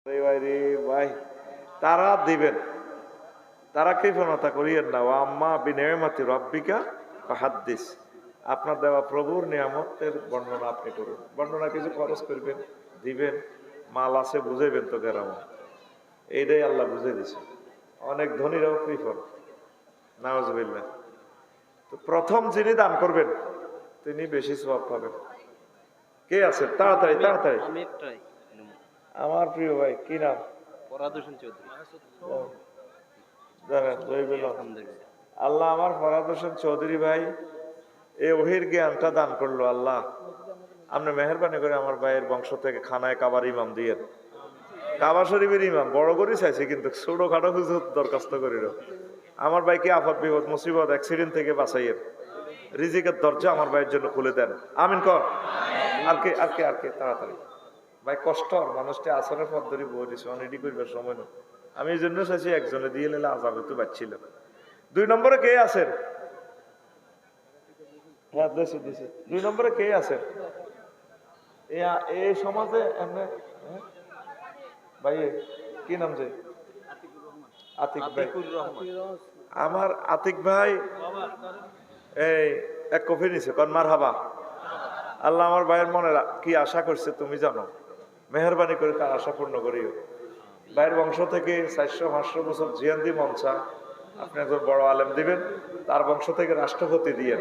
ভাই তারা দিবেন, তারা কৃপণতা করিয়েন না। ওয়া আম্মা বিনিয়ামতি রাব্বিকা ফাহাদ্দিস, আপনার দেওয়া প্রভুর নিয়ামতের বর্ণনা আপনি করুন। বর্ণনা কিছু খরচ করবেন, দিবেন, মাল আছে বুঝাইবেন তো কেরামত, এইটাই আল্লাহ বুঝে দিছে। অনেক ধনীরাও কৃপণ, নাউজুবিল্লাহ। তো প্রথম যিনি দান করবেন তিনি বেশি সওয়াব পাবেন। কে আছে? তাড়াতাড়ি তাড়াতাড়ি। আমার প্রিয় ভাই, কি নাম? আল্লাহ আমার ফরাদ হোসেন চৌধুরী ভাই এই ওহির জ্ঞানটা দান করলো। আল্লাহ আপনি মেহরবানি করে আমার ভাইয়ের বংশ থেকে খানায় কাবার ইমাম দিয়ে, কাবা শরীফের ইমাম বড় করে চাইছে, কিন্তু ছোটখাটো কিছু দরখাস্ত করিল। আমার ভাইকে আফত বিপদ মুসিবত অ্যাক্সিডেন্ট থেকে বাঁচাইয়ের, রিজিকের দরজা আমার ভাইয়ের জন্য খুলে দেন। আমিন কর। আর কে আর কে আর কে? তাড়াতাড়ি ভাই, কষ্ট মানুষটা আসরের পথ ধরে বই দিছে, অনেকটি করবার সময় না। আমি এই জন্য চাইছি একজনে দিয়ে নিলে আজাব হইতে পারছিল। 2 নম্বরে কে আছেন? হ্যাঁ দিছে দিছে। 2 নম্বরে কে আছেন এই সমাজে? এমনি ভাই কি নাম? যে আতিক ভাই। আমার আতিক ভাই এই এক কফি নিছে, কন মারহাবা। আল্লাহ আমার ভাইয়ের মনে কি আশা করছে তুমি জানো, মেহরবানি করে তার আশা পূর্ণ করিও। ভাইয়ের বংশ থেকে 400-500 বছর জিয়ান্দি মনসা আপনি একজন বড় আলেম দিবেন, তার বংশ থেকে রাষ্ট্রপতি দিয়ে।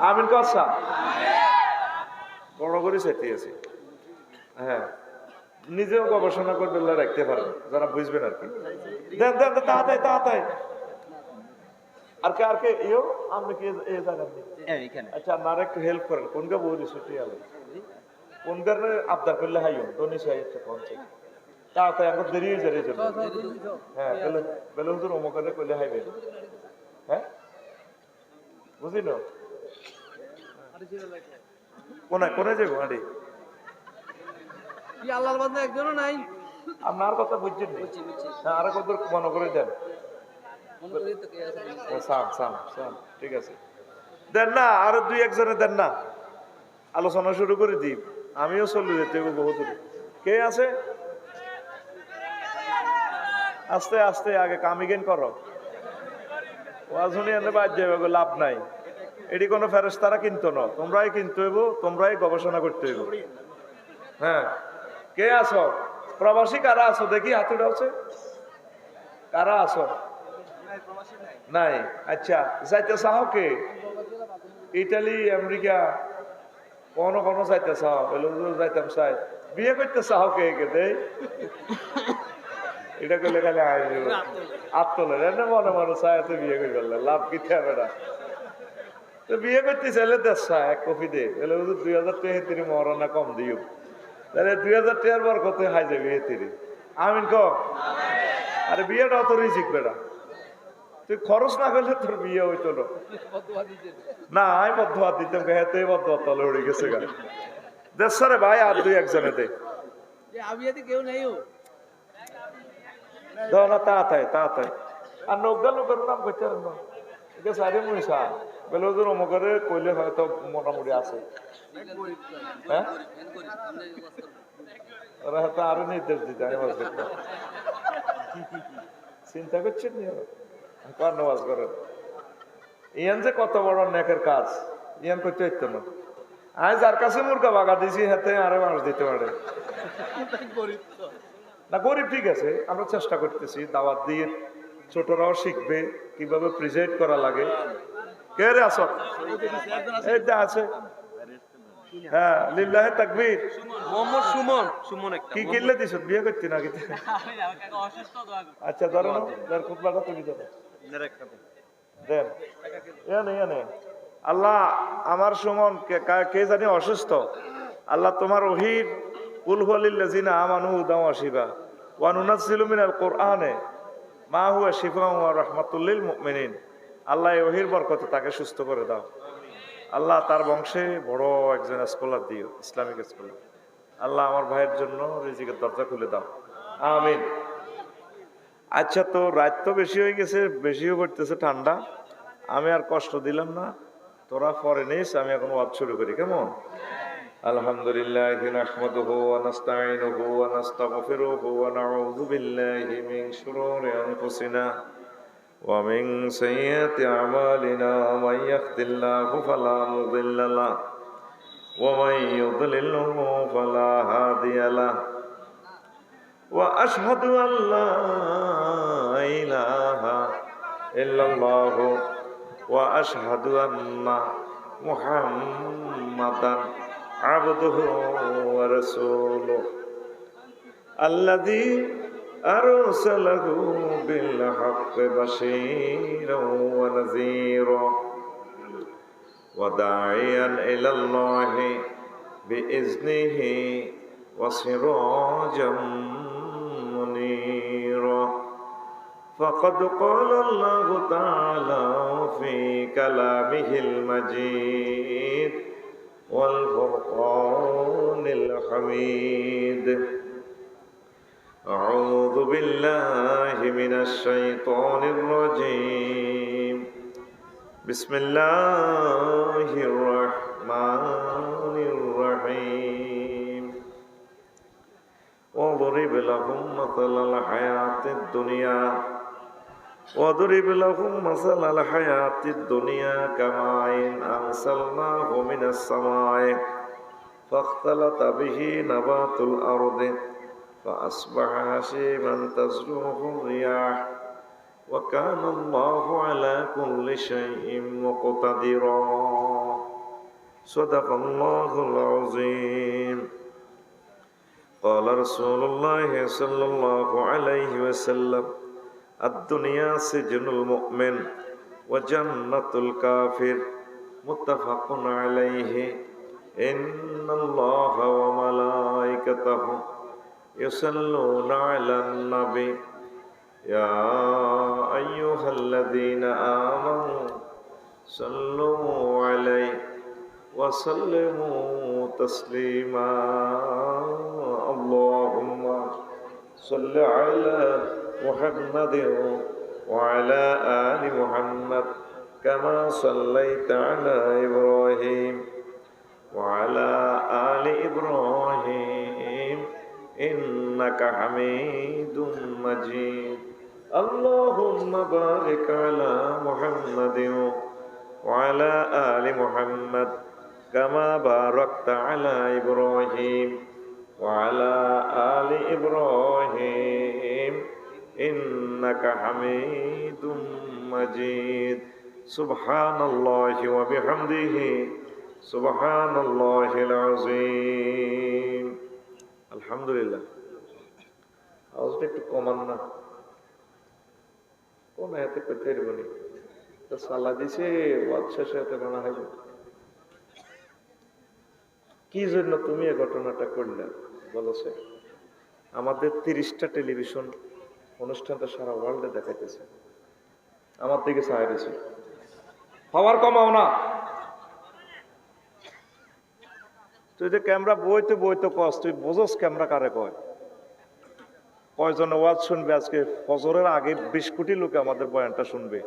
আমিন কথা বড় করে চাইতেছি। হ্যাঁ, নিজেও গবেষণা করবে, রাখতে পারেন যারা বুঝবেন আর কি। দেন দেন তাড়াতাড়ি তাড়াতাড়ি। আর কে আর কে? ইও আপনি কি এই জানেন? আচ্ছা আপনার একটু হেল্প করেন। কোনটা বলি ছুটি আলো কোনটার আবদার করলে হাইও তো নিশ্চয় একটা পঞ্চায়েত তাড়াতাড়ি এখন দেরি হয়ে যায়। হ্যাঁ বেলে হুজুর অমুকের করলে হাইবে। হ্যাঁ বুঝলি না কোনায় কোনায় যাবো আরে আল্লাহর বান্দা একজনও নাই। আপনার কথা বুঝছেন? হ্যাঁ আরো কত মনে করে দেন। ঠিক আছে দেন না, আরো 2-1 জনে দেন না, আলোচনা শুরু করে দিই। আমিও চলে যেতে বহু দূরে। কে আছে? আস্তে আস্তে আগে কামিগেন করো। ওয়াজুনি এনে বাদ যাবে, লাভ নাই। এটি কোনো ফেরেশতারা কিনতো না, তোমরাই কিনতে হইব, তোমরাই গবেষণা করতে হইব। হ্যাঁ কে আছো? প্রবাসী কারা আছো দেখি হাতে উঠাচ্ছে। কারা আছো? নাই। আচ্ছা যাইতে চাও কে? ইটালি আমেরিকা কোন কোন যাইতে চাও? যাইতাম চাই। বিয়ে করতে চাও কে কে দেই? এটা করলে খালি আত্মলে মনে মনে চাই বিয়ে করে ফেললে লাভ কি থাকবে না। তো বিয়ে করতে চাইলে 1.5 এক কপি দে, 2000 টাকা তিনি মরনা কম দিও, তাহলে 2000 টাকার পর কত হাই যাবে হেতিরে। আমিন ক। আরে বিয়েটা অত রিজিক বেড়া, তুই খরচ না করলে তোর বিয়ে হইতো না। আমি বদ্ধ দিতাম, হেতে বদ্ধ তলে উড়ে গেছে গা। দেশরে ভাই আর 2-1 জনে দে। কেউ নাই না তাড়াতাড়ি তাড়াতাড়ি। আর নৌকা লোকের নাম করতে পারেন না, ঠিক আছে? আরে মহিষা বেলে ওদের অমুকের কইলে হয়তো মোটামুটি আছে। হ্যাঁ ওরা হয়তো আরো নির্দেশ দিতে আমি দেখতাম। চিন্তা করছেন নামাজ করেন। ইয়ান যে কত বড় নেকের কাজ, ইয়ান করতে হইতো না। আমি যার কাছে মুরগা বাগা দিছি হাতে আরো মানুষ দিতে পারে না। গরিব ঠিক আছে, আমরা চেষ্টা করতেছি দাওয়াত দিয়ে, ছোটরাও শিখবে কিভাবে প্রেজেন্ট করা লাগে। কে রে আস? এইটা আছে। হ্যাঁ লিল্লাহে তাকবীর। মোহাম্মদ সুমন। সুমন একটা কি কিনলে দিছ? বিয়ে করতে না কি? আচ্ছা ধরো না, খুতবাটা তুমি ধরো দেন। এনে আল্লাহ আমার সুমন কে জানি অসুস্থ, আল্লাহ তোমার ওহীর কুল হুয়ালিল্লাযিনা আমানু হুদাও ওয়া শিফা ওয়া নুনাজ্জিলু মিনাল কুরআনে মা হুয়া শিফাউ ওয়া রাহমাতুল লিল মুমিনিন। আল্লাহ এই ওহীর বরকতে তাকে সুস্থ করে দাও। আল্লাহ তার বংশে বড় একজন স্কলার দিও, ইসলামিক স্কলার। আল্লাহ আমার ভাইয়ের জন্য রিজিকের দরজা খুলে দাও। আমিন। আচ্ছা তো রাত তো বেশি হয়ে গেছে, বেশিও করতেছে ঠান্ডা, আমি আর কষ্ট দিলাম না, তোরা পরে নিস, আমি এখন ওয়াজ শুরু করি কেমন? الحمد لله نحمده ونستعينه ونستغفره ونعوذ بالله من شرور أنفسنا ومن سيئات أعمالنا من يهد الله فلا مضل له ومن يضلله فلا هادي له وأشهد أن لا إله إلا الله وأشهد أن محمدا عبده ورسوله الذي أرسله بالحق بشيرا ونذيرا وداعيا إلى الله بإذنه وسراجا منيرا فقد قال الله تعالى في كلامه المجيد والفرقان الحميد أعوذ بالله من الشيطان الرجيم بسم الله الرحمن الرحيم واضرب لهم مثل الحياة الدنيا واضرب لهم مثل الحياة الدنيا كماء أنزلناه من السماء فاختلط به نبات الأرض فأصبح هشيما تذروه الرياح وكان الله على كل شيء مقتدرا صدق الله العظيم قال رسول الله صلى الله عليه وسلم الدنيا سجن المؤمن وجنة الكافر متفق عليه إن الله وملائكته يصلون على النبي يا أيها الذين آمنوا صلوا عليه وسلموا تسليما اللهم صل على محمد وعلى آل محمد كما صليت على إبراهيم وعلى آل إبراهيم إنك حميد مجيد اللهم بارك على محمد وعلى آل محمد كما باركت على إبراهيم وعلى آل إبراهيم إنك حميد مجيد سبحان الله وبحمده سبحان الله العظيم الحمد لله আওয়াজটা একটু কমান না কোন এতে পেতে বলি তো সালা দিছে ওয়াজ শেষে এতে বানা হইল কি জন্য তুমি এই ঘটনাটা করলে বলছে আমাদের 30টা টেলিভিশন অনুষ্ঠানটা সারা ওয়ার্ল্ডে দেখাইতেছে আমার দিকে চাই দিছে পাওয়ার কমাও না তুই যে ক্যামেরা বইতে বইতে কস তুই বোঝস ক্যামেরা কারে কয় কয়জন ওয়াজ শুনবে আজকে ফজরের আগে 20 কোটি লোক আমাদের বয়ানটা শুনবে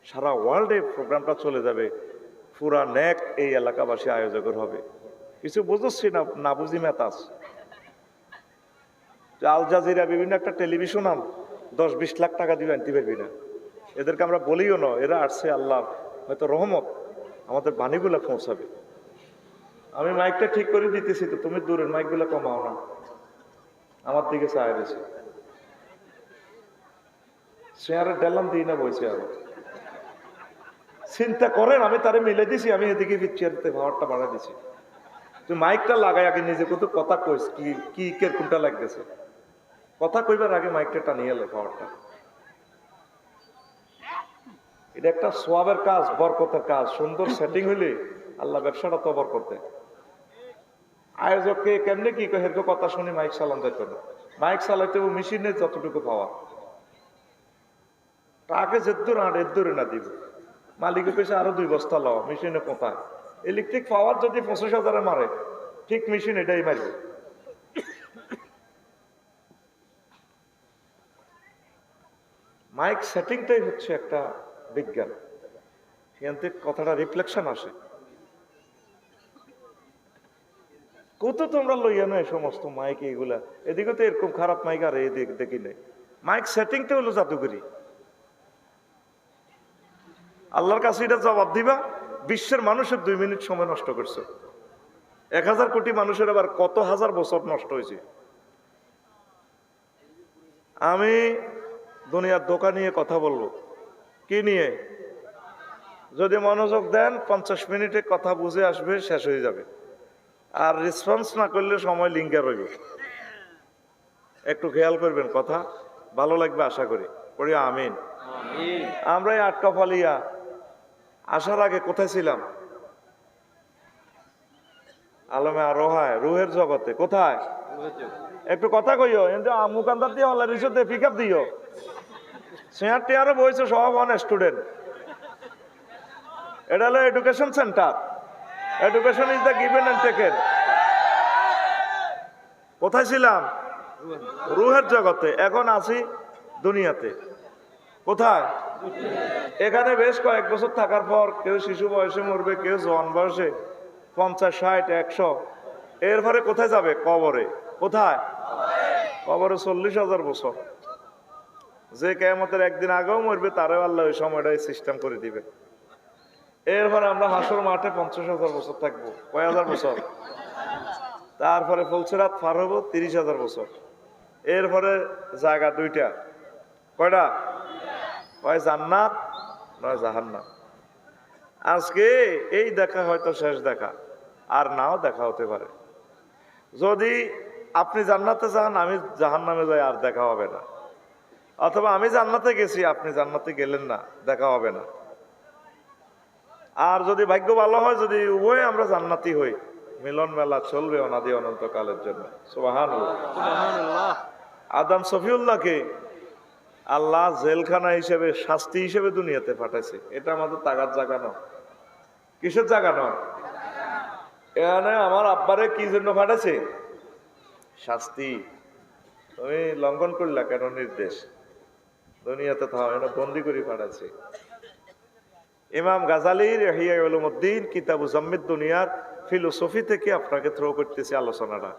সারা ওয়ার্ল্ডে প্রোগ্রামটা চলে যাবে পুরা নেক এই এলাকাবাসী আয়োজকের হবে কিছু বুঝছি না না বুঝি মেতাস আল জাজিরা বিভিন্ন একটা টেলিভিশন আন 10-20 লাখ টাকা দিবে আনতে পারবি না এদেরকে আমরা বলিও না এরা আসছে আল্লাহ হয়তো রহমত আমাদের বাণীগুলা পৌঁছাবে আমি মাইকটা ঠিক করে দিতেছি তো তুমি দূরের মাইকগুলা কমাও না আমার দিকে চায় রয়েছে চেয়ারে ডেলাম দিই না বইছে আরো চিন্তা করেন আমি তারে মিলে দিছি আমি এদিকে চেয়ারতে ভাওয়ারটা বাড়া দিছি তুই মাইকটা লাগাই আগে নিজে কত কথা কইস কি কি কে কোনটা লাগতেছে কথা কইবার আগে মাইকটা টানিয়ে এলো পাওয়ারটা এটা একটা সোয়াবের কাজ বরকতের কাজ সুন্দর সেটিং হইলে আল্লাহ ব্যবসাটা তো বরকতে আয়োজককে কেমনে কি কহের কথা শুনি মাইক চালান যাইত না মাইক চালাইতে মেশিনে যতটুকু পাওয়া টাকে যেদূর আর এদূরে না দিব মালিকের পেছে আরো 2 বস্তা লাও মেশিনে কোথায় ইলেকট্রিক পাওয়ার যদি 25,000 মারে ঠিক মেশিন এটাই মারবে মাইক সেটিংটাই হচ্ছে একটা বিজ্ঞান সেখান থেকে কথাটা রিফ্লেকশন আসে কত তোমরা লইয়া না এই সমস্ত মাইক এগুলা, এদিকে তো এরকম খারাপ মাইক আর এদিক দেখি নাই। মাইক সেটিংটা হলো জাদুকরি। আল্লাহর কাছে এটা জবাব দিবা, বিশ্বের মানুষের 2 মিনিট সময় নষ্ট করছে। 1000 কোটি মানুষের আবার কত হাজার বছর নষ্ট হয়েছে। আমি দুনিয়ার দোকান নিয়ে কথা বলবো, কি নিয়ে? যদি মনোযোগ দেন 50 মিনিটে কথা বুঝে আসবে, শেষ হয়ে যাবে। আর রেসপন্স না করলে সময় লিঙ্কে রইবে। একটু খেয়াল করবেন, কথা ভালো লাগবে আশা করি। পড়ি আমিন। আমরা এই আটকাফালিয়া আসার আগে কোথায় ছিলাম? আলমে আরোহায়, রুহের জগতে। কোথায়? একটু কথা কইও, কিন্তু মুকান্দার দিয়ে হল্লা রিসোর্টে পিক আপ দিও। চেয়ার টেয়ারও বইছে, সব অন স্টুডেন্ট। এটা হলো education centre. Education is the given and taken. কোথায় ছিলাম? রুহের জগতে। এখন আছি দুনিয়াতে। কোথায়? এখানে বেশ কয়েক বছর থাকার পর কেউ শিশু বয়সে মরবে, কেউ জওয়ান বয়সে, 50, 60, 100। এরপরে কোথায় যাবে? কবরে। কোথায়? কবরে 40,000 বছর। যে কিয়ামতের একদিন আগেও মরবে তারও আল্লাহ ওই সময়টাই সিস্টেম করে দিবে। এরপরে আমরা হাসর মাঠে 50,000 বছর থাকবো। কয় হাজার বছর? তারপরে ফুলসিরাত পার হবো 30,000 বছর। এরপরে জায়গা 2টা। কয়টা? হয় জান্নাত নয় জাহান্নাম। আজকে এই দেখা হয়তো শেষ দেখা, আর নাও দেখা হতে পারে। যদি আপনি জান্নাতে যান, আমি জাহান্নামে যাই, আর দেখা হবে না। অথবা আমি জান্নাতে গেছি, আপনি জান্নাতে গেলেন না, দেখা হবে না। আর যদি ভাগ্য ভালো হয়, যদি উভয়ে আমরা জান্নাতি হই, মিলন মেলা চলবে অনাদি অনন্তকালের জন্য। সুবহানাল্লাহ। আদম সফিউল্লাহকে আল্লাহ জেলখানা হিসেবে, শাস্তি হিসেবে দুনিয়াতে পাঠাইছে। এটা আমাদের তাগাদ জাগানো। কিসের জাগানো? এখানে আমার আব্বারে কি জন্য পাঠাইছে? শাস্তি। তুমি লঙ্ঘন করলা কেন নির্দেশ? দুনিয়াতে থাও, এটা বন্দি করে পাঠাইছে। ইমাম গাজালির ইহইয়া উলুমউদ্দিন কিতাবু জাম্মিদ দুনিয়ার ফিলোসফি থেকে আপনাকে থ্রো করতেছি আলোচনাটা।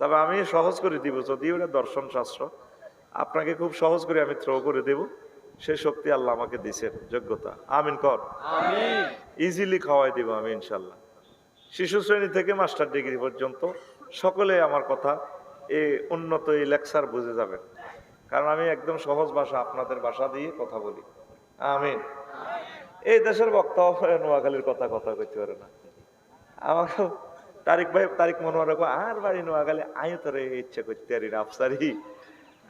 তবে আমি সহজ করে দিব, যদিও এটা দর্শন শাস্ত্র, আপনাকে খুব সহজ করে আমি থ্রো করে দেব। সে শক্তি আল্লাহ আমাকে দিছেন, যোগ্যতা। আমিন কর। ইজিলি খাওয়াই দিব আমি ইনশাল্লাহ। শিশু শ্রেণী থেকে মাস্টার ডিগ্রি পর্যন্ত সকলে আমার কথা এই উন্নত এই লেকচার বুঝে যাবেন, কারণ আমি একদম সহজ ভাষা, আপনাদের ভাষা দিয়ে কথা বলি। আমিন। এই দেশের বক্তা নোয়াখালীর কথা কইতে পারে না। আমাকে তারিক ভাই, তারিক মনোয়ার আর বাড়ি নোয়াখালী, আয়ো তোর ইচ্ছা করতে পারি না আফসারি।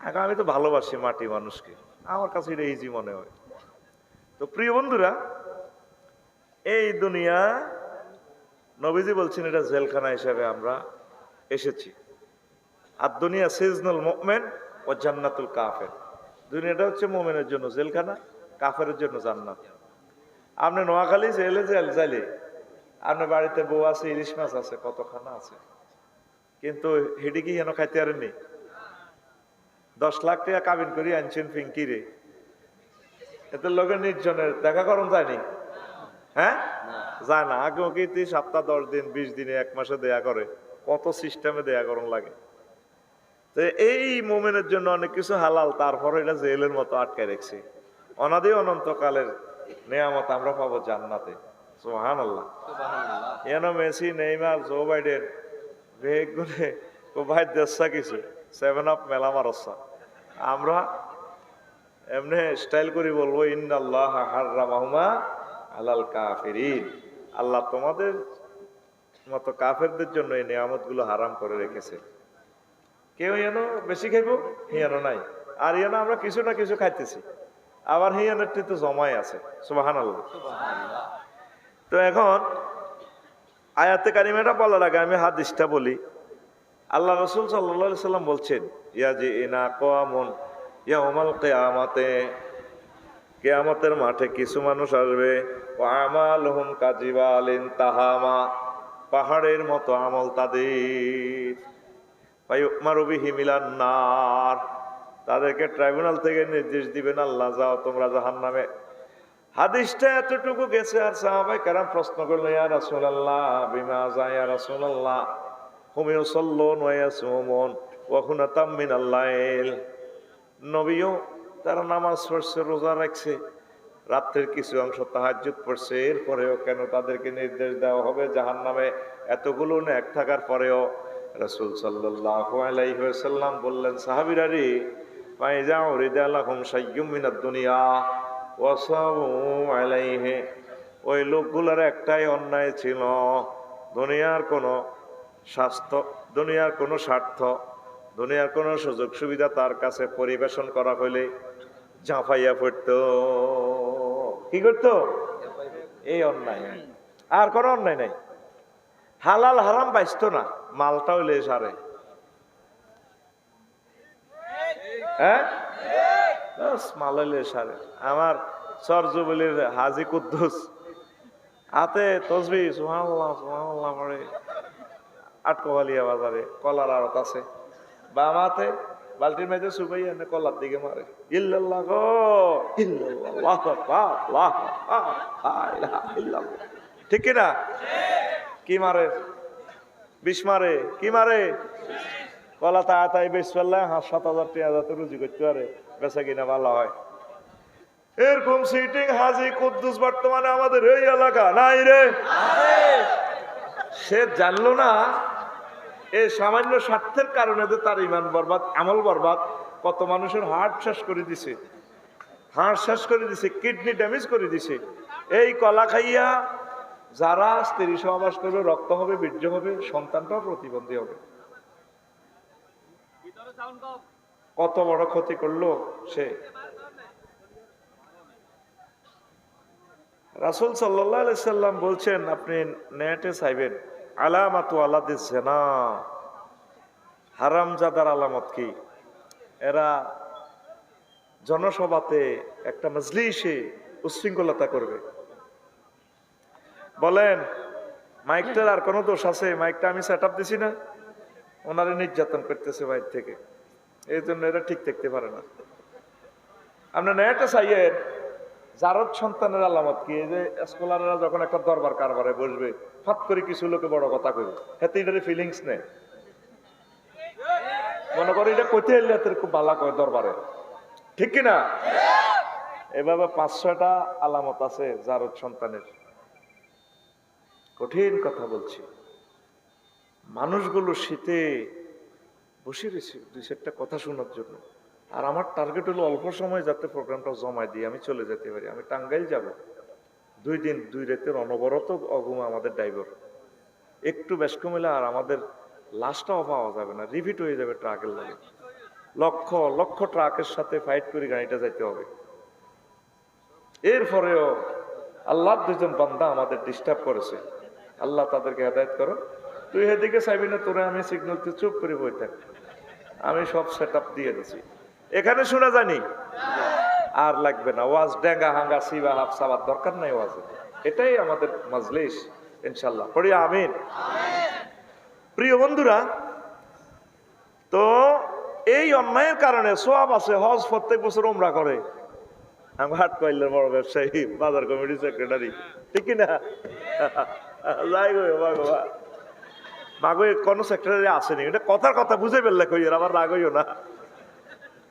এখন আমি তো ভালোবাসি মাটি মানুষকে, আমার কাছে এটা ইজি মনে হয়। তো প্রিয় বন্ধুরা, এই দুনিয়া নবীজি বলছেন এটা জেলখানা হিসাবে আমরা এসেছি। আর দুনিয়া সিজনুল মুমিন ও জান্নাতুল কাফের। দুনিয়াটা হচ্ছে মুমিনের জন্য জেলখানা, কাফেরের জন্য জান্নাত। আপনি নোয়াখালী জেলে যাইলে আপনার বাড়িতে বউ আছে, ইলিশ মাছ আছে, কত খানা আছে, কিন্তু হেডি কি যেন খাইতে পারেননি। 10 লাখ টাকা কাবিন করি আনছেন ফিঙ্কি রে, এতে লোকের নির্জনের দেখা করুন যায়নি? হ্যাঁ, যায় না। আগে কি সপ্তাহ 10 দিন 20 দিনে 1 মাসে দেয়া করে, কত সিস্টেমে দেয়া করুন লাগে। তো এই মোমেনের জন্য অনেক কিছু হালাল, তারপরে এটা জেলের মতো আটকে রেখেছি। অনাদি অনন্তকালের নেয়ামত আমরা পাবো জান্নাতে। সুবহানাল্লাহ। এনো মেসি, নেইমার, জো বাইডেন বেগুনে ভাই দেশা কিছু 7 আপ মেলা মারসা, আমরা এমনি স্টাইল করি বলবো ইন্নাল্লাহ হাররামাহুমা আলাল কাফিরিন। আল্লাহ তোমাদের মতো কাফেরদের জন্য এই নিয়ামতগুলো হারাম করে রেখেছে। কেউ যেন বেশি খাইব, হিয়ানো নাই। আর যেন আমরা কিছু না কিছু খাইতেছি, আবার হিয়ানের তো জমাই আছে। সুবহানাল্লাহ। তো এখন আয়াতে কারিমাটা বলার আগে আমি হাদিসটা বলি। আল্লাহ রাসূল সাল্লাল্লাহু আলাইহি সাল্লাম বলছেন, ইয়াজিনা কওয়ামুন ইয়াউমাল কিয়ামাতে, কিয়ামতের মাঠে কিছু মানুষ আসবে, ওয়া আমালুহুম কাজিবালিন তাহামা, পাহাড়ের মতো আমল তাদের, ফায়ুমারু বিহি মিলান নার, তাদেরকে ট্রাইব্যুনাল থেকে নির্দেশ দিবেন, আল্লাহ যাও তোমরা জাহান্নামে। হাদিসটা এতটুকু গেছে, আর সাহাবায়ে কেরাম প্রশ্ন করলেন, ইয়া রাসূলুল্লাহ বিমা যা ইয়া রাসূলুল্লাহ, হুম ইউসাল্লুন ওয়া ইয়াসুমুন ওয়া কুনাতাম মিনাল লাইল। নবীও তারা নামাজ পড়ছে, রোজা রাখছে, রাত্রের কিছু অংশ তাহাজ্জুদ পড়ছে, এরপরেও কেন তাদেরকে নির্দেশ দেওয়া হবে জাহান্নামে? এতগুলো নেক থাকার পরেও রাসূল সাল্লাল্লাহু আলাইহি ওয়াসাল্লাম বললেন, সাহাবীরা রে, ফাইজা উরিদা লাহুম শাইয়্যুম মিনাদ দুনিয়া ওয়া সাবু আলাইহি, ওই লোকগুলোর একটাই অন্যায় ছিল, দুনিয়ার কোনো স্বাস্থ্য, দুনিয়ার কোনো স্বার্থ, দুনিয়ার কোনো সুযোগ সুবিধা তার কাছে পরিবেশন করা হইলে ঝাঁপাইয়া পড়তো। কি করতো? এই অন্যায়, আর কোনো অন্যায় নাই। হালাল হারাম বাঁচতো না, মালটা হইলে সারে। হ্যাঁ, মাল হইলে সারে। আমার সরজুবলির হাজি কুদ্দুস হাতে তসবিহ সুবহানাল্লাহ সুবহানাল্লাহ পড়ে আটকোয়ালিয়া বাজারে কলার আড়ত আছে, বাম হাতে বালতির মেঝে সুবাই এনে কলার দিকে মারে, ইল্লাল্লাহ গো ইল্লাল্লাহ, আল্লাহু আকবার, আল্লাহু আকবার, লা ইলাহা ইল্লাল্লাহ। ঠিক কি না? কি মারে? বিষ মারে। কি মারে? কলা তাড়াতাড়ি বেশ ফেললে ৭,০০০ টাকা রুজি করতে পারে, বেচা কিনা ভালো হয়। এরকম সিটিং হাজি কুদ্দুস বর্তমানে আমাদের এই এলাকা নাই রে। সে জানলো না এই সামান্য স্বার্থের কারণে যে তার ইমান বরবাদ, আমল বরবাদ, কত মানুষের হার্ট শেষ করে দিছে, হার্ট শেষ করে দিছে, কিডনি ড্যামেজ করে দিছে। এই কলা খাইয়া যারা স্ত্রী সহবাস করবে রক্ত হবে, বীর্য হবে, সন্তানটাও প্রতিবন্ধী হবে। কত বড় ক্ষতি করলো সে। রাসূল সাল্লাল্লাহু আলাইহি সাল্লাম বলছেন, আপনি নেটে চাইবেন আলামাতু আলাদিস জিনা, হারামজাদার আলামত কি? এরা জনসভাতে একটা মজলিসে উচ্ছৃঙ্খলতা করবে। বলেন মাইকটার আর কোনো দোষ আছে? মাইকটা আমি সেট আপ দিছি না, ওনারা নির্যাতন করতেছে বাইরে থেকে, এই জন্য এরা ঠিক থাকতে পারে না। আপনার নেটে চাইয়েন জারদ সন্তানের আলামত কি? এই যে স্কলাররা যখন একটা দরবার কারবারে বসবে, ফাত করে কিছু লোকে বড় কথা কইবে, হাতে এটার ফিলিংস নেই, মনে করে এটা কইতে এলে হাতের খুব ভালো কয় দরবারে, ঠিক কিনা? এভাবে ৫-৬টা আলামত আছে জারদ সন্তানের। কঠিন কথা বলছি। মানুষগুলো শীতে বসে রয়েছে ২-৪টা কথা শোনার জন্য, আর আমার টার্গেট হলো অল্প সময় যাতে প্রোগ্রামটা জমায় দিয়ে আমি চলে যেতে পারি। আমি টাঙ্গাইল যাব, 2 দিন 2 রাতের অনবরত অগুমা আমাদের ড্রাইভার, একটু বেশ কমিলে আর আমাদের লাশটাও পাওয়া যাবে না, রিপিট হয়ে যাবে ট্রাকের লাগে। লক্ষ লক্ষ ট্রাকের সাথে ফাইট করে গাড়িটা যাইতে হবে। এরপরেও আল্লাহর 2জন বান্দা আমাদের ডিস্টার্ব করেছে, আল্লাহ তাদেরকে হেদায়েত করো। তুই এদিকে চাইবি না, তোরা আমি সিগন্যাল তুই চুপ করে বই থাক, আমি সব সেট আপ দিয়ে দিছি, এখানে শোনা জানি আর লাগবে না ওয়াজ, ডেঙ্গা হাঙ্গা সিবা হাফ সাবার দরকার নাই ওয়াজ। এটাই আমাদের মজলিস ইনশাল্লাহ, পড়ি আমিন। প্রিয় বন্ধুরা, তো এই অন্যায়ের কারণে সওয়াব আছে, হজ প্রত্যেক বছর উমরা করে। আমি হাট কইলের বড় ব্যবসায়ী, বাজার কমিটি সেক্রেটারি, ঠিক কিনা? যাই গো বাবা, মাগো কোন সেক্রেটারি আসেনি, এটা কথার কথা বুঝে ফেললে কই, আবার রাগ হইও না।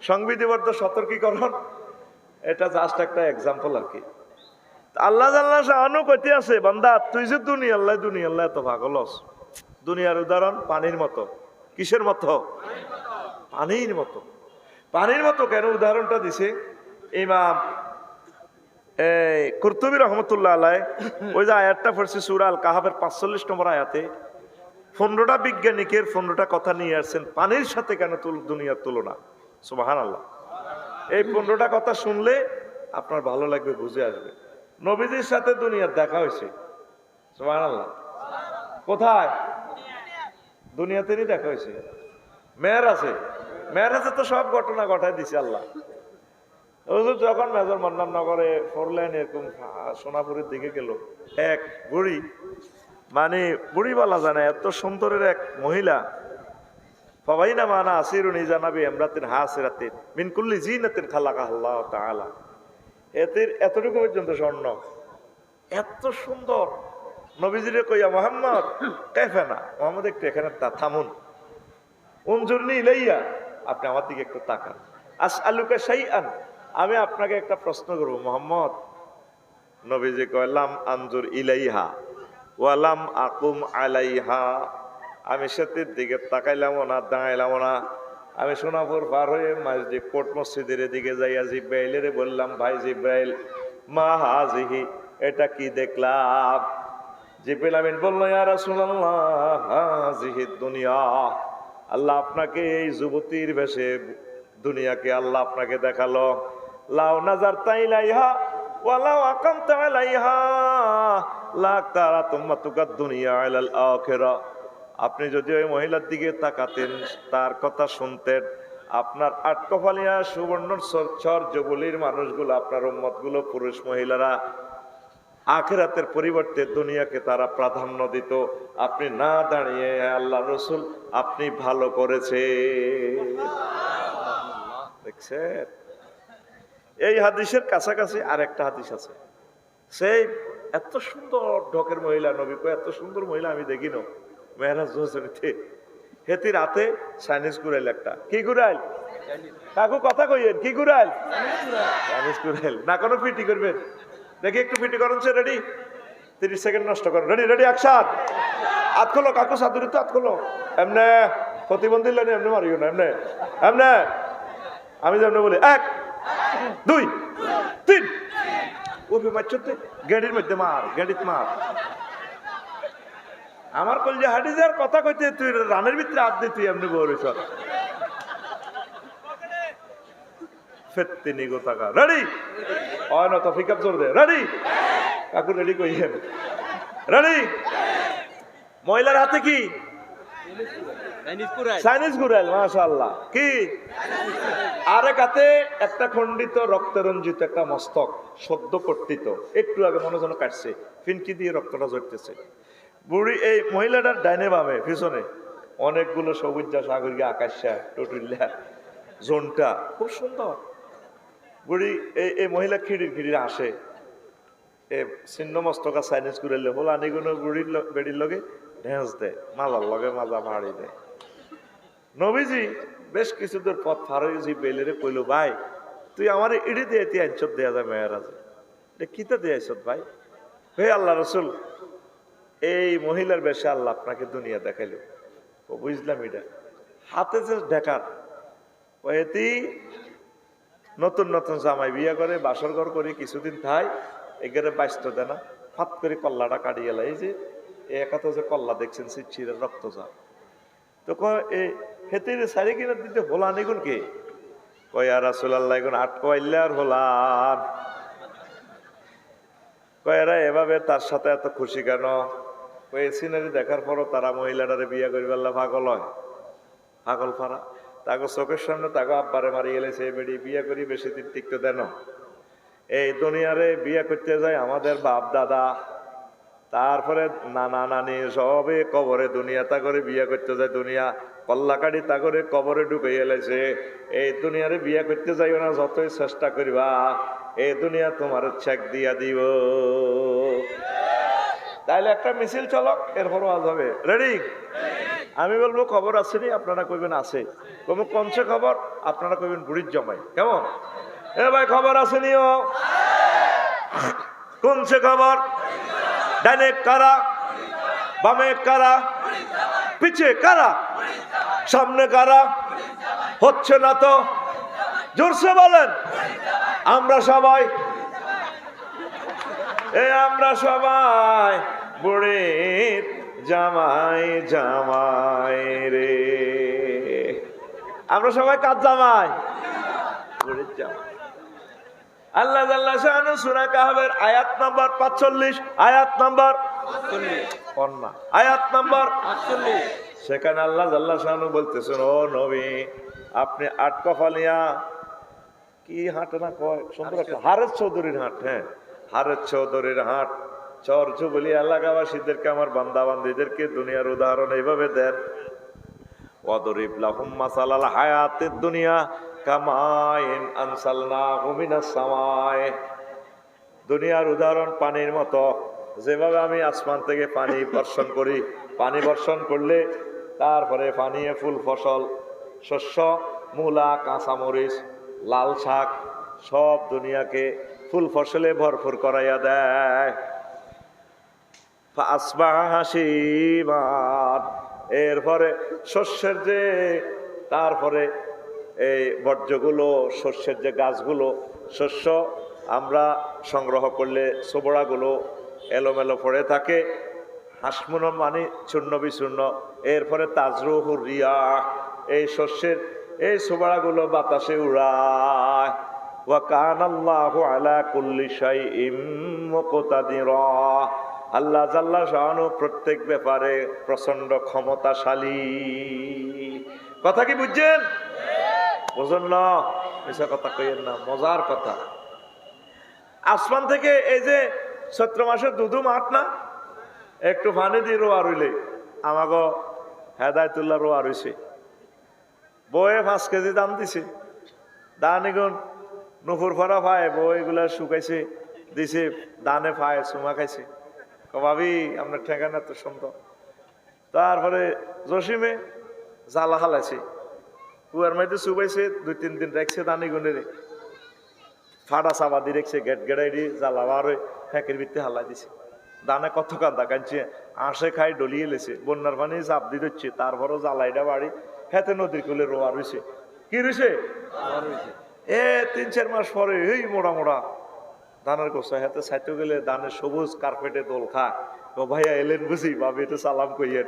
সংবিধিবদ্ধ সতর্কীকরণ, এটা জাস্ট একটা এক্সাম্পল আর কি। আল্লাহ জাল্লাহ শাহানু কইতে আছে, বান্দা তুই যে দুনিয়াল্লাহ এত পাগলস। দুনিয়ার উদাহরণ পানির মতো। কিসের মতো? পানির মতো। পানির মতো কেন উদাহরণটা দিছে ইমাম কুরতুবী রহমতুল্লাহ আলাইহি, ওই যে আয়াতটা পড়ছে সূরা আল কাহাফের 45 নম্বর আয়াতে, 15টা বিজ্ঞানিকের 15টা কথা নিয়ে আসছেন পানির সাথে কেন দুনিয়ার তুলনা। সুবহানাল্লাহ। এই 15টা কথা শুনলে আপনার ভালো লাগবে, বুঝে আসবে। নবীজির সাথে দুনিয়ার দেখা হয়েছে। সুবহানাল্লাহ। কোথায়? দুনিয়াতেই দেখা হয়েছে। মেরাজে তো সব ঘটনা ঘটায় দিছে আল্লাহ। হুজুর যখন মেজর মন্নান নগরে 4 লাইন এরকম সোনাপুরের দিকে গেল, এক বুড়ি, মানে বুড়ি বলা যায় না, এত সুন্দরের এক মহিলা, ফাবাইনা মানা আসিরুনি জানাবি আমরাতিন হাসিরাতিন মিন কুল্লি জিনাতিন খালাকা আল্লাহ তাআলা। এতটুকু পর্যন্ত স্বর্ণ, এত সুন্দর, নবীজিরে কইয়া মোহাম্মদ কাইফা না, মোহাম্মদ একটু এখানে থামুন, উনজুরনি ইলাইয়া, আপনি আমার দিকে একটু তাকান। আসআলুকা শাইআন, আমি আপনাকে একটা প্রশ্ন করব মোহাম্মদ। নবীজি কইলাম আনজুর ইলাইহা ওয়ালাম আকুম আলাইহা, আমি সেটির দিকে তাকাইলামও না, দাঁড়াইলামও না। আমি সোনাপুর পার হয়ে মসজিদ কোট মসজিদের দিকে যাইয়া জিব্রাইলের বললাম, ভাই জিব্রাইল, মা হাজিহি, এটা কি দেখলাম? জিব্রাইল আমিন বলল, ইয়া রাসূলুল্লাহ হাজিহি দুনিয়া, আল্লাহ আপনাকে এই যুবতীর বেশে দুনিয়াকে আল্লাহ আপনাকে দেখালো। লাউ নাজারতা ইলাইহা ওয়ালাউ আকামতা আলাইহা লাকারা তুম্মাতুকা দুনিয়া আলাল আখিরা, আপনি যদি ওই মহিলার দিকে তাকাতেন, তার কথা শুনতেন, আপনার আটকফালিয়া সুবর্ণ চর যুবলীর মানুষগুলো, আপনার উম্মতগুলো, পুরুষ মহিলারা আখিরাতের পরিবর্তে দুনিয়াকে তারা প্রাধান্য দিত। আপনি না দাঁড়িয়ে আল্লাহ রসুল আপনি ভালো করেছে। দেখছেন, এই হাদিসের কাছাকাছি আরেকটা হাদিস আছে। সেই এত সুন্দর ঢকের মহিলা, নবী কয় এত সুন্দর মহিলা আমি দেখি না। মেহরাজ হোসেনিতে হেতি রাতে চাইনিজ কুড়াইল একটা, কি কুড়াইল কাকু কথা কইয়েন, কি কুড়াইল? চাইনিজ কুড়াইল না, কোনো ফিটি করবেন দেখি, একটু ফিটি করেন সে, রেডি? 30 সেকেন্ড নষ্ট করেন, রেডি রেডি অ্যাকশন। হাত খোলো কাকু, সাদুরি তো হাত খোলো, এমনে প্রতিবন্ধী লাইনে এমনি মারিও না, এমনে এমনে, আমি যেমন বলি 1 2 3, ওই মারছতে গেড়ির মধ্যে মার, গেড়িত মার। আমার কলজে হাডিজার কথা কইতে তুই রানের ভিতরে হাত দিয়ে তুই এমনি বলিস ফেত্তি নিগো টাকা, রেডি? হয় না তো পিকআপ জোর দে, রেডি? কাকু রেডি কইয়েন, রেডি? মহিলার হাতে কি? চাইনিজ গুড়াইল, মাশাআল্লাহ। কি আরেক হাতে একটা খণ্ডিত রক্তরঞ্জিত একটা মস্তক, সদ্য কর্তিত, একটু আগে মনে যেন কাটছে, ফিনকি দিয়ে রক্তটা ঝরতেছে। বুড়ি এই মহিলাটার ডাইনে বামে পিছনে অনেকগুলো সবুজ সাগরিকা, আকাশা, টটুল্লা, জোনটা খুব সুন্দর। বুড়ি এই মহিলা খিড়ির খিড়ির আসে, এ ছিন্ন মস্তকা চাইনিজ গুড়াইলে হল আনিগুলো বুড়ির বেড়ির লগে ঢেঁস দেয়, মালার লগে মাজা ভাড়ি দেয়। নবীজি বেশ কিছু দূর পথ পার হয়ে যে বেলেরে কইল, ভাই তুই আমার ইডি দিয়ে তুই আইনত দেয়া যায় মেয়েরাজে, এটা কিতা দিয়ে আইছত ভাই? হে আল্লাহ রসুল, এই মহিলার বেশে আল্লাহ আপনাকে দুনিয়া দেখাইল। ও বুঝলাম, এটা হাতে যে ঢেকার এটি নতুন নতুন জামাই বিয়া করে, বাসর ঘর করে কিছুদিন থাই, এগারে বাইস্ত দেয় না, ফাত করে কল্লাটা কাটিয়ে লাই, যে একাত যে কল্লা দেখছেন সিচ্ছিরের রক্ত যা, তো হেতে সারি কিনা দিতে হোলান এগুন কে? কয়া রাসূলুল্লাহ এগুন আটকাইলে আর হোলান। কয়েরা এভাবে তার সাথে এত খুশি কেন? ওই সিনারি দেখার পরও তারা মহিলাটারে বিয়া করিবার পাগল হয়, পাগল পারা। তাকে চোখের সামনে তাকে আব্বারে মারি গেলেছে, বেড়ি বিয়া করি বেশি দিন টিকতে দেন। এই দুনিয়ারে বিয়া করতে যায় আমাদের বাপ দাদা, তারপরে নানা নানি সবে কবরে, দুনিয়া তা করে বিয়া করতে যায়, দুনিয়া কল্লাকাড়ি তা করে কবরে ঢুকে এলেছে। এই দুনিয়ারে বিয়া করতে যাইও না, যতই চেষ্টা করিবা এই দুনিয়া তোমার চেক দিয়া দিব। তাইলে একটা মিছিল চলক, এরপরও আজ হবে, রেডি? আমি বলবো খবর আসেনি, আপনারা কইবেন আছে। কমু কমছে খবর, আপনারা কইবেন বুড়ির জমাই, কেমন? এ ভাই খবর আসেনি? ও কোনছে খবর? ডানে কারা, বামে কারা, পিছে কারা, সামনে কারা? হচ্ছে না তো, জোরসে বলেন। আমরা সবাই, আমরা সবাই বুড়ির জামাই, জামাই রে। আমরা সবাই কার জামাই? বুড়ির জামাই। আল্লাহ জাল্লা শাআনু সূরা কাহফের আয়াত নাম্বার 45, আয়াত নাম্বার 48, আয়াত নাম্বার 48, সেখানে আল্লাহ জাল্লা শাআনু বলতেছেন, ও নবী আপনি আটকফালিয়া কি হাট না কয় সুন্দর একটা, হারেস চৌধুরীর হাট, হ্যাঁ হারেস চৌধুরীর হাট, চর যুবলী এলাকাবাসীদেরকে, আমার বান্দা বান্দীদেরকে দুনিয়ার উদাহরণ এইভাবে দেন। ওয়াদরিব লাহুম মাসালাল হায়াতিদ দুনিয়া কামাইন আনসালনাহু মিনাস সামায়ে। দুনিয়ার উদাহরণ পানির মতো, যেভাবে আমি আসমান থেকে পানি বর্ষণ করি, পানি বর্ষণ করলে তারপরে পানিয়ে ফুল ফসল, শস্য, মূলা, কাঁচামরিচ, লাল শাক সব দুনিয়াকে ফুল ফসলে ভরপুর করাইয়া দেয়। এরপরে শস্যের যে তারপরে এই বর্জ্যগুলো, শস্যের যে গাছগুলো, শস্য আমরা সংগ্রহ করলে সোবড়াগুলো এলোমেলো পড়ে থাকে, হাসমুন মানে চূর্ণ বিচূর্ণ। এরপরে তাজরুহুর রিয়াহ, এই শস্যের এই সোবড়াগুলো বাতাসে উড়ায়। ওয়া কানাল্লাহু আলা কুল্লি শাইইন মুকতাদিরা, আল্লাহ জাল্লা শাআনু প্রত্যেক ব্যাপারে প্রচন্ড ক্ষমতাশালী। কথা কি বুঝছেন? বুঝুন না, এসব কথা কইেন না, মজার কথা। আসমান থেকে এই যে চৈত্র মাসের দুধু মাঠ না, একটু পানি দিয়ে রোয়া রইলে আমাকে হেদায়তুল্লাহ রোয়া রইছে, বয়ে 5 কেজি দাম দিছে, দানিগুন নুপুর ফরা পায়, বইগুলা শুকাইছে দিছে, দানে পায় চুমা খাইছে। ভাবি আপনার ঠেকানা তো সুন্দর। তারপরে জসিমে জ্বালা হালাইছে, কুয়ার মাইতে চুবাইছে, 2-3 দিন রাখছে দানি গুনে ফাটা চাবা দিয়ে রেখছে, গেট গেড়াই দিয়ে জ্বালা বার ফ্যাঁকের ভিত্তি হালাই দিছে। দানে কত কান্দা কাঁদছে, আঁশে খাই ডলিয়ে লেছে, বন্যার পানি চাপ দিয়ে দিচ্ছে, তারপরও জ্বালাইটা বাড়ি হেতে নদীর কুলে রোয়া রয়েছে। কি রয়েছে? 3-4 মাস পরে এই মোড়া মোড়া ধানের গোসা হাতে সাইতে গেলে ধানের সবুজ কার্পেটে দোল খায়। ও ভাইয়া এলেন বুঝি, ভাবি এটা সালাম কইয়েন।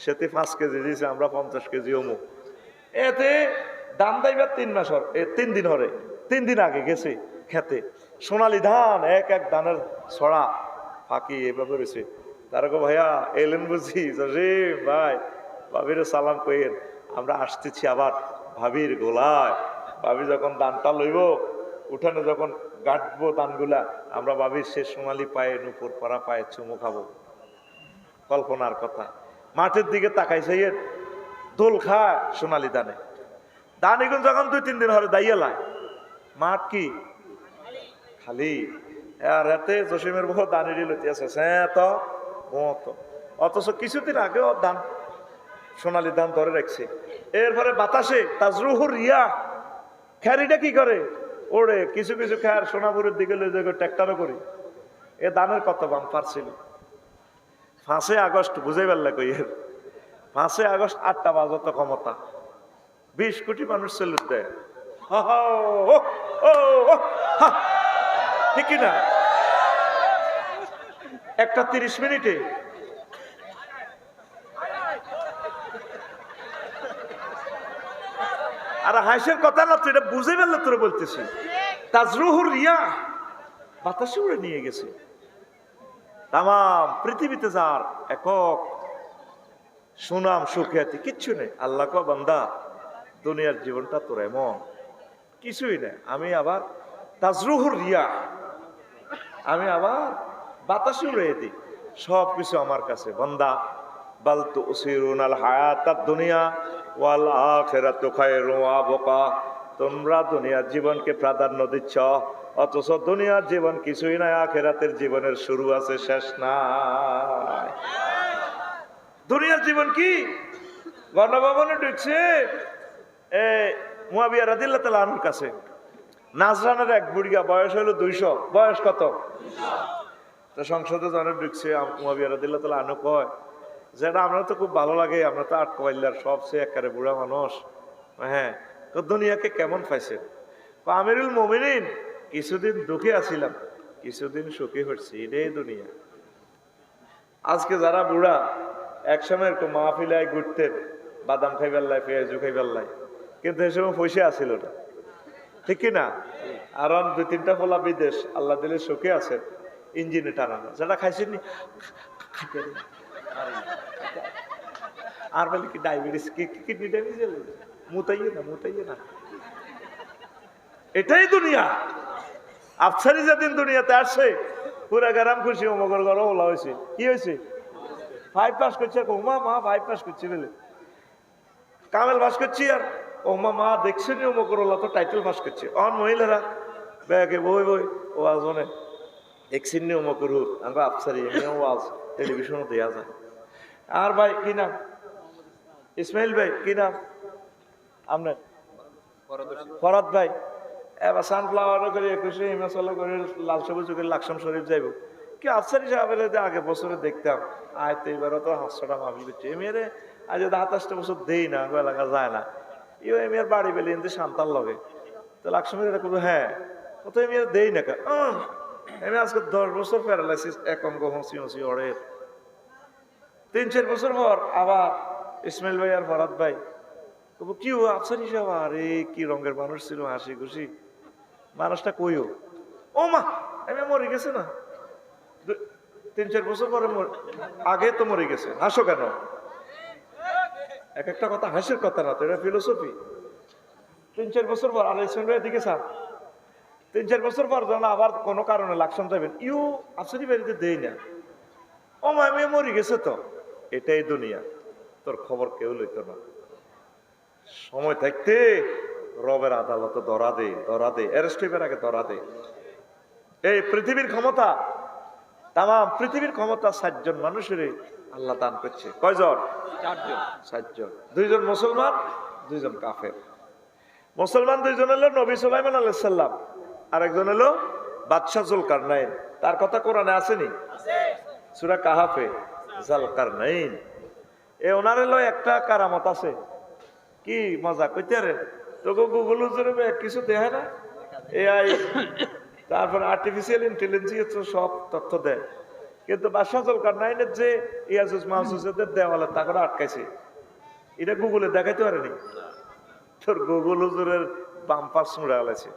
সেতে 5 কেজি দিয়েছে, আমরা 50 কেজি অমুক। এতে ধান দাইবার 3 মাস 3 দিন হরে, 3 দিন আগে গেছে খেতে, সোনালি ধান এক এক ধানের ছড়া ফাঁকি এভাবে রয়েছে। তারা গো ভাইয়া এলেন বুঝি, জসিম ভাই ভাবির সালাম কইয়েন, আমরা আসতেছি আবার ভাবির গোলায়। ভাবি যখন দানটা লইব, উঠানে যখন গাঁটবো দানগুলা, আমরা ভাবির সে সোনালি পায়ে নুপুর পরা পায়ে চুমু খাবো। কল্পনার কথা। মাঠের দিকে তাকাইছে, দোল খায় সোনালি দানে। দান এগুন যখন 2-3 দিন হরে দাইয়ালায়, মাঠ কি খালি। আর এতে জসিমের বহু দানেরই লইতে আছে তো মতো, অথচ কিছুদিন আগেও দান সোনালি ধান ধরে রাখছে। এরপরে বাতাসে তাজরুহুর রিয়া, খ্যারিটা কি করে ওড়ে, কিছু কিছু খ্যার সোনাপুরের দিকে লই যাবে ট্র্যাক্টরও করি। এ দানের কত বাম্পার ছিল। 5 আগস্ট বুঝে পারলে কই, 5 আগস্ট 8টা বাজত ক্ষমতা, 20 কোটি মানুষ সেলুট দেয়। ঠিক না? একটা 30 মিনিটে আর হাসির কথা না, তো এটা বুঝে ফেললে তোরা বলতেছি। তাজরুহুর রিয়া, বাতাসে উড়ে নিয়ে গেছে। তামাম পৃথিবীতে যার একক সুনাম সুখ্যাতি কিচ্ছু নেই। আল্লাহ কো বান্দা, দুনিয়ার জীবনটা তোর এমন কিছুই নেই। আমি আবার তাজরুহুর রিয়া, আমি আবার বাতাসে উড়ে দিই সব কিছু আমার কাছে। বান্দা বাল তুসিরুনাল হায়াতাদ দুনিয়া ওয়াল আখিরাতু খায়রুন ওয়া আবকা, তোমরা দুনিয়ার জীবনকে প্রাধান্য দিচ্ছ, অথচ দুনিয়ার জীবন কিছুই নাই, আখিরাতের জীবনের শুরু আছে শেষ নাই। দুনিয়ার জীবন কি? গণভবনে ঢুকছে মুয়াবিয়া রাদিয়াল্লাহু তাআলা আনহুর কাছে, নাজরানের এক বুড়িয়া, বয়স হলো 200। বয়স কত? তো সংসদে জানে ঢুকছে, মুয়াবিয়া রাদিয়াল্লাহু তাআলা আনহু কয়, যেটা আমরা তো খুব ভালো লাগে, আমরা তো আটকবাইল্লার সবচেয়ে একেবারে বুড়া মানুষ, হ্যাঁ, তো দুনিয়াকে কেমন পাইছেন? আমিরুল মুমিনিন, কিছুদিন দুঃখে আছিলাম, কিছুদিন সুখী হচ্ছি, এটাই দুনিয়া। আজকে যারা বুড়া, একসময় একটু মাহফিলায় ঘুরতেন, বাদাম খাইবার লাই, পেঁয়াজু খাইবার লাই, কিন্তু এই সময় পয়সা আসিল না, ঠিক কিনা? আর 2-3টা ফলা বিদেশ, আল্লাহ দিলে সুখে আছে, ইঞ্জিনে টানানো, যেটা খাইছেন আর বলে কি ডায়াবেটিস, কিডনি ড্যামেজ, মুতাইয়ে না। এটাই দুনিয়া। আফসারি যেদিন দুনিয়াতে আসছে, পুরা গ্রাম খুশি, অমগর ঘর ওলা হয়েছে। কি হয়েছে? 5 পাস করছে, ওমা মা 5 পাস করছে বলে, কামেল পাস করছি, আর ওমা মা দেখছেন অমগর ওলা তো টাইটেল পাস করছে। অন মহিলারা ব্যাগে বই ও আজনে এক সিন্নি অমকরু আঙ্গ আফসারি এমনি ওয়াজ টেলিভিশনও দেয়া যায়। আর ভাই কি নাম? ইসমাইল ভাই কি নাম আপনার? ফরাদ ভাই। এবার সানফ্লাওয়ার করে 21 হিমাচল করে লাল সবুজ করে লাকসাম শরীফ যাইব। কি আফসারি সাহেবের আগে বছরে দেখতাম আয়তো এবারও তো 500টা মাহফিল করছে এমিয়ারে আজ 27টা বছর দেই না এলাকা যায় না ইও এমিয়ার বাড়ি বেলি এনতে শান্তার লগে তো লাকসামের এটা করবো হ্যাঁ ও তো এমিয়ার দেই না আমি আজকে 10 বছর প্যারালাইসিস এক অঙ্গ হসি হসি অড়ের 3-4 বছর পর আবার ইসমাইল ভাই আর ফরাদ ভাই কি ও আফসারি সাহেব আরে কি রঙের মানুষ ছিল হাসি খুশি মানুষটা কইও ও মা আমি মরে গেছে না 3-4 বছর পরে আগে তো মরে গেছে হাসো কেন এক একটা কথা হাসির কথা না তো এটা ফিলোসফি 3-4 বছর পর আর ইসমাইল ভাই দিকে স্যার 3-4 বছর পর যখন আবার কোনো কারণে লাকসাম যাবেন ইউ আফসারি বাড়িতে দেই না ও মা আমি মরে গেছে তো এটাই দুনিয়া তোর খবর কেউ লইতো না সময় থাকতে রবের আদালতে ধরা দে অ্যারেস্ট হইবার আগে ধরা দে এই পৃথিবীর ক্ষমতা তাম পৃথিবীর ক্ষমতা 7 জন মানুষের আল্লাহ দান করছে কয়জন 7 জন 2 জন মুসলমান 2 জন কাফের মুসলমান 2 জন হলো নবী সুলাইমান আলাইহিস সালাম আর একজন হলো বাদশা জুলকারনাইন তার কথা কোরআনে আসেনি সূরা কাহাফে জুলকারনাইন এ ওনার হলো একটা কারামত আছে কি মজা কইতে রে তো গুগল জুড়ে কিছু দেখে না এআই তারপর আর্টিফিশিয়াল ইন্টেলিজেন্স সব তথ্য দেয় কিন্তু বাদশা জুলকারনাইনের যে ইয়াজুজ মাহজুজের দেওয়ালে তা করে আটকাইছে এটা গুগলে দেখাইতে পারেনি তোর গুগল হুজুরের বাম্পার ছুঁড়ে গেছে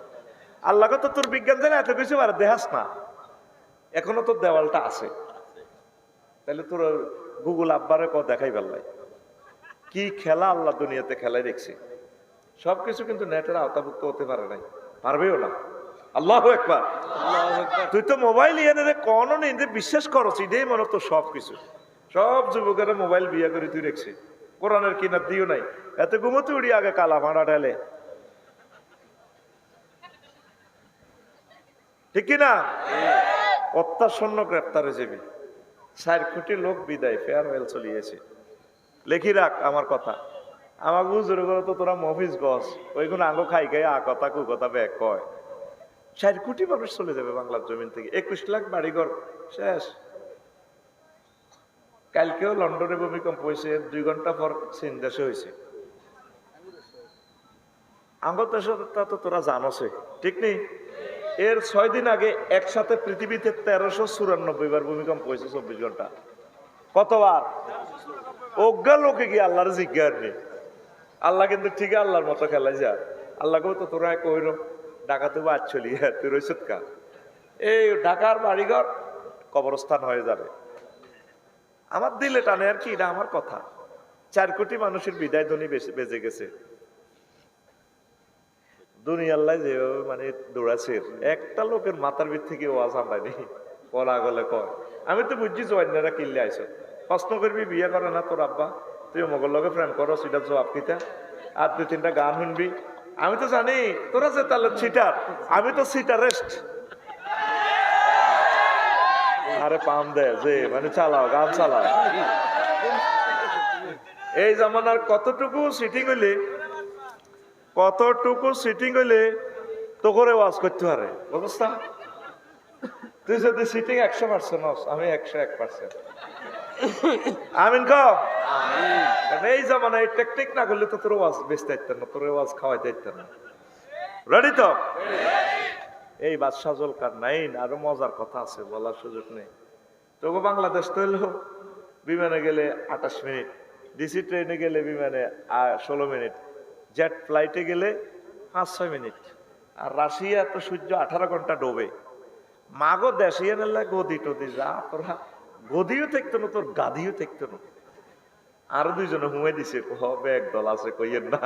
আল্লাহকে তো তোর বিজ্ঞান জানে এত কিছু আর দেখাস না এখনো তোর দেওয়ালটা আছে তাহলে তোর গুগল আব্বারে দেখাই পারলাই কি খেলা আল্লাহ দুনিয়াতে খেলাই দেখছে সবকিছু কিন্তু নেটের আওতাভুক্ত হতে পারে নাই পারবেও না আল্লাহু আকবার তুই তো মোবাইল ইয়ানে কোন নেই বিশ্বাস করছ এটাই মনে তো সবকিছু সব যুবকেরা মোবাইল বিয়ে করে তুই রেখছে কোরআনের কিনা দিও নাই এত ঘুমোতে উড়ি আগে কালা মারা ঢেলে ঠিক কিনা অত্যাসন্ন গ্রেপ্তারে যাবি 4 কোটি লোক বিদায় ফেয়ারওয়েল চলিয়েছে লেখি রাখ আমার কথা আমার বুঝুর করে তো তোরা মফিস গছ ওইগুলো আঙ্গ খাই খাই কথা কু কথা ব্যাগ কয় 4 কোটি মানুষ চলে যাবে বাংলার জমিন থেকে 21 লাখ বাড়িঘর শেষ কালকেও লন্ডনে ভূমিকম্প হয়েছে 2 ঘন্টা পর চীন দেশে হয়েছে আঙ্গ দেশে তো তোরা জানোসে ঠিক নেই এর 6 দিন আগে একসাথে পৃথিবীতে 1394 বার ভূমিকম্প হয়েছে 24 ঘন্টা কতবার অজ্ঞা লোকে গিয়ে আল্লাহর জিজ্ঞার নেই আল্লাহ কিন্তু ঠিক আল্লাহর মতো খেলাই যা আল্লাহকেও তো তোরা কইর ঢাকাতে বাদ চলি তুই রইস কা এই ঢাকার বাড়িঘর কবরস্থান হয়ে যাবে আমার দিলে টানে আর কি এটা আমার কথা 4 কোটি মানুষের বিদায় ধ্বনি বেজে গেছে দুনিয়া আল্লাহ যেভাবে মানে দৌড়াচ্ছে একটা লোকের মাথার ভিত থেকে ওয়াজ আনায়নি পড়া গলে কয় আমি তো বুঝছি জয়েনারা কিনলে আইস প্রশ্ন করবি বিয়ে করে না তোর আব্বা তুই মগর লগে প্রেম করো সেটা জবাব কিতা আর 2-3টা গান শুনবি আমি তো জানি তোরা যে তাহলে সিটার আমি তো সিটারেস্ট আরে পাম দেয় যে মানে চালাও গান চালাও এই জামানার কতটুকু সিটিং হইলে তো করে ওয়াজ করতে পারে অবস্থা তুই যদি সিটিং 100% আমি 101%। আমিন কও এই জামানায় টেকনিক না করলে তো তোর ওয়াজ বেচতে পারতেন না তোর ওয়াজ খাওয়াইতে পারতেন না রেডি তো এই বাদশা জুলকারনাইন আরো মজার কথা আছে বলার সুযোগ নেই তবু বাংলাদেশ তো হলো বিমানে গেলে 28 মিনিট ডিসি ট্রেনে গেলে বিমানে 16 মিনিট জেট ফ্লাইটে গেলে 5-6 মিনিট আর রাশিয়া তো সূর্য 18 ঘন্টা ডোবে মাগো দেশিয়া নেলা গদি টদি যা তোরা গদিও থাকতো না তোর গাদিও থাকতো না আরো 2 জনে হুমে দিছে হবে একদল আছে কইয়েন না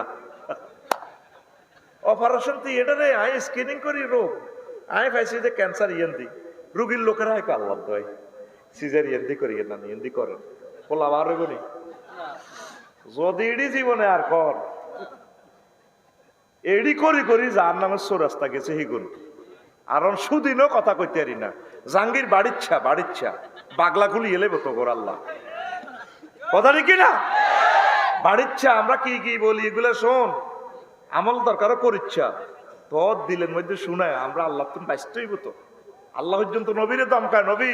অপারেশন থিয়েটারে আই স্ক্রিনিং করি রোগ আই পাইছি যে ক্যান্সার দি রোগীর লোকেরা হয় আল্লাহ দয় সিজার দি করি না দি করেন বলা আবার রোগনি যদি এডি জীবনে আর কর এডি করি যার নামে চোরাস্তা গেছে হিগুন আর সুদিনও কথা কইতে পারি না। জাঙ্গির বাড়িচ্ছা বাগলা খুলি এলে বতো গোর আল্লাহ কথা কি না বাড়িচ্ছা আমরা কি কি বলি এগুলা শোন আমল দরকারও করিচ্ছা তোর দিলের মধ্যে শুনায় আমরা আল্লাহ তুমি বাইশটাই বতো আল্লাহ পর্যন্ত নবীরে দমকায় নবী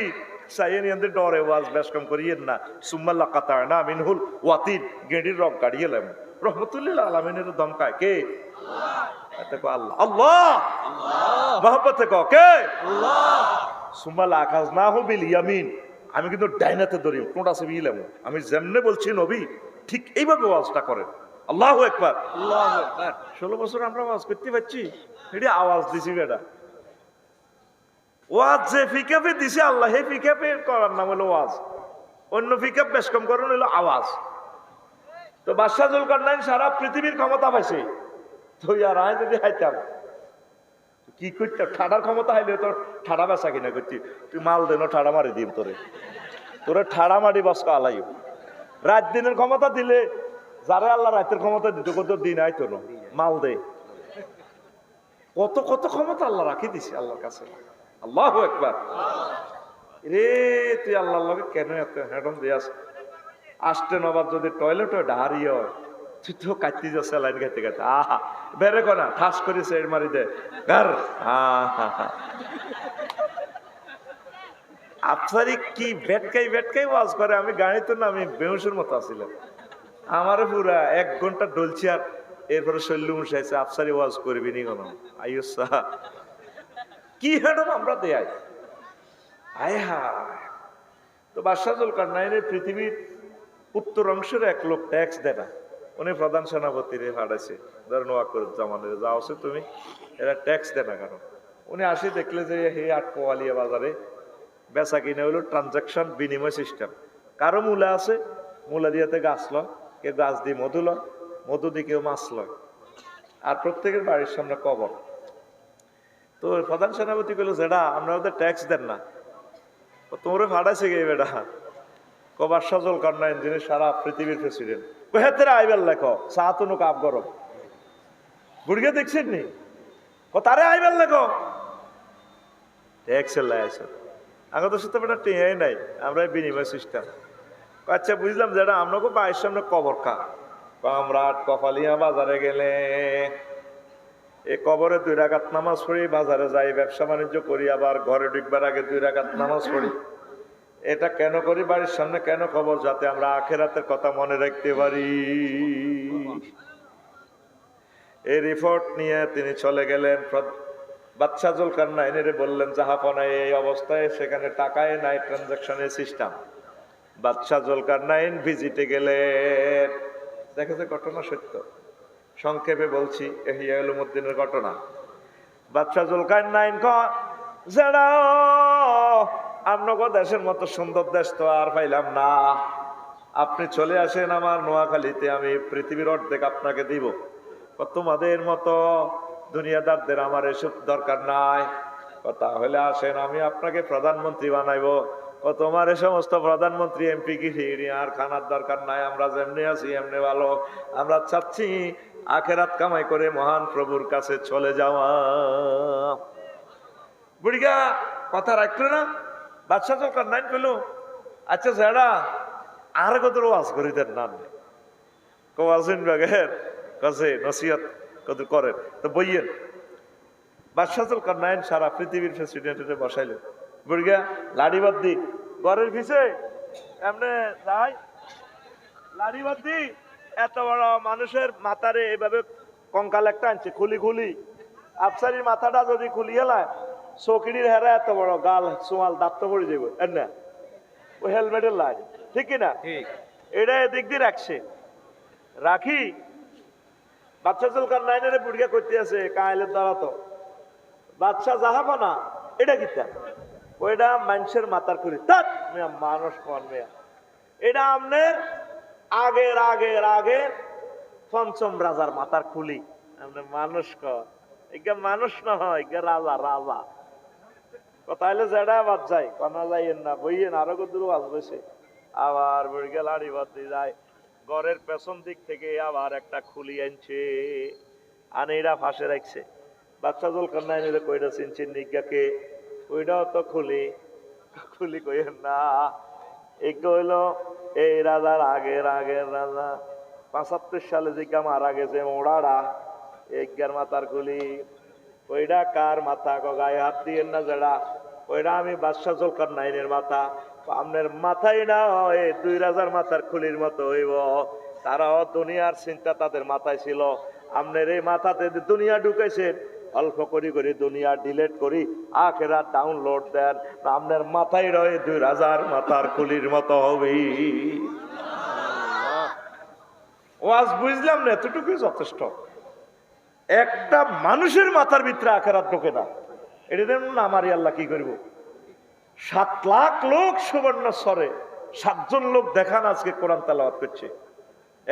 সাইয়ের ডরে ওয়াজ বেশ কম করিয়েন না সুম্মাল্লা কাতার না মিনহুল ওয়াতির গেঁডির রক গাড়িয়ে এলাম রহমতুল্লাহ আলমিনের দমকায় কে আল্লাহ আল্লাহ মহব্বতে কে সুম্মাল্লা আকাশ না হবিল ইয়ামিন আমি কিন্তু ডাইনাতে ধরি কোনটা আছে ইলাম আমি যেমনে বলছি নবী ঠিক এইভাবে ওয়াজটা করেন আল্লাহু আকবার 16 বছর আমরা ওয়াজ করতে পারছি এটা আওয়াজ দিছি বেটা ওয়াজ যে ফিকাপে দিছে আল্লাহ হে ফিকাপে করার নাম হলো ওয়াজ অন্য ফিকাপ বেশ কম করেন হলো আওয়াজ তো বাদশাহ জুলকারনাইন সারা পৃথিবীর ক্ষমতা পাইছে তো আর আয় যদি হাইতাম কি করতাম ঠাডার ক্ষমতা হাইলে তোর ঠাডা বেচা কিনা করছি তুই মাল দেন ঠাডা মারি দিম তোরে ঠাডা মারি বসকা আলাই রাত দিনের ক্ষমতা দিলে যারা আল্লাহ রাতের ক্ষমতা দিত কত দিন আইতো না মাল দে কত কত ক্ষমতা আল্লাহ রাখি দিছে আল্লাহর কাছে আল্লাহু আকবার রে তুই আল্লাহর লগে কেন এত হেডম দিয়াস আসতে নবার যদি টয়লেটে ডাহারি হয় তুই তো কাটতে যাচ্ছে লাইন খাইতে খাইতে আহা বেড়ে কনা ঠাস করে সেট মারি দে গার আফসারি কি বেটকাই ওয়াজ করে আমি গাড়ি তো না আমি বেহুশের মতো আসছিলাম আমারও পুরা 1 ঘন্টা ডলছি আর এরপরে শৈল্য মুশাইছে আফসারি ওয়াজ করবি নি কোনো আইসা কি হেডম আমরা দেয় আয় হায় তো বাদশাহ জুলকারনাইনের পৃথিবীর উত্তর অংশের এক লোক ট্যাক্স দেয় না উনি প্রধান সেনাপতিরে পাঠাইছে ধরেন ওয়াকুজ্জামানের যা আছে তুমি এরা ট্যাক্স দেয় না কেন উনি আসি দেখলে যে হে আটকোয়ালিয়া বাজারে বেচা কিনে হলো ট্রানজাকশন বিনিময় সিস্টেম কারো মূলা আছে মূলা দিয়েতে গাছ লয় কেউ গাছ দিয়ে মধু লয় মধু দিয়ে কেউ মাছ লয় আর প্রত্যেকের বাড়ির সামনে কবর তো প্রধান সেনাপতি বললো যেটা আপনারা ওদের ট্যাক্স দেন না তোমরা ফাটাইছে গে বেটা বাদশাহ জুলকারনাইন যিনি সারা পৃথিবীর প্রেসিডেন্ট হেতেরা আইবার লেখো সাহাতুনু কাপ গরম বুড়িয়ে দেখছেন নি তারে আইবার লেখো ট্যাক্সের লাইছে আগে তো সাথে বেটা টেঁয়াই নাই আমরা বিনিময় সিস্টেম আচ্ছা বুঝলাম যেটা আপনাকে বাড়ির সামনে কবর খা কামরাট কপালিয়া বাজারে গেলে এই কবরে 2 রাকাত নামাজ পড়ি বাজারে যাই ব্যবসা বাণিজ্য করি আবার ঘরে ঢুকবার আগে 2 রাকাত নামাজ পড়ি এটা কেন করি বাড়ির সামনে কেন কবর যাতে আমরা আখিরাতের কথা মনে রাখতে পারি এই রিপোর্ট নিয়ে তিনি চলে গেলেন বাদশাহ জুলকারনাইনের বললেন জাহাপনা এই অবস্থায় সেখানে টাকায় নাই ট্রানজাকশনের সিস্টেম বাদশাহ জুলকারনাইন ভিজিটে গেলেন দেখেছে ঘটনা সত্য সংক্ষেপে বলছি ইহইয়া উলুমউদ্দিনের ঘটনা বাদশাহ জুলকারনাইন যারা আপনার দেশের মতো সুন্দর দেশ তো আর পাইলাম না আপনি চলে আসেন আমার নোয়াখালীতে আমি পৃথিবীর অর্ধেক আপনাকে দিব তোমাদের মতো দুনিয়াদারদের আমার এসব দরকার নাই তাহলে আসেন আমি আপনাকে প্রধানমন্ত্রী বানাইবো তোমার এ সমস্ত প্রধানমন্ত্রী এমপি কি আর খানার দরকার নাই আমরা যেমনি আছি এমনি ভালো আমরা চাচ্ছি আখেরাত কামাই করে মহান প্রভুর কাছে চলে যাওয়া বুড়িগা কথা রাখলো না বাদশাহ জুলকারনাইন কইল আচ্ছা যারা আর কত ওয়াজ করি দেন না কোয়াজিন বাগের কাছে নসিহত কত করেন তো বইয়েন বাদশাহ জুলকারনাইন সারা পৃথিবীর প্রেসিডেন্টের বসাইলেন বুড়িগা লাড়ি বাদ দি ঘরের পিছে এমনি যাই লাড়ি বাদ দি এত বড় মানুষের মাথারে এইভাবে কঙ্কাল একটা আনছে খুলি আফসারির মাথাটা যদি খুলিয়ে লায় চৌকিটির হেরা এত বড় গাল সোয়াল দাঁত পড়ে যাব না ওই হেলমেটের লাইন ঠিক কিনা এটা এদিক দিয়ে রাখছে রাখি বাদশাহ জুলকারনাইনের বুড়িয়া করতে আছে কাইলের দ্বারা তো বাদশাহ জাহাপনা এটা কিতা ওইটা মানুষের মাথার খুলি মানুষ কন মেয়া এটা আপনার আগের পঞ্চম রাজার মাথার খুলি আপনার মানুষ কন এগা মানুষ না হয় রাজা তাইলে যেটা বাদ যায় কনা যাইয়েন না বইয়েন আরো কদূর আসবে আবার বুড়িকে লাড়ি বাদ দিয়ে যায় ঘরের পেছন দিক থেকে আবার একটা খুলি আনছে আনেরা ফাঁসে রাখছে বাদশাহ জুলকারনাইনের কইরা চিনছেন নিজ্ঞাকে, ওইটাও তো খুলি খুলি কইেন না। এক হইল এই রাজার আগের রাজা ৭৫ সালে জিজ্ঞা মারা গেছে ওড়াড়া একগার মাথার খুলি। ওইটা কার মাথা? গায়ে হাত দিয়েন না যারা, ওইটা আমি বাদশাহ জুলকারনাইনের মাথা। আপনার মাথায় না হয় ২ রাজার মাথার খুলির মতো হইব। তারাও দুনিয়ার চিন্তা তাদের মাথায় ছিল, আপনার এই মাথাতে দুনিয়া ঢুকেছেন, অল্প করি করি দুনিয়া ডিলেট করি আখেরাত ডাউনলোড দেন, আপনার মাথায় রয়ে ২ রাজার মাথার খুলির মতো হবে। ওয়াজ বুঝলাম না, এতটুকুই যথেষ্ট। একটা মানুষের মাথার ভিতরে আখেরাত ঢোকে না, এটা দেখুন না আমারই আল্লাহ কি করব। ৭ লাখ লোক সুবর্ণ স্বরে ৭ জন লোক দেখান আজকে কোরআন তেলাওয়াত করছে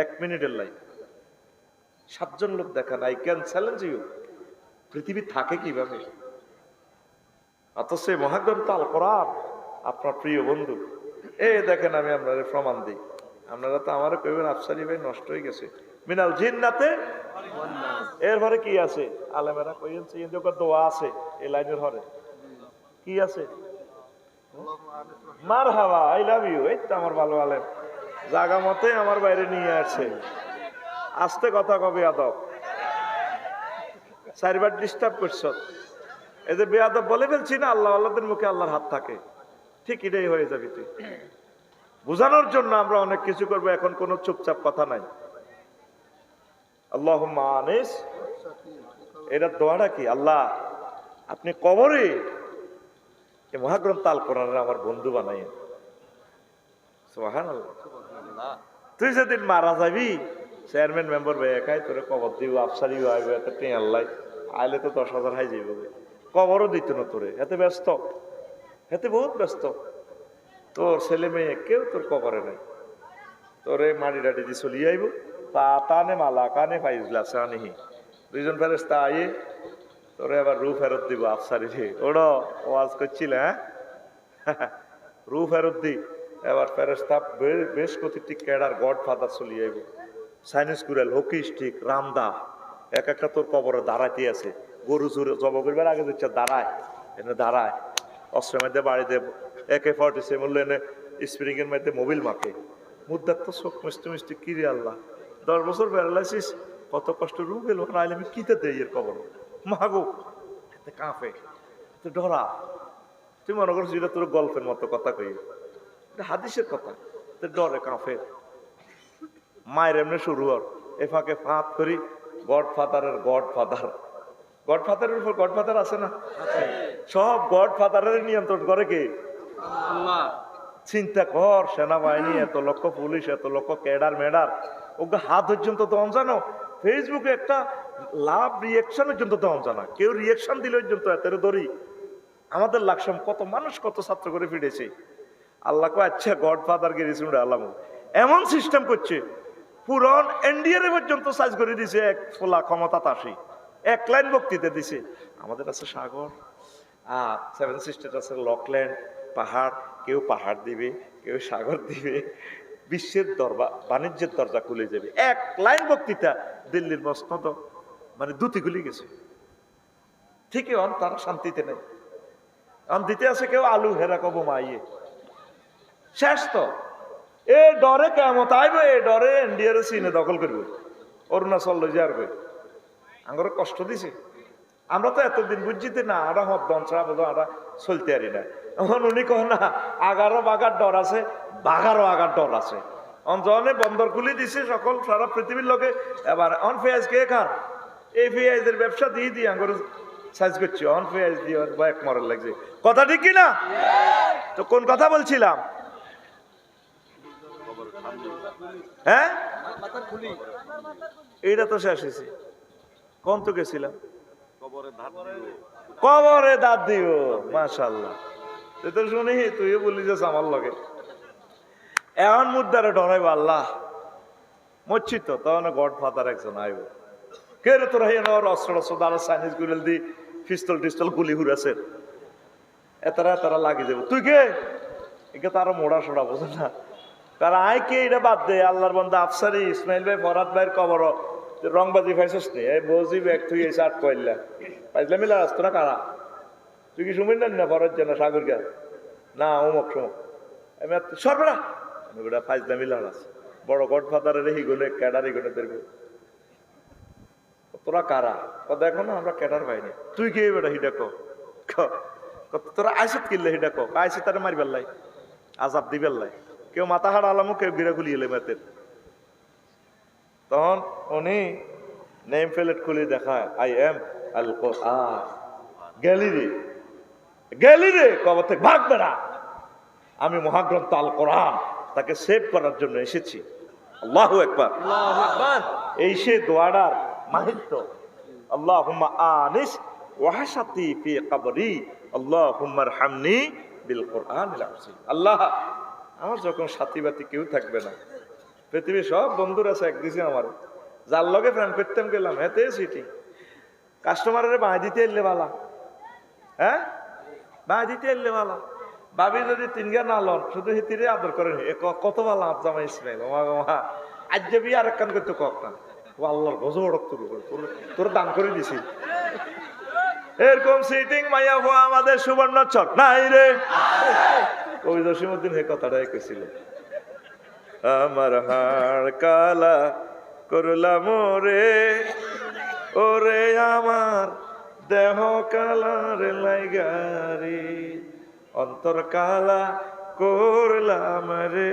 1 মিনিটের লাইন। ৭ জন লোক দেখান, আই ক্যান চ্যালেঞ্জ ইউ। পৃথিবী থাকে কিভাবে? অথচ এই মহাগ্রন্থ আল কোরআন আপনার প্রিয় বন্ধু। এই দেখেন আমি আপনাদের প্রমাণ দিই, আপনারা তো আমারও কইবেন আফসারি ভাই নষ্ট হয়ে গেছে। মিনাল জিন্নাতে এরপরে কি আছে? আলেমেরা কইছে দোয়া আছে এই লাইনের হরে কি আছে? মারহাবা, আই লাভ ইউ। এই তো আমার ভালো আলেম জাগা মতে আমার বাইরে নিয়ে আসছে। আস্তে কথা কবি আদব, 4 বার ডিস্টার্ব করছ। এই যে বেয়াদব বলে ফেলছি না, আল্লাহ আল্লাহদের মুখে আল্লাহর হাত থাকে, ঠিক এটাই হয়ে যাবে। তুই বোঝানোর জন্য আমরা অনেক কিছু করবো, এখন কোনো চুপচাপ কথা নাই। আল্লাহুম্মা আনিস, এটা দোয়াটা কি? আল্লাহ আপনি কবরে এই মহাগ্রন্থ আল কোরআনের আমার বন্ধু বানাইয়েন। সুবহানাল্লাহ। তুই যেদিন মারা যাবি, চেয়ারম্যান মেম্বার ভাই একাই তোরে কবর দিব, আফসারি আইবে, এত আল্লাহ আইলে তো 10,000 হাই যাইব, কবরও দিত না তোরে। এতে ব্যস্ত, এতে বহুত ব্যস্ত। তোর ছেলে মেয়ে কেউ তোর কবরে নাই, তোরে মাটি টাটি দিয়ে চলিয়ে আইব। তা তানে মালা কানে ফাইজলা সানিহি, 2 জন ফেরেশতা আইয়ে তোরে আবার রু ফেরত দিব। আফসারি রে ওড়ো ওয়াজ করছিল, হ্যাঁ রু ফেরত দি। এবার ফেরেশতা বেশ কতটি ক্যাডার গড ফাদার চলিয়ে আইব, সাইনিস কুরাল, হকি স্টিক, রামদা, এক একটা তোর কবরে দাঁড়াইতে আছে। গরু চুরে জব করবার আগে দিচ্ছে দাঁড়ায়, এনে দাঁড়ায় অস্ত্রের মধ্যে বাড়িতে AK-47 মূল্য এনে স্প্রিং এর মধ্যে মোবিল মাখে। মুদ্রার তো চোখ মিষ্টি মিষ্টি, কিরে আল্লাহ 10 বছর প্যারালাইসিস, কত কষ্ট রু গেল, নাইলে আমি কিতে দেই এর কবর মাগো। এতে কাঁপে, এতে ডরা। তুই মনে করছিস এটা তোর গল্পের মতো কথা কই, এটা হাদিসের কথা। ডরে কাঁপে। মায়ের এমনি শুরু হর, এ ফাঁকে ফাঁক করি গডফাদারের গডফাদার, গডফাদারের উপর গডফাদার আছে না? সব গডফাদারের নিয়ন্ত্রণ করে কে? আল্লাহ। চিন্তা কর, সেনাবাহিনী, এত লক্ষ পুলিশ, এত লক্ষ ক্যাডার মেডার, ওকে হাত পর্যন্ত তখন জানো। ফেসবুকে একটা লাভ রিয়েকশন পর্যন্ত তখন জানা, কেউ রিয়েকশন দিলে পর্যন্ত এতের দড়ি। আমাদের লাকসাম কত মানুষ কত ছাত্র করে ফিরেছে। আল্লাহ কো আচ্ছা গডফাদারকে রিসুন্ডে আল্লাহ এমন সিস্টেম করছে, পুরন এনডিআর পর্যন্ত সাইজ করে দিছে। এক ফোলা ক্ষমতা তাসি 1 লাইন বক্তৃতা দিছে। আমাদের আছে সাগর, 7 সিস্টার আছে লকল্যান্ড, পাহাড়। কেউ পাহাড় দিবে, কেউ সাগর দিবে। বিশ্বের দরবার, বাণিজ্যের দরজা খুলে যাবে। 1 লাইন বক্তৃতা, দিল্লির মসনদ মানে দুটি খুলে গেছে। ঠিকই অন তারা শান্তিতে নেই। অন দিতে আছে কেউ আলু হেরা কব মাইয়ে শেষ। তো এ ডরে কেমন আইব, এ ডরে ইন্ডিয়ার চীনে দখল করবে, অরুণাচল লই যাবে। আমার কষ্ট দিছে। আমরা তো এতদিন বুঝছিতে না, আমরা হদ্দন ছাড়া বোধ আমরা চলতে পারি না। এখন উনি কহ না আগারও বাগার ডর আছে, বাঘারও আগার ডর আছে। অঞ্চলে বন্দর খুলে দিছে সকল সারা পৃথিবীর লোকে। এবার অন পেঁয়াজ কে খান, এই পেঁয়াজের ব্যবসা দিয়ে দিয়ে আঙ্গুর সাইজ করছে। অন পেঁয়াজ দিয়ে এক মরার লাগছে। কথা ঠিক কিনা? তো কোন কথা বলছিলাম? হ্যাঁ এইটা তো শেষ হয়েছে। কোন তো গেছিলাম? কবরে দাঁত দিব। মাশাআল্লাহ, তুই তো শুনি তুইও বলি যে আমার লগে এমন মুদ্রারে ডরাইব আল্লাহ মরছি তো। তখন গডফাদার একজন আইব, কে রে তোরা অস্ত্র অস্ত্র দ্বারা চাইনিজ গুলিল দি পিস্তল টিস্তল গুলি হুড়াছে, এতারা এতারা লাগিয়ে যাবো। তুই কে? একে তো আরো মোড়া সোড়া বোঝে না। কারণ আয় কে এটা বাদ দে। আল্লাহর বন্ধা আফসারি ইসমাইল ভাই ফরহাদ ভাইয়ের কবর রংবাজি ফাইছিস নি এই বজি ব্যাগ তুই এই শার্ট কইলা পাইলা মিলা রাস্তা কারা তুই কি শুনবেন না ফরজ জানা সাগর গা না অমুক সমক আমি সরবরা আমি ওটা ফাইজলা মিলা আছে বড় গডফাদারের এই গুণে ক্যাডারি গুণে দেখবে তোরা কারা দেখো না আমরা ক্যাডার পাইনি তুই কি বেটা হিডা তোরা আইসত কিনলে হিডা আইসে তারা মারি বেল্লাই আজাব দি বেল্লাই কেউ মাথা হাড় আলামো কেউ গিরা খুলিয়ে মেতের তখন উনি নেম প্লেট খুলে দেখায় আই এম আল কোরআন গেলি রে কবর থেকে ভাগবে না আমি মহাগ্রন্থ আল কোরআন তাকে সেভ করার জন্য এসেছি আল্লাহু আকবার এই সে দোয়াটার মাহিত্য আল্লাহুম্মা আনিস ওয়াহশাতি ফি কবরি আল্লাহুম্মা আরহামনি বিল কোরআনিল আযীম আল্লাহ আমার যখন সাথী বাতি কেউ থাকবে না পৃথিবীর সব বন্ধুরা আছে এক দিছে আমার যার লগে প্রেম করতাম গেলাম হেতে সিটি কাস্টমারের বাঁ দিতে এলে বালা হ্যাঁ বাঁ দিতে এলে বালা ভাবি যদি তিনগা না লন শুধু হিতিরে আদর করেন কত বালা আপ জামা ইসমাইল আজ যাবি আর এক কান করতে কক না ও আল্লাহর গজব তোর দান করে দিছি এরকম সিটিং মাইয়া হওয়া আমাদের সুবর্ণ চক নাই রে ওই জসিমউদ্দিন হে কথাটাই কইছিল আমার হাড় কালা করলাম রে ওরে আমার দেহ কালার লাইগারি অন্তর কালা করলাম রে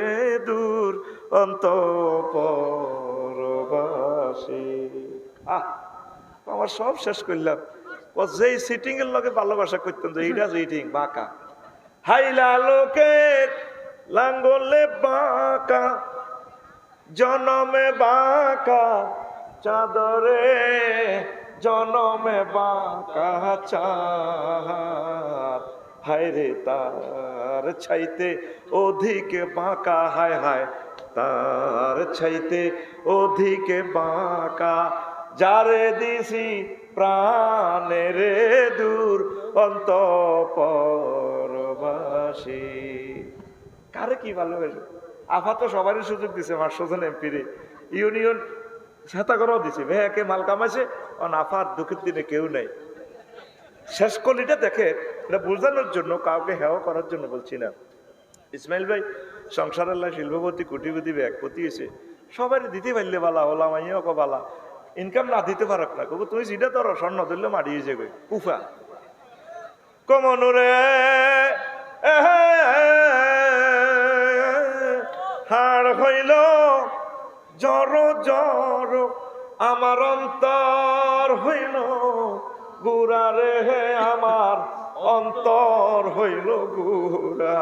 দূর অন্তঃপরবাসী আমার সব শেষ করলাম ও যেই সিটিং এর লগে ভালোবাসা করতেন যে এইটা সিটিং বাঁকা হাইলা লোকের লাঙ্গলে বাঁকা জনমে বাঁকা চাদরে জনমে বাঁকা চাঁদ হায় রে তার ছাইতে অধিকে বাঁকা হায় হায় তার ছাইতে অধিকে বাঁকা যারে দিছি প্রাণের দূর অন্তঃপরবাসী কারে কি ভালোবাসে আফা তো সবারই সুযোগ দিছে আমার সোজন এমপিরে ইউনিয়ন সেতা করাও দিছে ভেয়াকে মাল কামাইছে আফার দুঃখের দিনে কেউ নাই শেষ কলিটা দেখে এটা বোঝানোর জন্য কাউকে হেও করার জন্য বলছি না ইসমাইল ভাই সংসার আল্লাহ শিল্পপতি কোটিপতি ব্যাগপতি এসে সবারই দিতে পারলে বালা ওলা মাইয়া ক বালা ইনকাম না দিতে পারক না কবু তুমি সিধা তোর স্বর্ণ ধরলে মারিয়ে যাবে উফা কমনুরে হাড় হইল জড় জড় আমার অন্তর হইল গুড়া রে আমার অন্তর হইল গুড়া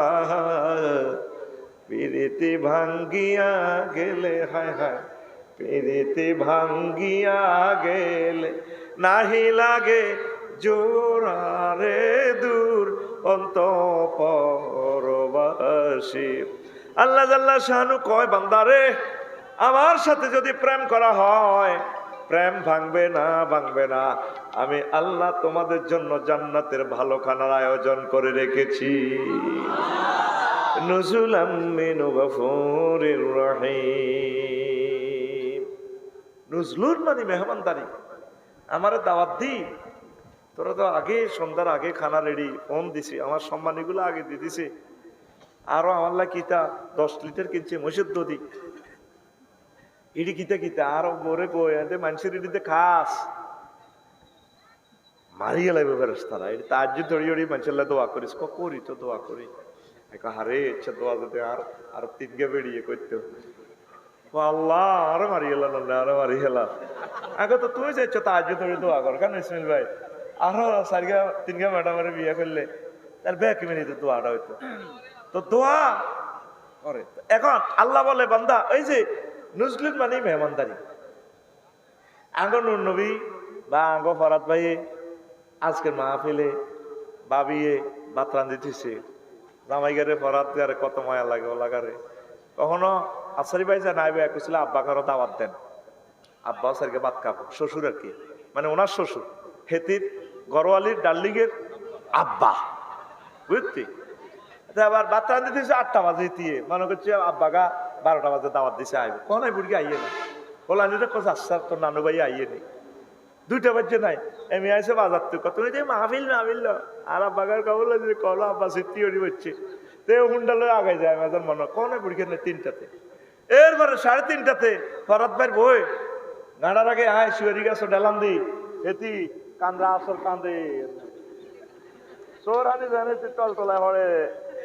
পিরিতি ভাঙ্গিয়া গেলে হায় হায় পিরিতি ভাঙ্গিয়া গেলে নাহি লাগে জোড়ারে দূর অন্তঃপরবাসী আল্লাহ জাল্লা শানু কয় বান্দারে আমার সাথে যদি প্রেম করা হয় প্রেম ভাঙবে না আমি আল্লাহ তোমাদের জন্য জান্নাতের ভালো খানার আয়োজন করে রেখেছি নুজুলাম মিন গফুরির রহিম নুজলুর মানে মেহমানদারি আমারে দাওয়াত দি তোরা তো আগে সন্ধ্যার আগে খানা রেডি ফোন দিছি আমার সম্মানীগুলো আগে দিয়ে দিছে আরো আমার কিতা 10 লিটার কিনছে মসজিদ দদি ইডি কিতা আরো বরে কই এতে মানুষের ইডিতে খাস মারিয়ে লাগবে ফেরেশতারা এটি তাজ্জুদ ধরি মানুষের দোয়া করিস করি তো দোয়া করি হারে ইচ্ছা দোয়া যদি আর 3 গে বেরিয়ে করতে আল্লাহ আরো মারিয়ে আরো মারিয়ে আগে তো তুমি চাইছো তাজ্জুদ ধরে দোয়া কর কেন ইসমাইল ভাই আরো 4 গে 3 গে ম্যাডামের বিয়ে করলে তার ব্যাক মিনিটে দোয়াটা হইতো তো দোয়া করে এখন আল্লাহ বলে বান্দা ওই যে নুজলুল মানে মেহমানদারি আঙ্গ নূর নবী বা আঙ্গ ফরাত ভাই আজকের মাহফিলে বাবিয়ে বাতরান দিতেছে জামাইগারে ফরাত গারে কত মায়া লাগে ও লাগারে কখনো আসারি ভাই যা নাই ভাই কইছিল আব্বা কারো দাওয়াত দেন আব্বা স্যারকে ভাত খাবো শ্বশুর আর কি মানে ওনার শ্বশুর হেতির গরওয়ালির ডার্লিংয়ের আব্বা বুঝলি আবার বাতরান দিতেছে 8টা বাজে দিয়ে মনে করছে আব্বা গা 12টা বাজে দাওয়াত দিছে আইবে কোন বুড়ি আইয়ে না ফলানিটা কত আচ্ছা তোর নানু ভাই আইয়ে নেই 2টা বাজে নাই এমনি আইসে বাজার তো কত মাহফিল মাহফিল আর আব্বাগার কবল কলো আব্বা সিদ্ধি হরি হচ্ছে তে হুন্ডালে আগে যায় আমাদের মনে কোনে পরীক্ষা নেই 3টাতে এরপরে 3:30টাতে ফরাত ভাইয়ের বই গাড়ার আগে আয় শিওরি গাছ ডালাম দি এটি কান্দা আসর কান্দে সোর হানি জানে টলটলায় হরে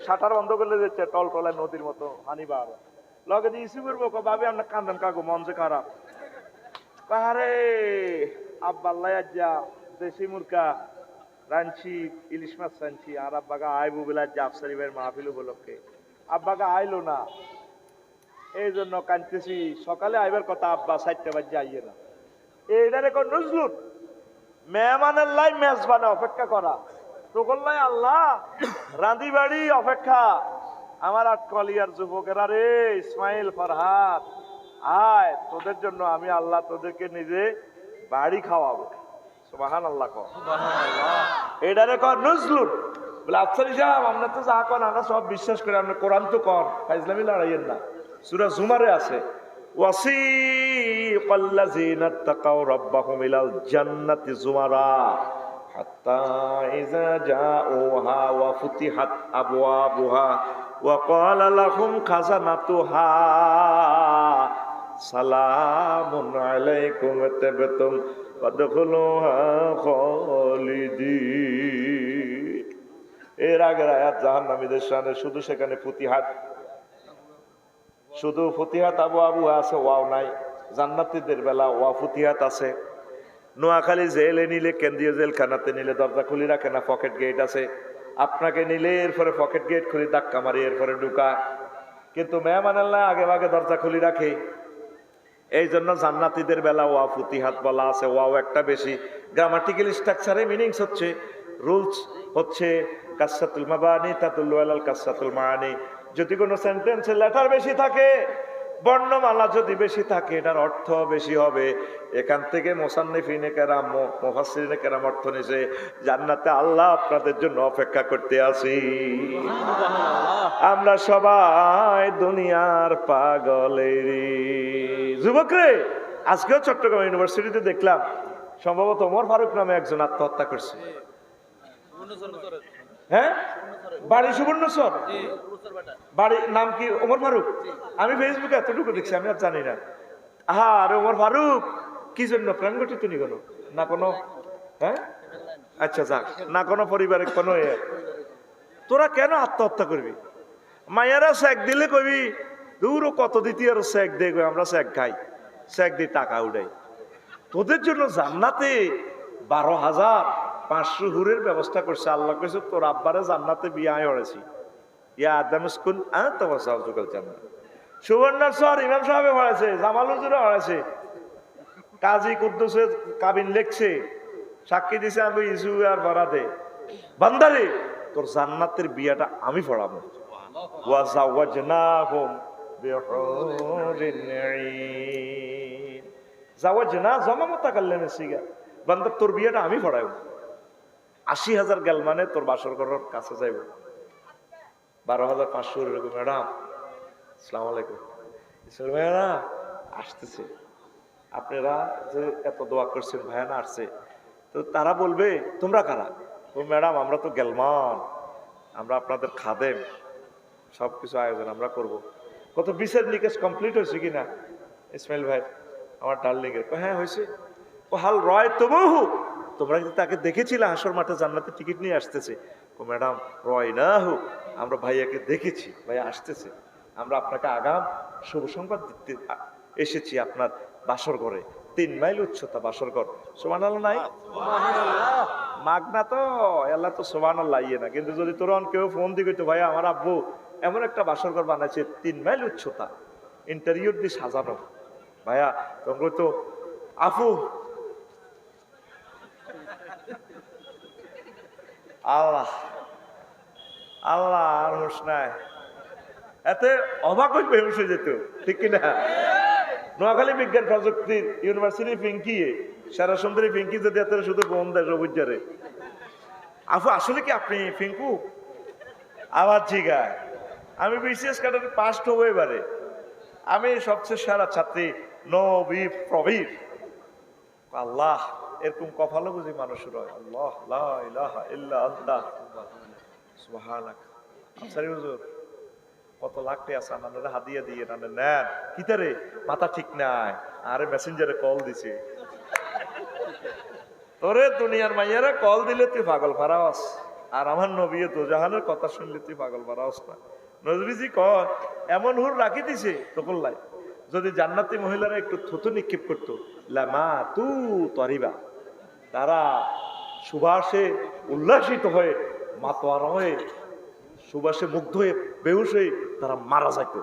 শাটার বন্ধ করলে যাচ্ছে টলটলায় নদীর মতো হানিবার লগে দিয়ে ইসি করবো ভাবে আপনার কান্দেন কাকু মন যে খারাপ পাহাড়ে আব্বাল্লাই আজ্জা দেশি মুরকা রাঞ্চি ইলিশ মাছ রাঞ্চি আর আব্বাগা আইবু বেলা জাফসারি ভাইয়ের মাহফিল উপলক্ষে আব্বাগা আইলো না এই জন্য কাঁদতেছি সকালে আইবার কথা আব্বা 4টা বাজে আইয়ে না এইটারে কোন নজরুল মেহমানের লাই মেজবানে অপেক্ষা করা তোকল্লাই আল্লাহ রাঁধি বাড়ি অপেক্ষা আমার আটকলিয়ার যুবকেরা রে ইসমাইল ফরহাদ আয় তোদের জন্য আমি আল্লাহ তোদেরকে নিজে বাড়ি খাওয়াবো সুবহানাল্লাহ কও এটারে কর নজরুল বলে আফসারি সাহেব আমরা তো যা কন আমরা সব বিশ্বাস করি আমরা কোরআন তো কন ফাইজলামি লড়াইয়ের না সূরা জুমারে আছে ওয়াসিকাল্লাযিনা তাকাউ রাব্বাহুম ইলাল জান্নাতি যুমারা হাত্তা ইযা জাউহা ওয়া ফুতিহাত আবওয়াবুহা ওয়া ক্বালা লাহুম খাজানাতুহা সালামুন আলাইকুম তাবতুম ফাদখুলুহা খালিদিন এর আগের আয়াত জাহান্নামীদের শানে শুধু সেখানে ফুতিহাত শুধু ফুতিহাত আবু আবু আছে ওয়াও নাই জান্নাতীদের বেলা ওয়া ফুতিহাত আছে নোয়াখালী জেলে নিলে কেন্দ্রীয় জেলখানাতে নিলে দরজা খুলি রাখে না পকেট গেট আছে আপনাকে নিলে এরপরে পকেট গেট খুলি ধাক্কা মারি এরপরে ঢুকা কিন্তু মেহমান আল্লাহ আগে ভাগে দরজা খুলি রাখে এই জন্য জান্নাতীদের বেলা ওয়া ফুতিহাত বলা আছে ওয়াও একটা বেশি গ্রামাটিক্যাল স্ট্রাকচারে মিনিংস হচ্ছে রুলস হচ্ছে কাসরাতুল মাবানি তাদুল্লু আলাল কাসরাতুল মাআনি যদি কোনো সেন্টেন্সে লেটার বেশি থাকে বর্ণমালা যদি বেশি থাকে এটার অর্থ বেশি হবে এখান থেকে মুসান্নিফিনে কেরাম মুফাসসিরিনে কেরাম অর্থ নিছে জান্নাতে আল্লাহ আপনাদের জন্য অপেক্ষা করতে আছি আমরা সবাই দুনিয়ার পাগলেরই যুবক রে আজকেও চট্টগ্রাম ইউনিভার্সিটিতে দেখলাম সম্ভবত ওমর ফারুক নামে একজন আত্মহত্যা করছে হ্যাঁ বাড়ি সুবর্ণচর বাড়ির নাম কি ওমর ফারুক আমি ফেসবুকে এতটুকু দেখছি আমি আর জানি না আর ওমর ফারুক কি জন্য প্রাণ ঘটিত নি কোনো না কোনো হ্যাঁ আচ্ছা যাক না কোনো পরিবারের কোনো তোরা কেন আত্মহত্যা করবি মায়েরা শেখ দিলে কবি দূর কত দিতি আর শেখ দেখবে আমরা শেখ খাই শেখ দিয়ে টাকা উঠাই তোদের জন্য জান্নাতে 12,500 হুরের ব্যবস্থা করছে আল্লাহ কইছে তোর আব্বারে জান্নাতে বিয়ে হয়েছি ইয়া আদামুসকুন আতাওয়াসাউজুকাল জান্নাত সুবর্ণচর ইমাম সাহেব হয়েছে জামাল হুজুরে হয়েছে কাজী কুদ্দুসের কাবিন লেখছে সাক্ষী দিছে আমি ইসু আর বরাদে বান্দারে তোর জান্নাতের বিয়াটা আমি পড়াবো ওয়া জাওয়াজনাহুম বিহুরিন আইন জাওয়াজনা জামা মুতাকাল্লিমের সিগা বান্দা তোর বিয়াটা আমি পড়াইব 80,000 গেল মানে তোর বাসর ঘরের কাছে যাইব 12,500 এরকম ম্যাডাম আসসালামু আলাইকুম ইসলাম ভাইয়ারা আসতেছে আপনারা যে এত দোয়া করছেন ভাইয়ানা আসছে তো তারা বলবে তোমরা কারা তো ম্যাডাম আমরা তো গেলমান আমরা আপনাদের খাদেম সবকিছু আয়োজন আমরা করব কত বিচার নিকেশ কমপ্লিট হয়েছে কিনা ইসমাইল ভাই আমার ডার্লিং এর হ্যাঁ হয়েছে ও হাল রয় তবুহু তোমরা কিন্তু তাকে দেখেছিলে হাসর মাঠে জান্নাতে টিকিট নিয়ে আসতেছে ও ম্যাডাম রয় না হোক আমরা ভাইয়াকে দেখেছি ভাইয়া আসতেছে আমরা আপনাকে আগাম শুভ সংবাদ দিতে এসেছি আপনার বাসর ঘরে 3 মাইল উচ্চতা বাসর ঘর সুবহানাল্লাহ নাই মাগনা তো আল্লাহ তো সুবহানাল্লাহ ইয়ে না কিন্তু যদি তোর কেউ ফোন দিয়ে কইতো ভাইয়া আমার আব্বু এমন একটা বাসর ঘর বানাইছে 3 মাইল উচ্চতা ইন্টেরিয়র দিয়ে সাজানো ভাইয়া তোমরা তো আফু আল্লাহ আল্লাহ আর হুঁশ নাই এতে অবাক হয়ে বেহুশ হয়ে যেত ঠিক কিনা নোয়াখালী বিজ্ঞান প্রযুক্তির ইউনিভার্সিটি ফিঙ্কি সারা সুন্দরী ফিঙ্কি যদি এত শুধু বোন দেয় সবুজারে আফু আসলে কি আপনি ফিঙ্কু আবার জিগায় আমি বিসিএস ক্যাডারে পাস হবো এবারে আমি সবচেয়ে সেরা ছাত্রী নবী প্রবীর। আল্লাহ এরকম কপালও বুঝি মানুষের হয়। আল্লাহ লা ইলাহা ইল্লা আনতা সুবহানাক। আফসারি হুজুর কত লাখ টাকা আছে আপনারা হাদিয়া দিয়ে নেন কিতারে মাথা ঠিক নাই। আরে মেসেঞ্জারে কল দিছে তোরে দুনিয়ার মাইয়ারা কল দিলে তুই পাগল ফারাওস, আর আমার নবী তো জাহানের কথা শুনলে তুই পাগল ফারাওস না। নজরিজি কয় এমন হুর রাখি দিছে তোকল্লাই, যদি জান্নাতি মহিলারা একটু থুতু নিক্ষেপ করতো লামা তু তরিবা, তারা সুবাসে উল্লাসিত হয়ে মাতোয়ারা হয়ে সুবাসে মুগ্ধ হয়ে বেহুশ হয়ে তারা মারা যাইত।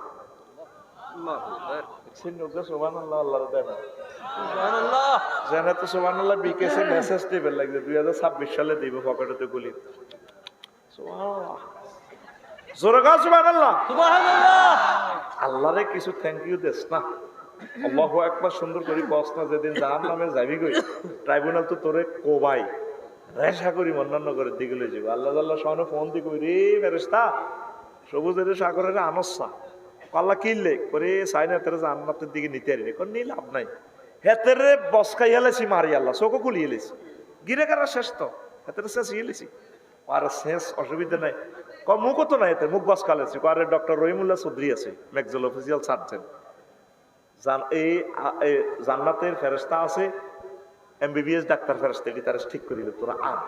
সালে দিব পকেটে গুলি। আল্লাহরে কিছু থ্যাংক ইউ দেস না। আল্লাহু আকবার সুন্দর করে কস না, যেদিন জাহান্নামে যাবি গই ট্রাইব্যুনাল তো তোরে কোবাই রেশা করি অন্যান্য করে দিকে লই যাবো। আল্লাহ আল্লাহ সামনে ফোন দি কই রে ফেরেশতা সবুজের সাগরের আনসা আল্লাহ কিনলে করে সাইনা তেরে জান্নাতের দিকে নিতে আরি কোন নিয়ে লাভ নাই। হেতেরে বসকাই হেলেছি মারি আল্লাহ চোখও খুলিয়ে এলেছি গিরে কারা শেষ তো হেতেরে শেষ ইয়েলেছি আর শেষ অসুবিধা নাই। মুখও তো নাই এতে মুখ বসকালেছি আরে ডক্টর রহিমুল্লাহ চৌধুরী আছে ম্যাকজল অফিসিয়াল সার্জন। এই জান্নাতের ফেরেশতা আছে এমবিবিএস ডাক্তার ফেরেশতা, এটি তারা ঠিক করিল তোরা আন।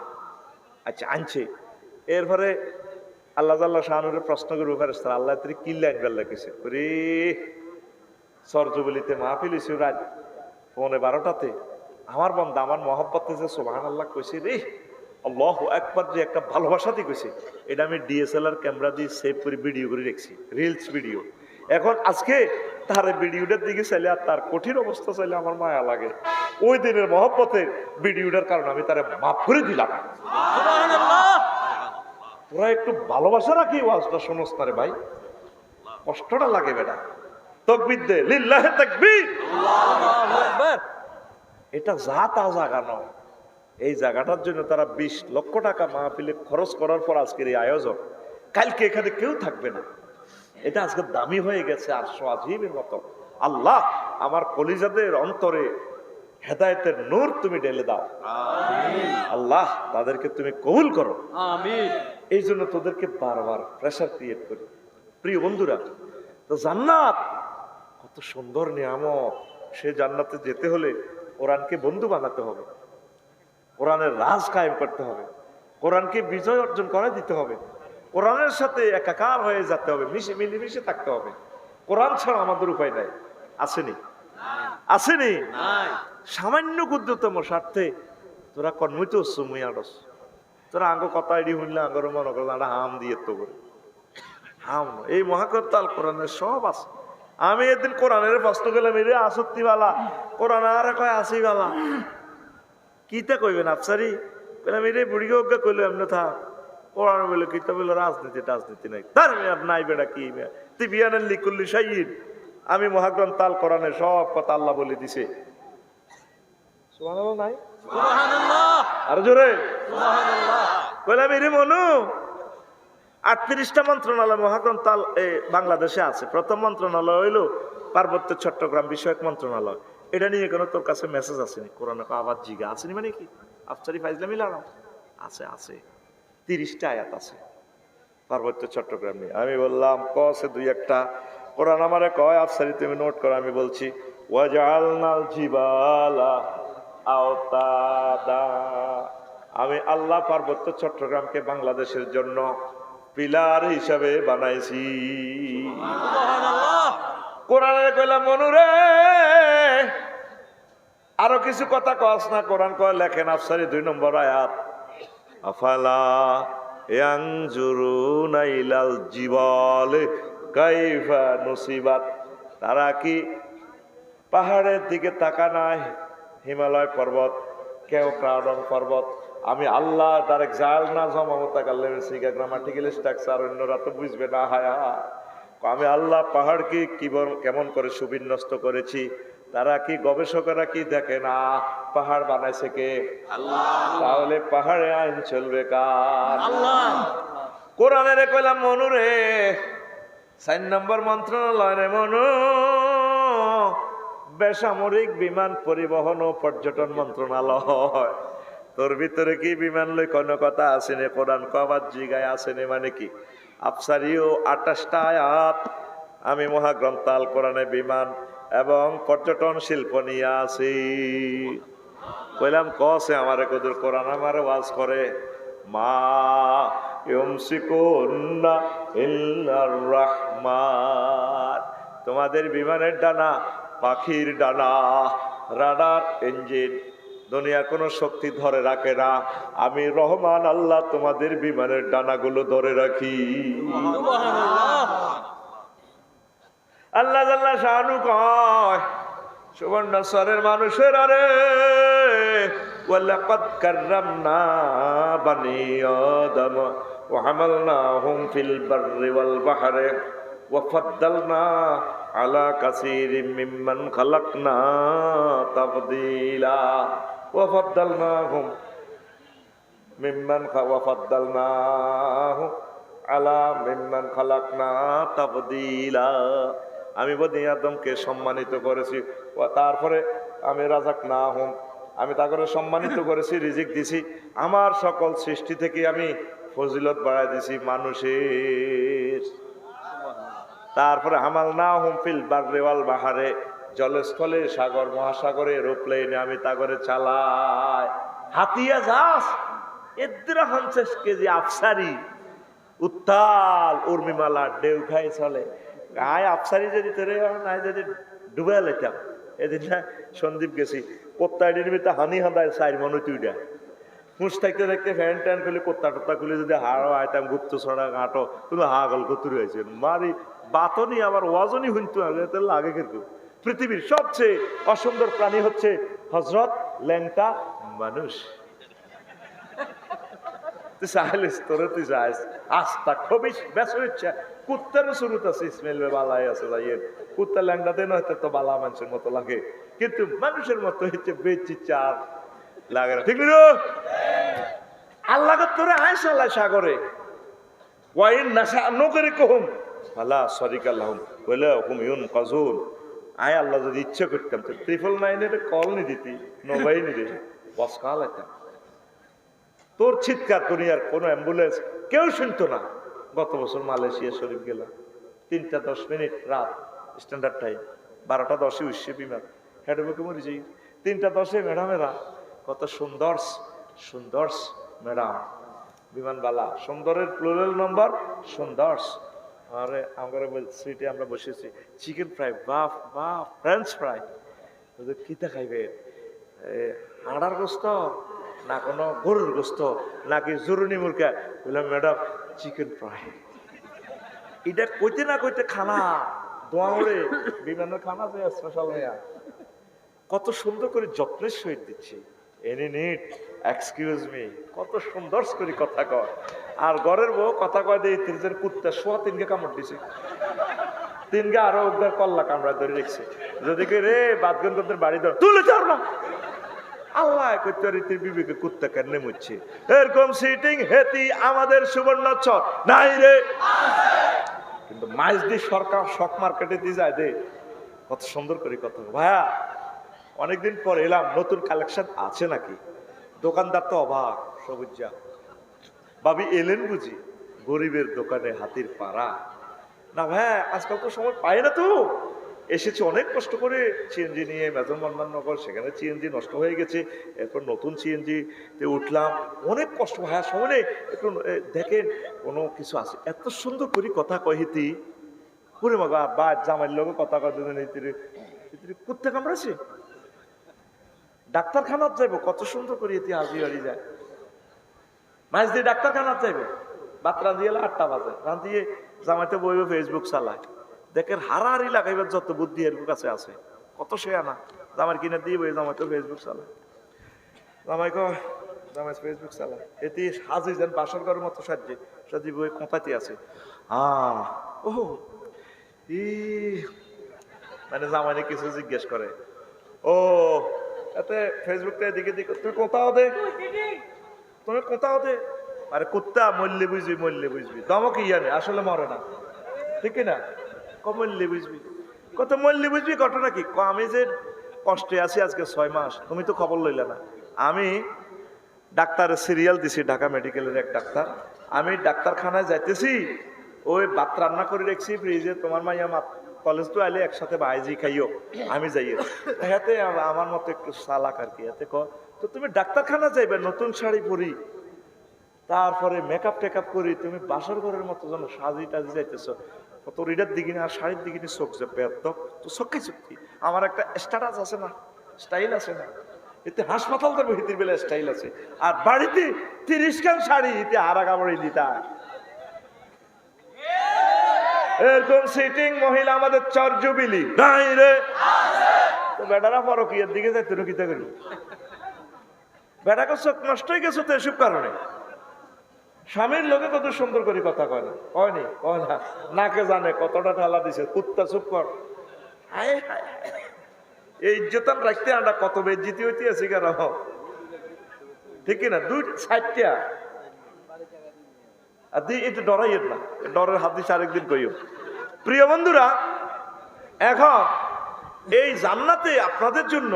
আচ্ছা আনছে এরপরে আল্লাহ আল্লাহ শাহানুরের প্রশ্ন করবো ফেরেশতা আল্লাহ তুই কি লাগবে লেগেছে রে সরজবলিতে মাহফিল হইছে রাত 11:30 আমার বন্ধা আমার মহব্বতে যে সুবহানাল্লাহ কইছে রে আল্লাহু আকবার যে একটা ভালোবাসাতে কইছে, এটা আমি ডিএসএলআর ক্যামেরা দিয়ে সেভ করে ভিডিও করে রেখেছি রিলস ভিডিও। এখন আজকে তার ভিডিওটার দিকে চাইলে আর তার কঠিন অবস্থা চাইলে আমার মায়া লাগে। ওই দিনের মহব্বতের ভিডিওটার কারণে আমি তারে মাফ করে দিলাম। তোরা একটু ভালোবাসা রাখি ওয়াজটা শোনস না রে ভাই, কষ্টটা লাগে বেটা। তাকবীর দে লিল্লাহি তাকবীর, আল্লাহু আকবার। এটা যা তা জায়গা নয়, এই জায়গাটার জন্য তারা 20 লক্ষ টাকা মাহফিলে খরচ করার পর আজকের এই আয়োজন, কালকে এখানে কেউ থাকবে না। এটা আজকে দামি হয়ে গেছে আর আজিবের মতো। আল্লাহ আমার কলিজাদের অন্তরে হেদায়েতের নূর তুমি ঢেলে দাও, আল্লাহ তাদেরকে তুমি কবুল করো, আমিন। এই জন্য তোদেরকে বারবার প্রেসার ক্রিয়েট করি। প্রিয় বন্ধুরা, তো জান্নাত কত সুন্দর নিয়ামত, সে জান্নাতে যেতে হলে কোরআনকে বন্ধু বানাতে হবে, কোরআনের রাজ কায়েম করতে হবে, কোরআনকে বিজয় অর্জন করে দিতে হবে, কোরআনের সাথে একাকার হয়ে যেতে হবে, মিলেমিশে থাকতে হবে। কোরআন ছাড়া আমাদের উপায় নাই। আসেনি আসেনি সামান্য ক্ষুদ্রতম স্বার্থে তোরা কর্মিত সুমিয়াডস, তোরা আঙ্গ কথা এডি হইলে আঙ্গর মনে করল হাম দিয়ে তো করে হাম। এই মহাকর্তাল কোরআনের সব আছে। আমি একদিন কোরআনের প্রশ্ন করলাম এরে আসত্তিওয়ালা কোরআন আর কয় আসিওয়ালা কিতা কইবেন আফসারি বললাম এরে বুড়িকে অজ্ঞা কইলো এমনি থাক। কোরআন বলে কিতা বললো রাজনীতি নাই তার নাই বেটা কি তুই বিয়ানের লিকুল্লি সাইয়িদ। আমি মহাগ্রন্থ আল কোরআনের সব কথা আল্লাহ বলে দিছে। সুবহানাল্লাহ নাই সুবহানাল্লাহ আর জোরে সুবহানাল্লাহ বললাম এরে মনু 38টা মন্ত্রণালয় মহাগ্রন্থ আল বাংলাদেশে আছে। প্রথম মন্ত্রণালয় হইল পার্বত্য চট্টগ্রাম বিষয়ক মন্ত্রণালয়। এটা নিয়ে কোনো তোর কাছে মেসেজ আসেনি? কোরআনে আবার জিগা আসেনি মানে কি আফসারি ফাইজলামি লাগাও? আছে আছে 30টা আয়াত আছে পার্বত্য চট্টগ্রাম নিয়ে। আমি বললাম কসে দুই একটা কোরআন আমারে কয় আফসারি তুমি নোট করো। আমি বলছি ওয়াজআলনাল জিবালা আওতাদা, আমি আল্লাহ পার্বত্য চট্টগ্রামকে বাংলাদেশের জন্য পিলার হিসাবে বানাইছি। কোরআনে কইলাম মনুরে আরো কিছু কথা কস না? কোরআন কয় লেখেন আফসারি 2 নম্বর আয়াত আফালা ইয়ানজুরুনা ইলাল জিবালি কাইফা নুসিবাত, তারা কি পাহাড়ের দিকে তাকা নাই? হিমালয় পর্বত কেউ কারণ পর্বত আমি আল্লাহ ডাইরেক্ট জাল না জমামতা কাল্লে সিগা গ্রামাটিক্যাল স্ট্রাকচার অন্যরা তো বুঝবে না। হায়া আমি আল্লাহ পাহাড়কে কেমন করে সুবিন্যস্ত করেছি। তারা কি গবেষকরা কি দেখে না পাহাড় বানাইছে কে? আল্লাহ। তাহলে পাহাড়ে আইন চলবে কার? আল্লাহ। কোরআনের কইলাম মনু রে 4 নম্বর মন্ত্রণালয় রে মনু বেসামরিক বিমান পরিবহন ও পর্যটন মন্ত্রণালয়। তোর ভিতরে কি বিমান লই কোন কথা আসেনি? কোরআন কবার জিগায় আসেনি মানে কি? আফসারিও 28টা আয়াত আমি মহাগ্রন্থ আল কোরআনে বিমান এবং পর্যটন শিল্প নিয়ে আছি। কইলাম কসে আমারে কদুর কোরআন আমারে ওয়াজ করে মা ইউমসিকুন্না ইল্লার রাহমান। তোমাদের বিমানের ডানা পাখির ডানা, রাডার ইঞ্জিন, দুনিয়ার কোনো শক্তি ধরে রাখে না। আমি রহমান আল্লাহ তোমাদের বিমানের ডানাগুলো ধরে রাখি। আল্লাহ আল্লাহ শাহানু কয় সুবর্ণস্বরের মানুষের আরে ওয়ালাকাদ কাররামনা বানি আদম ওয়া হামালনাহুম ফিল বাররি ওয়াল বাহরি ওয়া ফাদ্দালনা আলা কাসীরিম মিম্মান খালাকনা তাফদীলা ওয়া ফাদ্দালনাহুম আলা মিম্মান খালাকনা তাফদীলা। আমি বনি আদমকে সম্মানিত করেছি, তারপরে আমি রাজাক না হুম, আমি তাকে সম্মানিত করেছি, রিজিক দিছি। আমার সকল সৃষ্টি থেকে আমি ফজিলত বাড়াই দিছি মানুষের। তারপরে হামাল না হুম ফিল বাররি ওয়াল বাহরে, জলস্থলে সাগর মহাসাগরে এরোপ্লেনে আমি তাগরে চালাই। হাতিয়া জাহাজ এদ্রা 50 কেজি আফসারি উত্তাল উর্মিমালা ঢেউ খাই চলে। আয় আফসারি যদি তোরে নাই যদি ডুবে লেতাম। এদিন না সন্দীপ গেছি, কোত্তাডির ভিতরে হানি হাঁদায় 4 মনে তুইটা হুঁশ থাকতে থাকতে ফ্যান ট্যান খুলে কোত্তা টোত্তা খুলে যদি হাড় আইতাম গুপ্ত ছড়া গাঁটো তুমি হাগল কতুরি হয়েছে মারি বাতনি আবার ওয়াজনই হুনতো লাগে। কিন্তু পৃথিবীর সবচেয়ে অসুন্দর প্রাণী হচ্ছে হজরত ল্যাংটা মানুষ। তুই চাইলিস তোরে তুই যাইস আস্তা খুবই বেশ ইচ্ছা। কুত্তারও শুরুত আছে ইসমাইল বালাই আছে যাইয়ের কুত্তা ল্যাংটাতে নয় তো বালা মানুষের মতো লাগে, কিন্তু মানুষের মতো হচ্ছে বেচি চার লাগে না। ঠিক না? আল্লাহ তোরে আয় সাল্লাহ সাগরে ওয়াইন নাসা নকরে কহুম আল্লাহ সরিক আল্লাহুম বলে হুম ইউন কাজুন। আয় আল্লাহ যদি ইচ্ছে করতাম তো 999 কল নি দিতি, নবাই নি দে বস কাল আইতাম। তোর চিৎকার দুনিয়ার কোনো অ্যাম্বুলেন্স কেউ শুনতো না। গত বছর মালয়েশিয়া শরীফ গেলাম, 3টা 10 মিনিট রাত স্ট্যান্ডার্ড টাইম, 12টা 10 উঠছে বিমান হেডবুকে মরি যাই। 3টা 10 ম্যাডামেরা কত সুন্দর সুন্দর ম্যাডাম বিমানবালা, সুন্দরের প্লুরাল নম্বর সুন্দর। আরে আমরা সিটে আমরা বসেছি, চিকেন ফ্রাই বাফ বাফ ফ্রেঞ্চ ফ্রাই কিতা খাইবে, আড়ার গোস্ত না কোনো গরুর গোস্ত নাকি জরুনি মুরগা? বললাম ম্যাডাম চিকেন ফ্রাই। এটা কইতে না কইতে খানা দোয়ারে বিমানের খানা যে স্পেশাল মেয়া কত সুন্দর করে যত্নের সহিত দিচ্ছি। এনি নিট এক্সকিউজ মি, কত সুন্দর করে কথা কয়। আর ঘরের বউ কথা কয় দিয়ে তিনজন কুত্তা শোয়া 3কে কামড় দিছে, 3কে আরো ওদের কল্লা কামড়া ধরে রেখেছে। যদি কে রে বাদগন তোদের বাড়ি ধর তুলে ধর না আল্লাহ কইতে রীতির বিবেকে কুত্তা কেন মুচ্ছে। এরকম সিটিং হেতি আমাদের সুবর্ণচর নাই রে, কিন্তু মাইজ দিয়ে সরকার শক মার্কেটে দিয়ে যায় দে কত সুন্দর করে কথা। ভাইয়া অনেকদিন পর এলাম, নতুন কালেকশন আছে নাকি? দোকানদার তো অবাক, সবুজা ভাবি এলেন বুঝি? গরিবের দোকানে হাতির পাড়া না ভাইয়া, আজকাল তো সময় পায় না তো। এসেছি অনেক কষ্ট করে সিএনজি নিয়ে মেজর মন্দাননগর, সেখানে সিএনজি নষ্ট হয়ে গেছে, এরপর নতুন সিএনজি তে উঠলাম, অনেক কষ্ট ভাইয়া সময় নেই। একটু দেখেন কোনো কিছু আছে। এত সুন্দর করে কথা কহিতি পুরে মগা বা জামাইয়ের লোক কথা কয় কুত্তে কামড়াছে, ডাক্তারখানাত যাইব কত সুন্দর করে এটি হাজি হারি যায়। মাঝ দিয়ে ডাক্তারখানাত যাইব, বাত রাঁধিয়ে 8টা বাজে, রাঁধিয়ে জামাইতে বইব ফেসবুক চালায়। দেখেন হারাহারি লাগাইবার যত বুদ্ধি এর কাছে আছে, কত সে আনা জামাই কিনে দিয়ে বই জামাই তো ফেসবুক চালায়। জামাই কয় জামাই ফেসবুক চালায়, এটি হাজি যেন বাসর ঘরের মতো সাজে সাজি বই কোঁপাতি আছে। ও ই মানে জামাইনে কিছু জিজ্ঞেস করে, ও এতে ফেসবুকটা এদিকে দিকে তুমি কোথাও দে, তুমি কোথাও দে। আরে কুত্তা মরলে বুঝবি, মরলে বুঝবি, দমক ইয়ানে আসলে মরে না, ঠিক না? কমললে বুঝবি। কত মল্লি বুঝবি ঘটনা কি আমি যে কষ্টে আছি আজকে 6 মাস, তুমি তো খবর লইলে না। আমি ডাক্তারের সিরিয়াল দিছি, ঢাকা মেডিকেলের এক ডাক্তার। আমি ডাক্তারখানায় যাইতেছি, ওই ভাত রান্না করে রেখেছি ফ্রিজে, তোমার মাইয়া কলেজ তো আইলে একসাথে ভাইজি খাইও, আমি যাই। হাতে আমার মতো একটু সালাক আর কি, হাতে তো তুমি ডাক্তারখানা যাইবে নতুন শাড়ি পরি, তারপরে মেকআপ টেকআপ করি, তুমি বাসর ঘরের মতো যেন সাজি টাজি যাইতেছ, কত রিডার দিকে আর শাড়ির দিকে চোখ যে তো চোখে চুক্তি। আমার একটা স্ট্যাটাস আছে না, স্টাইল আছে না, এতে হাসপাতাল দেবো হিতির বেলা স্টাইল আছে। আর বাড়িতে 30 খান শাড়ি এতে হারা কাপড়ে দিতা। এরকম সিটিং মহিলা আমাদের চরজুবিলি নাই রে। তো বেটারা পরকিয়ার দিকে যাইতে কিতা করি, বেটাকে চোখ নষ্ট হয়ে গেছে তো এসব কারণে। স্বামীর লোকে কত সুন্দর করে কথা কয় না, কয়নি কয় না, নাকে জানে কতটা ঠালা দিছে, কুত্তা চুপ কর। এই ইজ্জতান রাখতে আমরা কত বেজ্জিতি হইতে আছি কেন, ঠিক না? 2-4টা আর একটু ডরাইয়ের না, ডরের হাত দিচ্ছে আরেকদিন কইও। প্রিয় বন্ধুরা, এখন এই জান্নাতে আপনাদের জন্য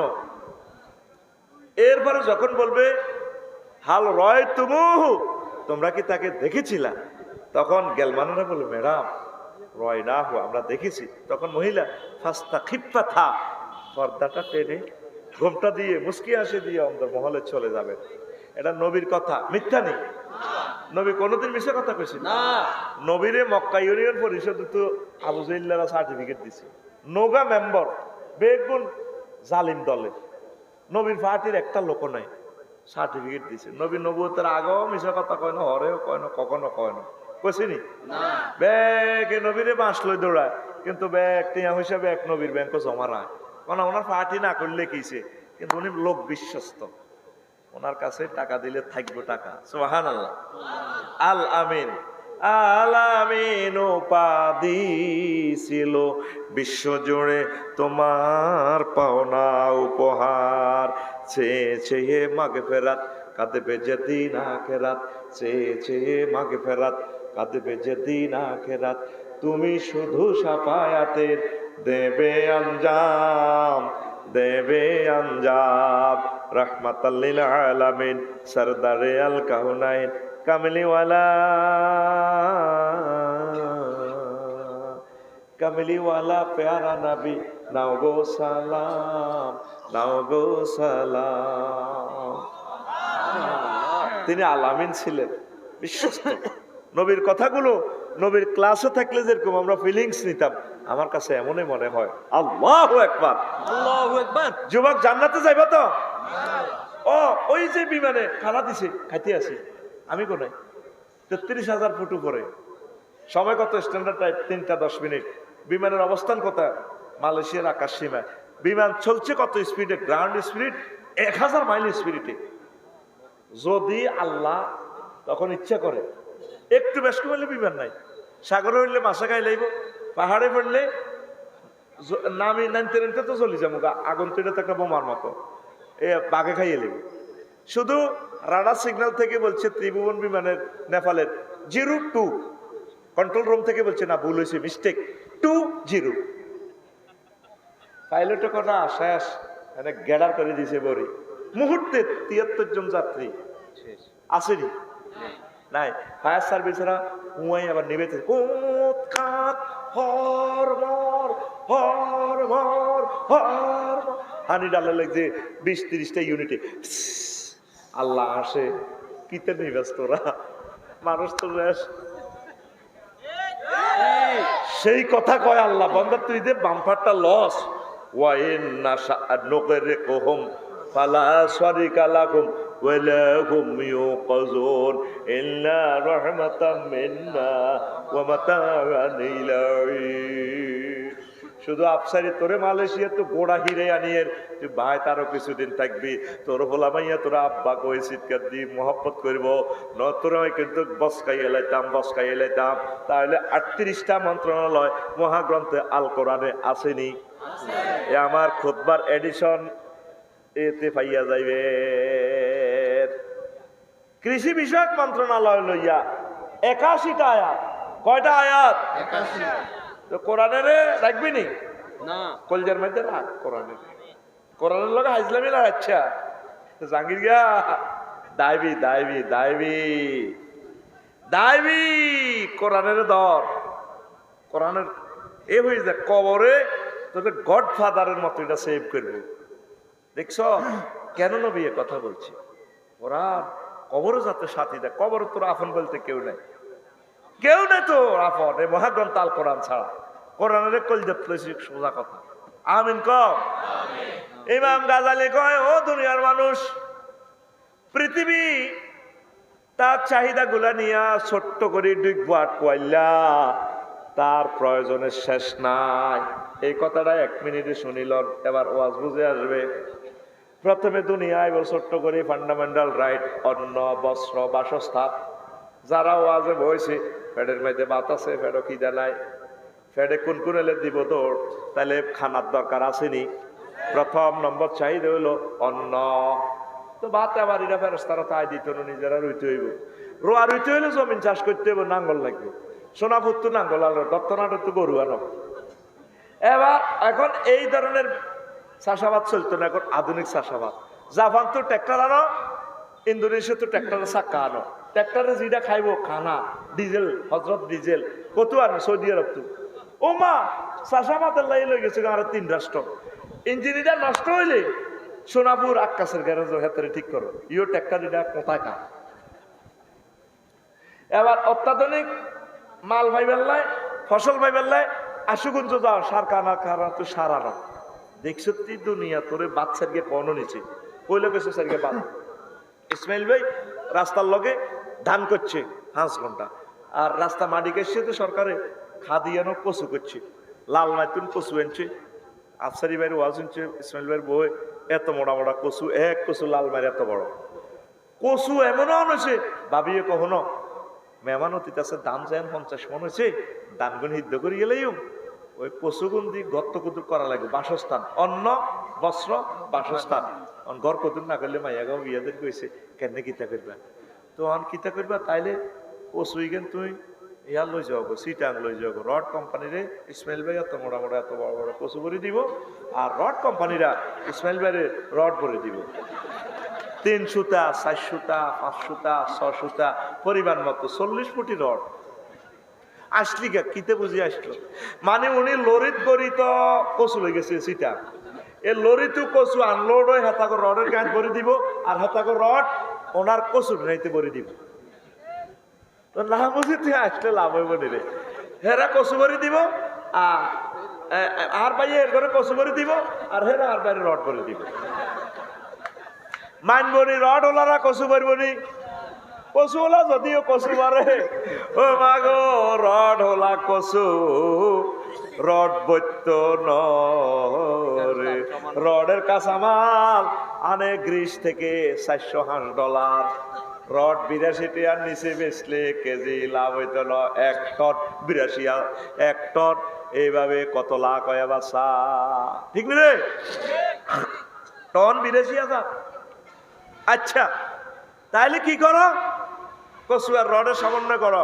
এরপরে যখন বলবে হাল রয় তুমুহু, তোমরা কি তাকে দেখেছিলা? তখন গেলমানেরা বলবে ম্যাডাম রয় না হো, আমরা দেখেছি। তখন মহিলা ফাস্তা খিপ্পা থা, পর্দাটা টেনে ঘোমটা দিয়ে মুস্কি আসে দিয়ে অন্তর মহলে চলে যাবে। এটা নবীর কথা, মিথ্যা নেই। নবী কোনোদিন মিশা কথা কইছে না। নবীরে মক্কা ইউনিয়ন পরিষদ তো আবু জাইল্লারা সার্টিফিকেট দিছে, নোগা মেম্বার বেগুন জালিম দলে, নবীর পার্টির একটা লোক নাই, সার্টিফিকেট দিছে। নবী নবুয়তের আগেও মিশা কথা কয় না, হরেও কয় না, কখনো কয় না, কইছিনি? ব্যাগ নবীরে বাঁশ লই দৌড়ায়, কিন্তু ব্যাগ টিয়া হিসাবে এক নবীর ব্যাংক জমা রায়। কারণ ওনার পার্টি না করলে কিছে, কিন্তু উনি লোক বিশ্বস্ত, ওনার কাছে টাকা দিলে থাকবে টাকা। সুবহানাল্লাহ। আল আমিন, আল আমিন উপাধি ছিল বিশ্বজুড়ে তোমার পাওনা উপহার। চেয়ে চেয়ে মাগফিরাত কাঁদবে যেদিন আখিরাত, চেয়ে চেয়ে মাগফিরাত কাঁদবে যেদিন আখিরাত। তুমি শুধু শাফায়াতের দেবে আঞ্জাম, দেবে আঞ্জাম। রহমাতাল লিল আলামিন, সরদারে আল কাউনাইন, কামলিওয়ালা কামলিওয়ালা প্যারা নবী, নাও গো সালাম, নাও গো সালাম। তিনি আলামিন ছিলেন, বিশ্বস্ত। নবীর কথাগুলো নবীর ক্লাসে থাকলে যেরকম আমরা ফিলিংস নিতাম, আমার কাছে এমনই মনে হয়। আল্লাহু আকবার, আল্লাহু আকবার। যুবক জান্নাতে যাইবা তো? ও ওই যে বিমানে খানা দিছে, খাইতে আছে, আমি কোনায় 33,000 ফুট উপরে। সময় কত? স্ট্যান্ডার্ড টাইম 3টা 10 মিনিট। বিমানের অবস্থান কোথায়? মালয়েশিয়ার আকাশ সীমায়। বিমান চলছে কত স্পিডে? গ্রাউন্ড স্পিড 1000 মাইল স্পিডে। যদি আল্লাহ তখন ইচ্ছা করে একটু বেশ কমলে বিমান নাই, সাগরে হইলে মাছা খাই লাইব, পাহাড়ে পড়লে নামি নামতে নামতে তো চলে যাবো, আগুন তৈরি তো একটা বোমার মতো, বাঘে খাইয়ে নেব। শুধু রাডার সিগন্যাল থেকে বলছে ত্রিভুবন বিমানের নেপালের 02, কন্ট্রোল রুম থেকে বলছে না, ভুল হয়েছে, মিস্টেক, 20। পাইলটে কোনো শেষ, মানে গ্যাডার করে দিয়েছে বড়ি মুহূর্তে। 73 জন যাত্রী আসেনি, নাই। ফায়ার সার্ভিসরা হুঁয়াই আবার নেবেছে, হানি ডালে লাগছে 20-30টা ইউনিটে। আল্লাহ আসে, কিতে নেই ব্যস্ত ওরা, মানুষ তো বেশ। সেই কথা কয় আল্লাহ, বান্দা তুই দে বাম্পারটা লস, ওয়াইন নাশা নুগরিকুহুম ফালা শারিকা লাকুম ওয়ালা হুম ইউকাযুন ইল্লা রাহমাতাম মিন্না ওয়া মাতাআন ইলাইহি। শুধু আফসারি তোরে মালয়েশিয়া তো গোড়া হিরে আনিয়ে তুই ভাই তারও কিছুদিন থাকবি, তোর বলা মাইয়া তোরা আব্বা কই চিৎকার দি মহব্বত করব, নতরাই কিন্তু বসকাই এলাইতাম। তাহলে 38টা মন্ত্রণালয় মহাগ্রন্থে আল কোরআনে আসেনি? এ আমার খুতবার এডিশন এতে পাইয়া যাইবে। কৃষি বিষয়ক মন্ত্রণালয় লইয়া 81টা আয়াত। কয়টা আয়াত? 81। তো কোরআনের রাখবি নি? না কলজার মধ্যে রাখ কোরআনের কোরআনের লগে হাইজলামি না আচ্ছা জাঙ্গির গা দাইবি দাইবি দাইবি দাইবি কোরআনের দর কোরআনের এ হয়ে যায় কবরে তোদের গডফাদারের মতো এটা সেভ করবে দেখছ কেন নবী এ কথা বলছি কোরআন কবরও যাতে সাথী দেয় কবর তোর আফন বলতে কেউ নাই তোর আফন এই মহাগ্রন্থ আল কোরআন ছাড়া কোরআনের কলজাত লইছি সোজা কথা আমিন কও ইমাম গাজালি কয় ও দুনিয়ার মানুষ পৃথিবী তার চাহিদা গুলা নিয়ে ছোট্ট করে ডিগবাট কইলা তার প্রয়োজনের শেষ নাই এই কথাটা 1 মিনিটে শুনিল এবার ওয়াজ বুঝে আসবে প্রথমে দুনিয়ায় ছোট্ট করে ফান্ডামেন্টাল রাইট অন্ন বস্ত্র বাসস্থান যারা ওয়াজে বইছে ফেডের মধ্যে ভাত আছে ফেডো খিদা নাই ফেডে কোন কোন এলে দিব দৌড় তাহলে খানার দরকার আসেনি প্রথম নম্বর চাহিদা হইলো অন্ন তো ভাত আবার এরা ফেরস্তারা তাই দিত না নিজেরা রুইতে হইব রোয়া রুইতে হইলে জমিন চাষ করতে হইব নাঙ্গল লাগবে সোনাপুর তো নাঙ্গল আলো দত্তনাটা তো গরু আনো এবার এখন এই ধরনের চাষাবাদ চলতো না এখন আধুনিক চাষাবাদ জাপান তো ট্র্যাক্টর আনো ইন্দোনেশিয়া তো ট্র্যাক্টরের চাক্কা আনো ট্র্যাক্টরে যেটা খাইবো খানা ডিজেল হজরত ডিজেল কত আনো সৌদি আরব তো ও মা চাষাবাদের লাই লই গেছে আর 3 রাষ্ট্র ইঞ্জিনিটা নষ্ট হইলে সোনাপুর আকাশের গ্যারেজ হাতে ঠিক করো ইও ট্র্যাক্টর এটা কোথায় কা এবার অত্যাধুনিক মাল ভাইবেল্লায় ফসল ভাইবেল্লায় আশুগঞ্জ যাও সার কানা খারা তো সার আনো দেখছো তুই দুনিয়া তোরে বাচ্চার গিয়ে পৌঁনো নিচে কইলে গেছে স্যার গিয়ে বাদ ইসমাইল ভাই রাস্তার লগে ধান করছে 5 ঘন্টা আর রাস্তা মাটি গেছে তো সরকারে খাদিয়ানো কচু করছে লাল মাইতুন কচু আনছে আফসারি ভাইয়ের ওয়াজ শুনছে ইসমাইল ভাইয়ের বই এত মোটা মোটা কচু এক কচু লাল মারি এত বড় কচু এমনও হয়েছে ভাবিয়ে কখনো মেহমান অতীত আছে দাম যায় 50 মন হয়েছে দানগুন সিদ্ধ করে গেলেও ওই কচুগুন দিয়ে গর্ত কুতুর করা লাগবে বাসস্থান অন্ন বস্ত্র বাসস্থান ঘর কতুর না করলে মাইয়াগাও বিয়াদের কইছে কেন কিতা করবা তো কিতা করবা তাইলে কচুই গেন তুই ইয়ার লই যাও সিটাং লই যাও রড কোম্পানিরে ইসমাইল ভাই এত মোটা মোটা এত বড় বড় কচু ভরে দিব আর রড কোম্পানিরা ইসমাইল ভাইয়ের রড ভরে দিব 3 সুতা 4 সুতা 5 সুতা 6 সুতা পরিমাণ মতো 40 ফুটি রড আসলি গা কিতে বুঝি আসলো মানে উনি লরিত করি তো কচু লই গেছে সিটা এ লরিতে কচু আনলোড হয়ে হেতাকে রডের গাছ ভরে দিব আর হেতাকে রড ওনার কচু নাইতে ভরে দিব তো না বুঝি তুই আসলে লাভ হইব রে হেরা কচু ভরে দিব আর ভাই এর ঘরে কচু ভরে দিব আর হেরা আর বাইরে রড ভরে দিব মানবনি রড ওলারা কচু ভরবনি কচু ওলা যদিও কচু মারে ও মাগো রড হোলা কচু রড বৈত্য নরে রডের কাঁচামাল আনে গ্রিস থেকে $400 রড 82 টাকার নিচে বেচলে কেজি লাভ হইত 1 টন 82 1 টন এইভাবে কত লাখ হয় বাসা ঠিক না রে টন 82,000 আচ্ছা তাইলে কি করো কচু আর রডের সমন্বয় করো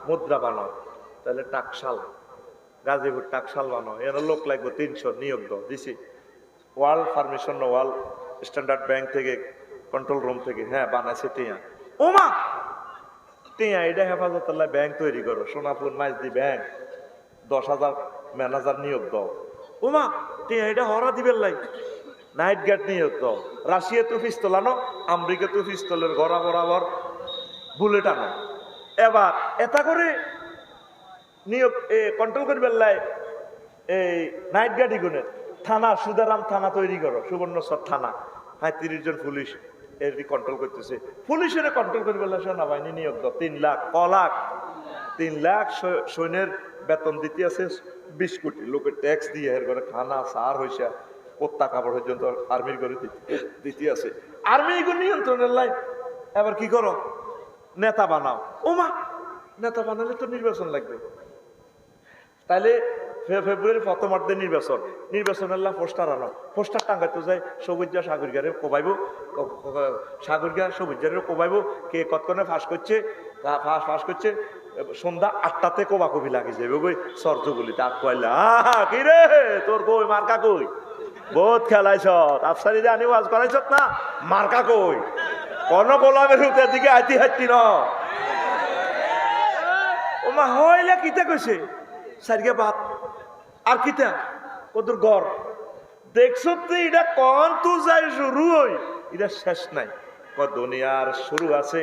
মুদ্রা বানাও তাহলে টাকশাল গাজীপুর টাকশাল বানাও এর লোক লাগবে 300 নিয়োগ দাও দিছি world permission world standard bank থেকে কন্ট্রোল রুম থেকে হ্যাঁ বানাইছে টিয়া ওমা টিয়া এটা হেফাজতুল্লাহ ব্যাংক তৈরি করো সোনাপুর মাইজদি ব্যাংক 10,000 ম্যানেজার নিয়োগ দাও ওমা টিয়া এটা হরা দিবেন লাই নাইট গার্ড নিয়োগ দাও রাশিয়া তো পিস্তল আনো আমেরিকা তো পিস্তলের গড়া বরাবর বুলেট আনো এবার এটা করে নিয়োগ কন্ট্রোল করবেন লাই এই নাইট গার্ড ইগুনের থানা সুদারাম থানা তৈরি করো সুবর্ণচর থানা 35 জন পুলিশ এর কন্ট্রোল করতেছে পুলিশের কন্ট্রোল করবে সেনাবাহিনী নিয়োগ দাও 3 লাখ ক লাখ 3 লাখ সৈন্যের বেতন দিতে আছে 20 কোটি লোকের ট্যাক্স দিয়ে এর করে খানা সার হইসা কোত্তা কাপড় পর্যন্ত আর্মির করে দিতে আছে আর্মি এগুলো নিয়ন্ত্রণের লাইন এবার কি করো নেতা বানাও ওমা নেতা বানালে তো নির্বাচন লাগবে তাইলে ফেব্রুয়ারি প্রথমার্ধে নির্বাচন আল্লাহ পোস্টার আনো পোস্টার টাঙ্গাইতে যায় সবুজা সাগরগারে কোবাইব সাগরগা সবুজারে কোবাইব কে কতক্ষণে ফাঁস করছে সন্ধ্যা 8টাতে কোবাকবি লাগে যাবে ওই সরজগুলিতে আট কয়লা কি রে তোর কই মার্কা কই বহুত খেলাইছ আফসারি জানি ওয়াজ করাইছ না মার্কা কই কোন গোলামের হুতের দিকে হাইতি ন ও মা হইলা কিতা কইছে সারিয়া বাপ আর কিতা কদুর গড় দেখছো তো এটা কন তু যাই শুরু হই এটা শেষ নাই দুনিয়ার শুরু আছে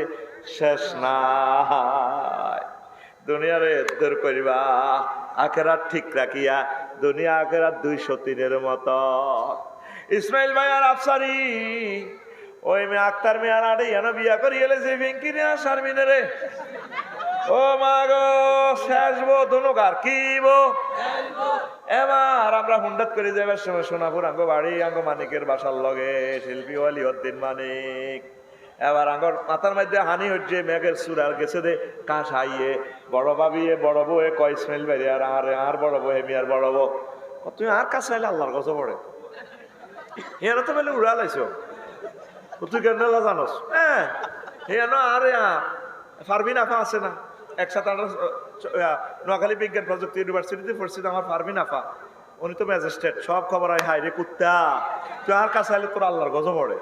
শেষ নাই দুনিয়ারে দূর করিবা আখেরাত ঠিক রাখিয়া দুনিয়া আখেরাত 203-এর মতো ইসমাইল ভাই আর আফসারি ওই মেয়ে আক্তার মেয়ার আড়ে এনে বিয়া করি এলে যে ভেঙ্কি নিয়ে শারমিনে রে ও মা গো শেষ বো দুনুকার কি বো এবার আমরা হুন্ডাত করে যাবার সময় সোনাপুর আঙ্গ বাড়ি আঙ্গ মানিকের বাসার লগে শিল্পী অলিউদ্দিন মানিক এবার আঙ্গর মাথার মধ্যে হানি হচ্ছে মেঘের সুরার গেছে দে কাশ হাইয়ে বড় ভাবিয়ে বড় বউয়ে কয় ইসমাইল ভাই আর বড় বউ হেমিয়ার বড় বউ তুমি আর কাছে আইলে আল্লাহর কাছে পড়ে হেয়ারা তো বলে উড়া লাইছো তুই কেন জানোস হ্যাঁ হেয়ানো আরে ফারবিন আফা আছে না একসাথে আমরা নোয়াখালী বিজ্ঞান প্রযুক্তি ইউনিভার্সিটিতে পড়ছি আমার ফারবিন আফা উনি তো ম্যাজিস্ট্রেট সব খবর হয় হাই রে কুত্তা তুই আর কাছে আইলে তোর আল্লাহর গজব পড়ে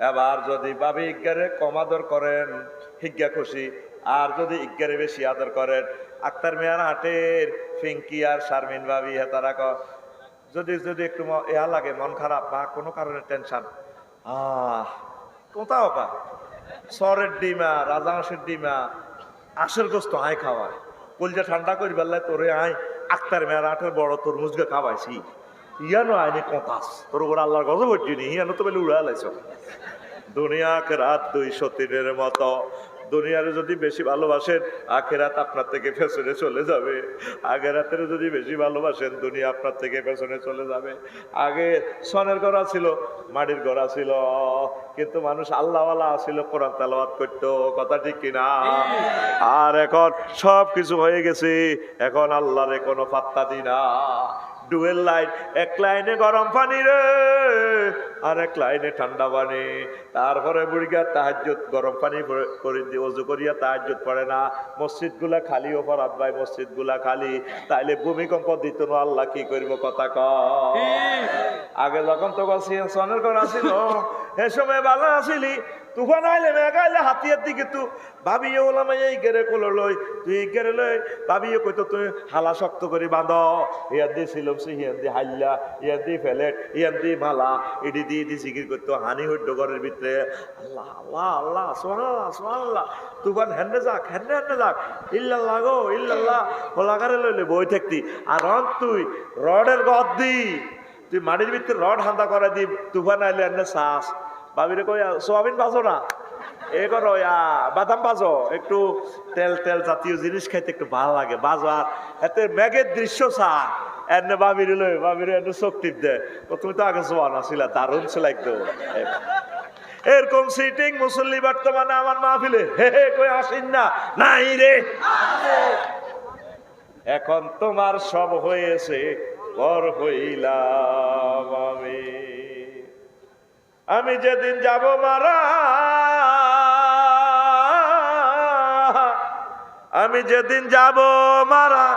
এবার যদি ভাবি ইজ্ঞারে কম আদর করেন হিজ্ঞা খুশি আর যদি ইজ্ঞারে বেশি আদর করেন আক্তার মেয়ার হাটের ফিঙ্কি আর শারমিন ভাবি হেতারা যদি একটু ইয়া লাগে মন খারাপ বা কোনো কারণে টেনশন কোথাও কা সরের ডিমা রাজাংশের ডিমা আশের গোস্ত আয় খাওয়ায় কলজা ঠান্ডা করি বেলায় তোরে আয় আক্তার মেয়ার হাটের বড় তরমুজকে খাওয়াইছি ইয়ানো আইনে কতাস তোর উপর আল্লাহর গজব হচ্ছে নি ইয়ানো তো বেলে উড়া লাইছ দুনিয়াকে রাত 203-এর মতো দুনিয়ারে যদি বেশি ভালোবাসেন আখেরাত আপনার থেকে পেছনে চলে যাবে আখেরাতের যদি বেশি ভালোবাসেন দুনিয়া আপনার থেকে পেছনে চলে যাবে আগে সনের গড়া ছিল মাটির গড়া ছিল কিন্তু মানুষ আল্লাহওয়ালা ছিল কোরআন তেলাওয়াত করতো কথা ঠিক কিনা আর এখন সব কিছু হয়ে গেছে এখন আল্লাহরে কোনো পাত্তা দি না ডুয়েল লাইন এক লাইনে গরম পানি রে আর এক লাইনে ঠান্ডা পানি তারপরে বুড়িগা তাহাজ্জুদ গরম পানি করে দিয়ে ওযু করিয়া তাহাজ্জুদ পড়ে না মসজিদ গুলা খালি অপরাধ ভাই মসজিদ গুলা খালি তাইলে ভূমিকম্প দিত না আল্লাহ কি করব কথা ক আগে যখন তো সনের ঘর আসিল সে সময় ভালো আসিলি তুফান আইলে মেঘাইলে হাতিয়ার দিকে তু ভাবিয়ে ওলাম এই গেরে কোলো লই তুই এই গেরে লই ভাবিয়ে কইতো তুই হালা শক্ত করে বাঁধ ইয়ার দিয়ে ছিলাম সে ইয়ান দিয়ে হাইল্লা ইয়ান দিয়ে ফেলেট ইয়ান দিয়ে মালা এটি দিয়ে দিয়ে জিকির করতো হানি হইতো ঘরের ভিতরে আল্লাহ আল্লাহ আল্লাহ সুবহানাল্লাহ সুবহানাল্লাহ তুফান হেন্ডে যাক ইল্লাল্লাহ গো ইল্লাল্লাহ ওলাগারে লইলে বই থাকতি আর তুই রডের গদ দি তুই মাটির ভিতরে রড হান্দা করে দি তুফান আইলে এনে শ্বাস ভাবিরে কই সোয়াবিন বাজো না এ করো বাদাম বাজো একটু তেল তেল জাতীয় জিনিস খাইতে একটু ভালো লাগে বাজো আর এতে মেঘের দৃশ্য চা এনে ভাবিরে লই ভাবিরে এনে চোখ টিপ দেয় তুমি তো আগে জোয়ান ছিল দারুণ ছিল একদম এরকম সিটিং মুসল্লি বর্তমানে আমার মাহফিলে হে হে কই আসেন না নাই রে এখন তোমার সব হয়েছে পর হইলাম আমি যেদিন যাব মারা আমি যেদিন যাব মারা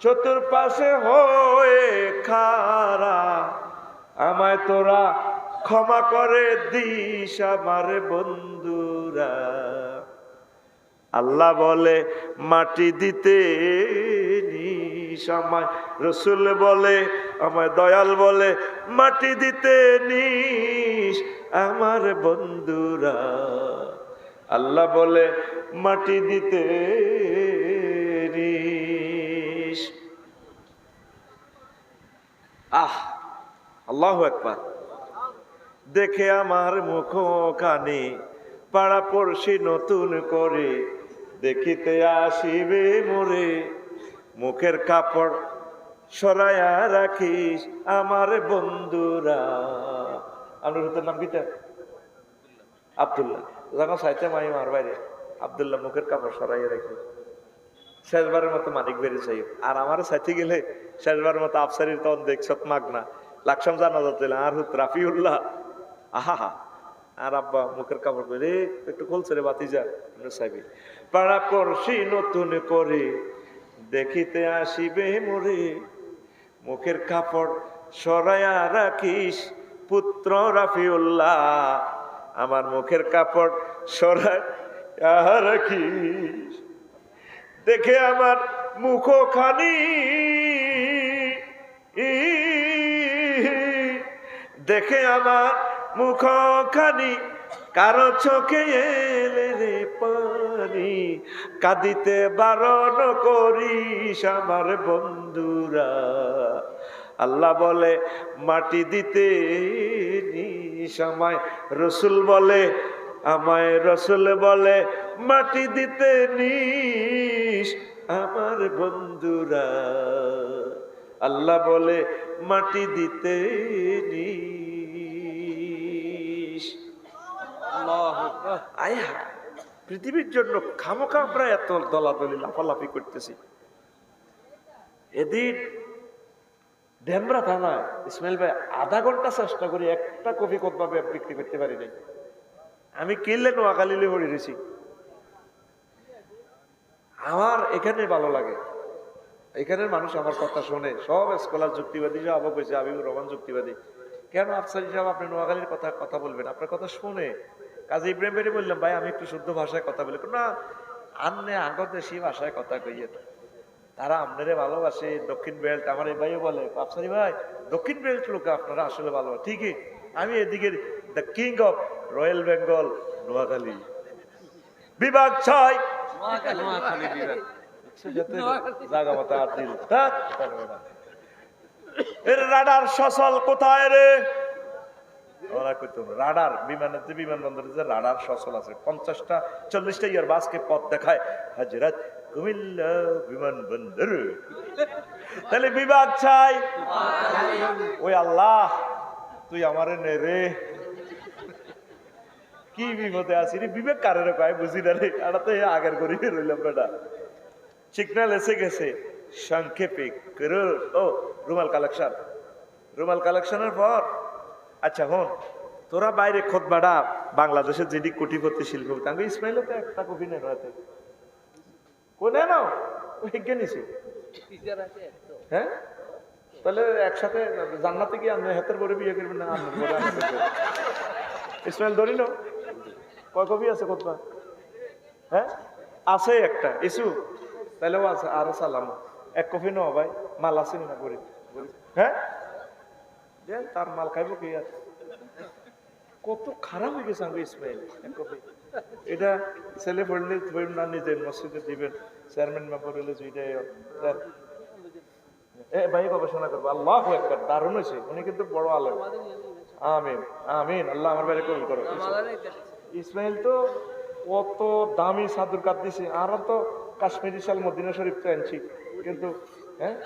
চতুর্পাশে হয়ে খারা আমায় তোরা ক্ষমা করে দিস আমার বন্ধুরা আল্লাহ বলে মাটি দিতে নিস আমায় রসুল বলে আমায় দয়াল বলে মাটি দিতে নিস আমার বন্ধুরা আল্লাহ বলে মাটি দিতে নিস আল্লাহু আকবার দেখে আমার মুখ কানে পাড়া পড়শি নতুন করে দেখিতে আসিবে মোরে মুখের কাপড় সরাইয়া রাখিস আমার বন্ধুরা আনুরুতের নাম কিটা আব্দুল্লাহ যখন সাইতে মাই মার বাইরে আব্দুল্লাহ মুখের কাপড় সরাইয়া রাখি শেষবারের মতো মানিক বেড়ে চাই আর আমার সাথে গেলে শেষবার মতো আফসারির তখন দেখছত মাগনা লাকসাম জানা যাচ্ছে আর হুত রাফিউল্লাহ আহা আর আব্বা মুখের কাপড় করে একটু খুলছে রে বাতিজা সাহেবি পাড়া পড়শি নতুন করে দেখিতে আসিবে মোরে মুখের কাপড় সরাইয়া রাখিস পুত্র রাফিউল্লাহ আমার মুখের কাপড় সরাইয়া রাখিস দেখে আমার মুখখানি দেখে আমার মুখখানি কারো চোখে এলে রে পানি কাঁদিতে বারণ করিস আমার বন্ধুরা আল্লাহ বলে মাটি দিতে নিস আমায় রসুল বলে আমায় রসুল বলে মাটি দিতে নিস আমার বন্ধুরা আল্লাহ বলে মাটি দিতে নিস আয়া পৃথিবীর জন্য খামোখা আমরা এত দলাদলি লাফালাফি করতেছি এদিন ডেমরা থানায় ইসমাইল ভাই আধা ঘন্টা চেষ্টা করি একটা কপি কোথাও বিক্রি করতে পারি নাই আমি কিনলে নোয়াখালীলে পড়ে রয়েছি আমার এখানে ভালো লাগে এখানের মানুষ আমার কথা শোনে সব স্কলার যুক্তিবাদী সব অবাক হয়েছে আমি রোমান যুক্তিবাদী কেন আফসারি সাহেব আপনি নোয়াখালীর কথা বলবেন আপনার কথা শুনে কাজী ইব্রাহিম ভাই বললাম ভাই আমি একটু শুদ্ধ ভাষায় কথা বলি না আন্নে আগর দেশি ভাষায় কথা কইয়ে তারা আপনারে ভালোবাসে দক্ষিণ বেল্ট আমার এই ভাইও বলে আফসারি ভাই দক্ষিণ বেল্ট লোক আপনারা আসলে ভালোবাসে ঠিকই আমি এদিকে the king of royal Bengal Noakhali বিভাগ 6 জায়গা মতো আর দিল এর রাডার সচল কোথায় রে রাডার বিমানের যে বিমানবন্দরে যে রাডার সচল আছে 50টা 40টা ইয়ার বাসকে পথ দেখায় হাজরাত কুমিল্লা বিমানবন্দর তাহলে বিভাগ চাই ওই আল্লাহ তুই আমারে নে রে কি বিপদে আছি রে বিবেক কারের কয় বুঝি না রে এটা তো আগের করি রইলাম বেটা সিগন্যাল এসে গেছে সংক্ষেপে ও রুমাল কালেকশনের পর আচ্ছা হন তোরা বাইরে খোদবাটা বাংলাদেশের যেটি কোটিপতি শিল্পপতি আমি ইসমাইল তো একটা কপি নেন রাতে কোনে নাও নিছি হ্যাঁ তাহলে একসাথে জান্নাতে কি আপনি হাতের পরে বিয়ে করবেন না ইসমাইল ধরি নাও কয় কপি আছে খোদবা হ্যাঁ আছে একটা ইস্যু তাহলেও আছে আরো সালাম এক কপি নাও ভাই মাল আছে না গরিব হ্যাঁ তার মাল খাইব কি আর কত খারাপ হয়ে গেছে আমি ইসমাইল এক কপি এটা ছেলে পড়লে না নিজের মসজিদে দিবেন চেয়ারম্যান মেম্বার হলে ভাই গবেষণা করবো আল্লাহ একবার দারুণ হয়েছে উনি কিন্তু বড় আলেম আমিন আমিন আল্লাহ আমার বাইরে কবুল করো ইসমাইল তো কত দামি সাদুর কাট দিছে আর তো কাশ্মীরি শাল মদিনা শরীফ তো আনছি কিন্তু হ্যাঁ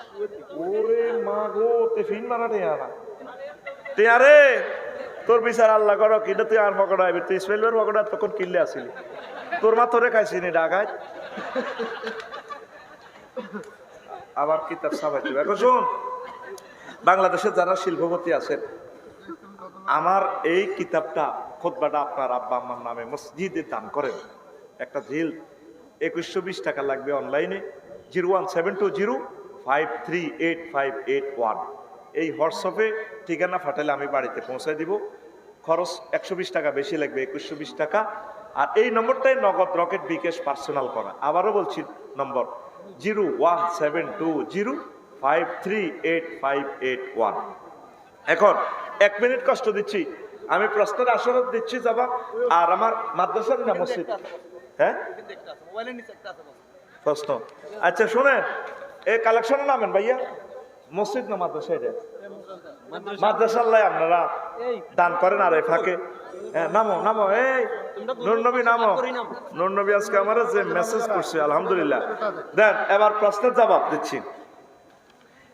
ওরে মা গো তেফিন মারা টেয়ারা টেয়ারে তোর বিচার আল্লাহ করো কিন্তু তুই আর পকড়া আইবি তুই ইসমাইলের পকড়া তখন কিনলে আসিলি তোর মা তোরে খাইছি নি ডাকায় আবার কিতাব সাবাই এখন শোন বাংলাদেশের যারা শিল্পপতি আছেন আমার এই কিতাবটা খুতবাটা আপনার আব্বা আম্মার নামে মসজিদে দান করেন একটা ঝিল 2120 টাকা লাগবে অনলাইনে 01720538581 এই হোয়াটসঅ্যাপে ঠিকানা ফাটালে আমি বাড়িতে পৌঁছায় দিব খরচ 120 টাকা বেশি লাগবে 2120 টাকা আর এই নম্বরটাই নগদ রকেট বিকাশ পার্সোনাল করা আবারও বলছি নম্বর 01720538581 এখন 1 মিনিট কষ্ট দিচ্ছি আমি প্রশ্নের আসরত দিচ্ছি যাবা আর আমার মাদ্রাসার না মসজিদ হ্যাঁ প্রশ্ন আচ্ছা শুনেন এই কালেকশন নামেন ভাইয়া মসজিদ না মাদ্রাসা এটা মাদ্রাসাল্লাহ আপনারা দান করেন আর এই ফাঁকে হ্যাঁ নামো নামো এই নুরনবী নামো নুরনবী আজকে আমার যে মেসেজ করছে আলহামদুলিল্লাহ দেন এবার প্রশ্নের জবাব দিচ্ছি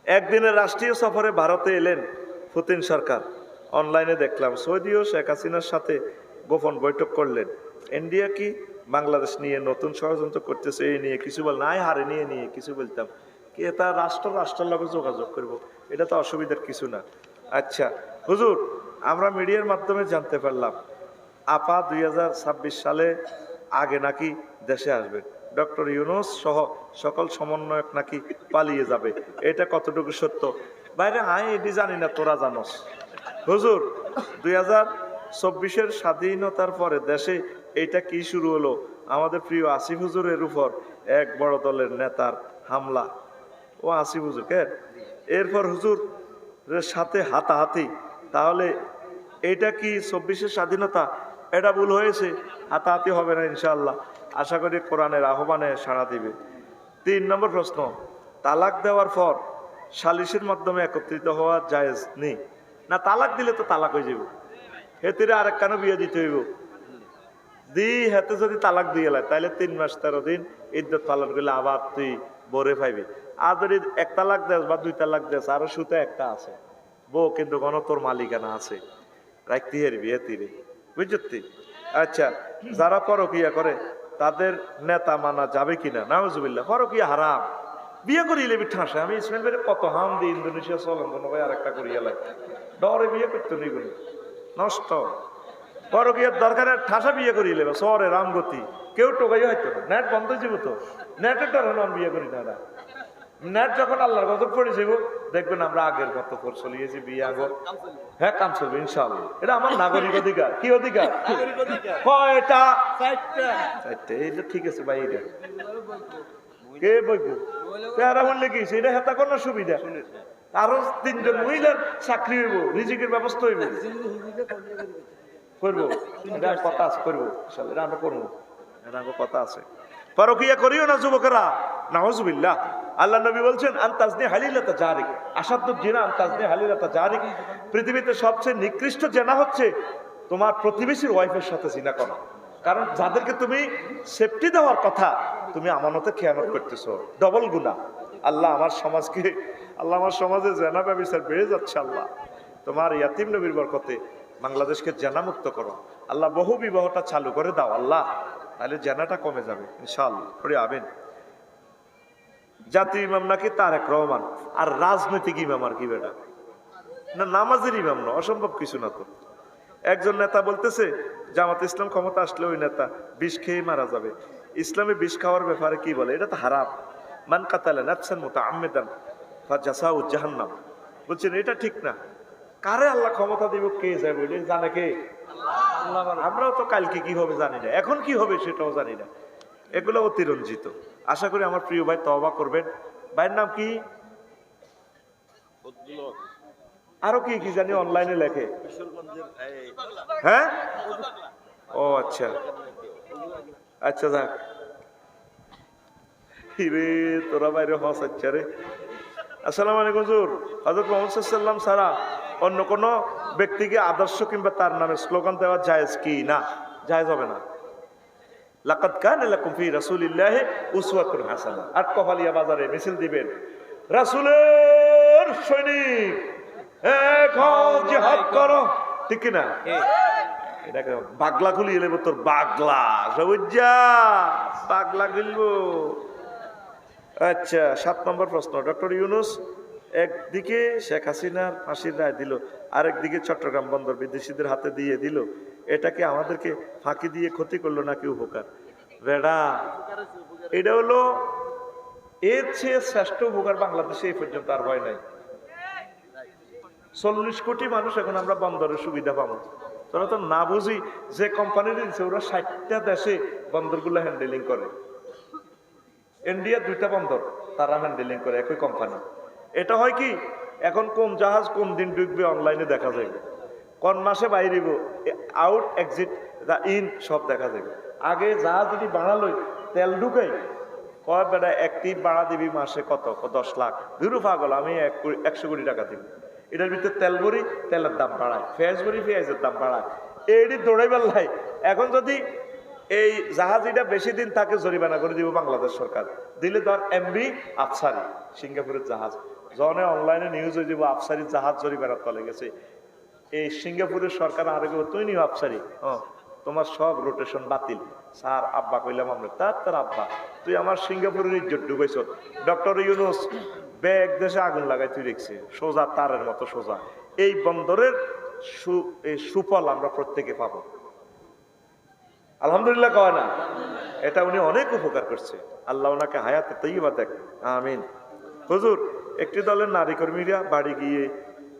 একদিনের রাষ্ট্রীয় সফরে ভারতে এলেন পুতিন সরকার অনলাইনে দেখলাম সৌদি ও শেখ হাসিনার সাথে গোপন বৈঠক করলেন ইন্ডিয়া কি বাংলাদেশ নিয়ে নতুন ষড়যন্ত্র করতেছে এই নিয়ে কিছু বল নাই হারে নিয়ে কিছু বলতাম কি এটা রাষ্ট্রের লগে যোগাযোগ করব, এটা তো অসুবিধার কিছু না। আচ্ছা হুজুর, আমরা মিডিয়ার মাধ্যমে জানতে পারলাম আপা 2026 সালে আগে নাকি দেশে আসবে, ডক্টর ইউনূস সহ সকল সমন্বয়ক নাকি পালিয়ে যাবে, এটা কতটুকু সত্য? বাইরে আমি এটি জানি না, তোরা জানোস। হুজুর 2024-এর স্বাধীনতার পরে দেশে এইটা কি শুরু হলো? আমাদের প্রিয় আসিফ হুজুরের উপর এক বড় দলের নেতার হামলা। ও আসিফ হুজুর কে, এরপর হুজুর সাথে হাতাহাতি। তাহলে এটা কি 24-এর স্বাধীনতা? এটা ভুল হয়েছে, হাতাহাতি হবে না ইনশাআল্লাহ। আশা করি কোরআনের আহ্বানে সাড়া দিবে। 3 নম্বর প্রশ্ন, তালাক দেওয়ার পর সালিসের মাধ্যমে একত্রিত হওয়া জায়েজ নেই না? তালাক দিলে তো তালাক হয়ে যাবে, হেতিরে আরেক কানো বিয়ে দিতে হইব। হেতে যদি তালাক দিয়ে লাই তাহলে 3 মাস 13 দিন ইদ্যত পালন করলে আবার তুই বরে পাইবি। আর যদি 1 তালাক দেস বা 2 তালাক দেস, আরো সুতে একটা আছে বউ, কিন্তু কোন তোর মালিকানা আছে, রাখতে হারবি হেতিরে, বুঝলি? আচ্ছা, যারা পরকিয়া করে তাদের নেতা মানা যাবে কিনা? নাউজুবিল্লাহ, পরকিয়া হারাম। বিয়ে করিয়ে লেবি ঠাসে। আমি ইসমাইল ভাই কত হাম দিই, ইন্দোনেশিয়া চলেন কোনো ভাই আরেকটা করিয়া লাগে, ডরে বিয়ে করতো নিগুলি নষ্ট। পরকিয়ার দরকার ঠাসা বিয়ে করিয়ে লেবে শহরে রামগতি, কেউ টোকাই হয়তো না, নেট বন্ধ যাব তো, নেটের ডরে আমি বিয়ে করি না। নেট যখন আল্লাহর গজব পড়ে যাব, দেখবেন আমরা আগের মতো পর চলিয়েছি বিয়ে আগর। হ্যাঁ, কাম চলবে ইনশাআল্লাহ। এটা আমার নাগরিক অধিকার। কি অধিকার? কয়টা? 4টা। এইটা ঠিক আছে ভাই। এটা কে বইব তেরা বললে কি সেটা হেতা কোনো সুবিধা? আরো 3 জন মহিলার চাকরি হইব, রিজিকের ব্যবস্থা হইব, করবো। এটা কথা আছে, করবো এটা আমরা করবো, এটা আমার কথা আছে। পরকিয়া করিও না যুবকেরা, নাউজুবিল্লাহ। আল্লাহ নবী বলছেন আনতাজনি হালিলাতা জারিক, আসাদ্দু জিনা আনতাজনি হালিলাতা জারিক। পৃথিবীতে সবচেয়ে নিকৃষ্ট জেনা হচ্ছে তোমার প্রতিবেশীর ওয়াইফের সাথে জিনা করা। কারণ যাদেরকে তুমি সেফটি দেওয়ার কথা, তুমি আমানতে খেয়ানত করতেছো, ডবল গুনাহ। আল্লাহ আমার সমাজে জেনা ব্যবচার বেড়ে যাচ্ছে। আল্লাহ তোমার ইয়াতিম নবীর বরকতে বাংলাদেশকে জেনা মুক্ত করো আল্লাহ, বহু বিবাহটা চালু করে দাও আল্লাহ, তাহলে জেনাটা কমে যাবে ইনশাআল্লাহ। পড়ে আবেন। জাতীয় ইমাম নাকি তারেক রহমান, আর রাজনৈতিক ইমাম আর কি বেটা? না, নামাজের ইমাম না, অসম্ভব কিছু না তো। একজন নেতা বলতেছে জামাত ইসলাম ক্ষমতা আসলে ওই নেতা বিষ খেয়ে মারা যাবে। ইসলামে বিষ খাওয়ার ব্যাপারে কি বলে? এটা তো হারাম। মান কাতালা নাফসান মুতাআম্মিদান ফাজাসাউ জাহান্নাম। বলছেন এটা ঠিক না। কারে আল্লাহ ক্ষমতা দিব, কে যাবে জানে কে? আমরাও তো কালকে কি হবে জানি না, এখন কি হবে সেটাও জানি না। এগুলো অতিরঞ্জিত। আশা করি আমার প্রিয় ভাই তওবা করবেন। ভাইয়ের নাম কি? আরো কি কি জানি অনলাইনে লেখে। হ্যাঁ, ও আচ্ছা আচ্ছা, যাক রে তোরা বাইরে হস। আচ্ছা রে, আসসালামু আলাইকুম হুজুর। হযরত মুহাম্মদ সাল্লাল্লাহু আলাইহি ওয়াসাল্লাম ছাড়া অন্য কোন ব্যক্তিকে আদর্শ কিংবা তার নামে স্লোগান দেওয়া জায়েজ কি? না, জায়েজ হবে না। লাকাদ কানা লাকুম ফি রাসূলিল্লাহি উসওয়াতুন হাসানাহ। আট কপালিয়া বাজারে মিছিল দিবেন, রাসূলের সৈনিক এক হও, জিহাদ করো, ঠিক কি না? এটাকে বাগলা খুলিয়ে নেব তোর, বাগলা সবুজা বাগলা খুলবো। আচ্ছা, 7 নম্বর প্রশ্ন। ডক্টর ইউনূস একদিকে শেখ হাসিনার ফাঁসির রায় দিল, আরেকদিকে চট্টগ্রাম বন্দর বিদেশিদের হাতে দিয়ে দিল, এটাকে আমাদেরকে ফাঁকি দিয়ে ক্ষতি করলো নাকি উপকার? বেড়া, এটা হলো এর চেয়ে শ্রেষ্ঠ উপকার বাংলাদেশে এই পর্যন্ত আর হয় নাই। 40 কোটি মানুষ এখন আমরা বন্দরের সুবিধা পাবো। তোরা তো না বুঝি যে কোম্পানি দিচ্ছে, ওরা 60টা দেশে বন্দরগুলো হ্যান্ডেলিং করে। ইন্ডিয়া 2টা বন্দর তারা হ্যান্ডেলিং করে, একই কোম্পানি। এটা হয় কি, এখন কোন জাহাজ কোন দিন ডুববে অনলাইনে দেখা যাবে, কোন মাসে বাইরেব, আউট এক্সিট ইন সব দেখা যাবে। আগে জাহাজ যদি বাড়ালো তেল ঢুকাই, কয় বেটা একটি বাড়া দিবি মাসে কত? 10 লাখ। ধুরু পাগল, আমি 100 কোটি টাকা দিব। এটার ভিতরে তেল ভরি, তেলের দাম বাড়ায়, পেঁয়াজ ভরি, পেঁয়াজের দাম বাড়ায়, এইটি দৌড়াই বেল্লাই। এখন যদি এই জাহাজ এটা বেশি দিন তাকে জরিমানা করে দিব বাংলাদেশ সরকার, দিলে ধর এমবি আফসারি সিঙ্গাপুরের জাহাজ, জনে অনলাইনে নিউজ হয়ে যাব আফসারি জাহাজ জরিমানা তলে গেছে। এই সিঙ্গাপুরের সরকার আরে তুই নিও আফসারি, তোমার সব রোটেশন বাতিল। স্যার আব্বা কইলাম আমরা, তার আব্বা তুই আমার সিঙ্গাপুরের ইজ্জত ডুবাইছ। ডক্টর ইউনুস ব্যাগ দেশে আগুন লাগাই তুই দেখছি, সোজা তারের মতো সোজা। এই বন্দরের এই সুফল আমরা প্রত্যেকে পাবো, আলহামদুলিল্লাহ কয় না? এটা উনি অনেক উপকার করছে, আল্লাহ ওনাকে হায়াতে তৈবা দেখ, আমিন। হুজুর, একটি দলের নারী কর্মীরা বাড়ি গিয়ে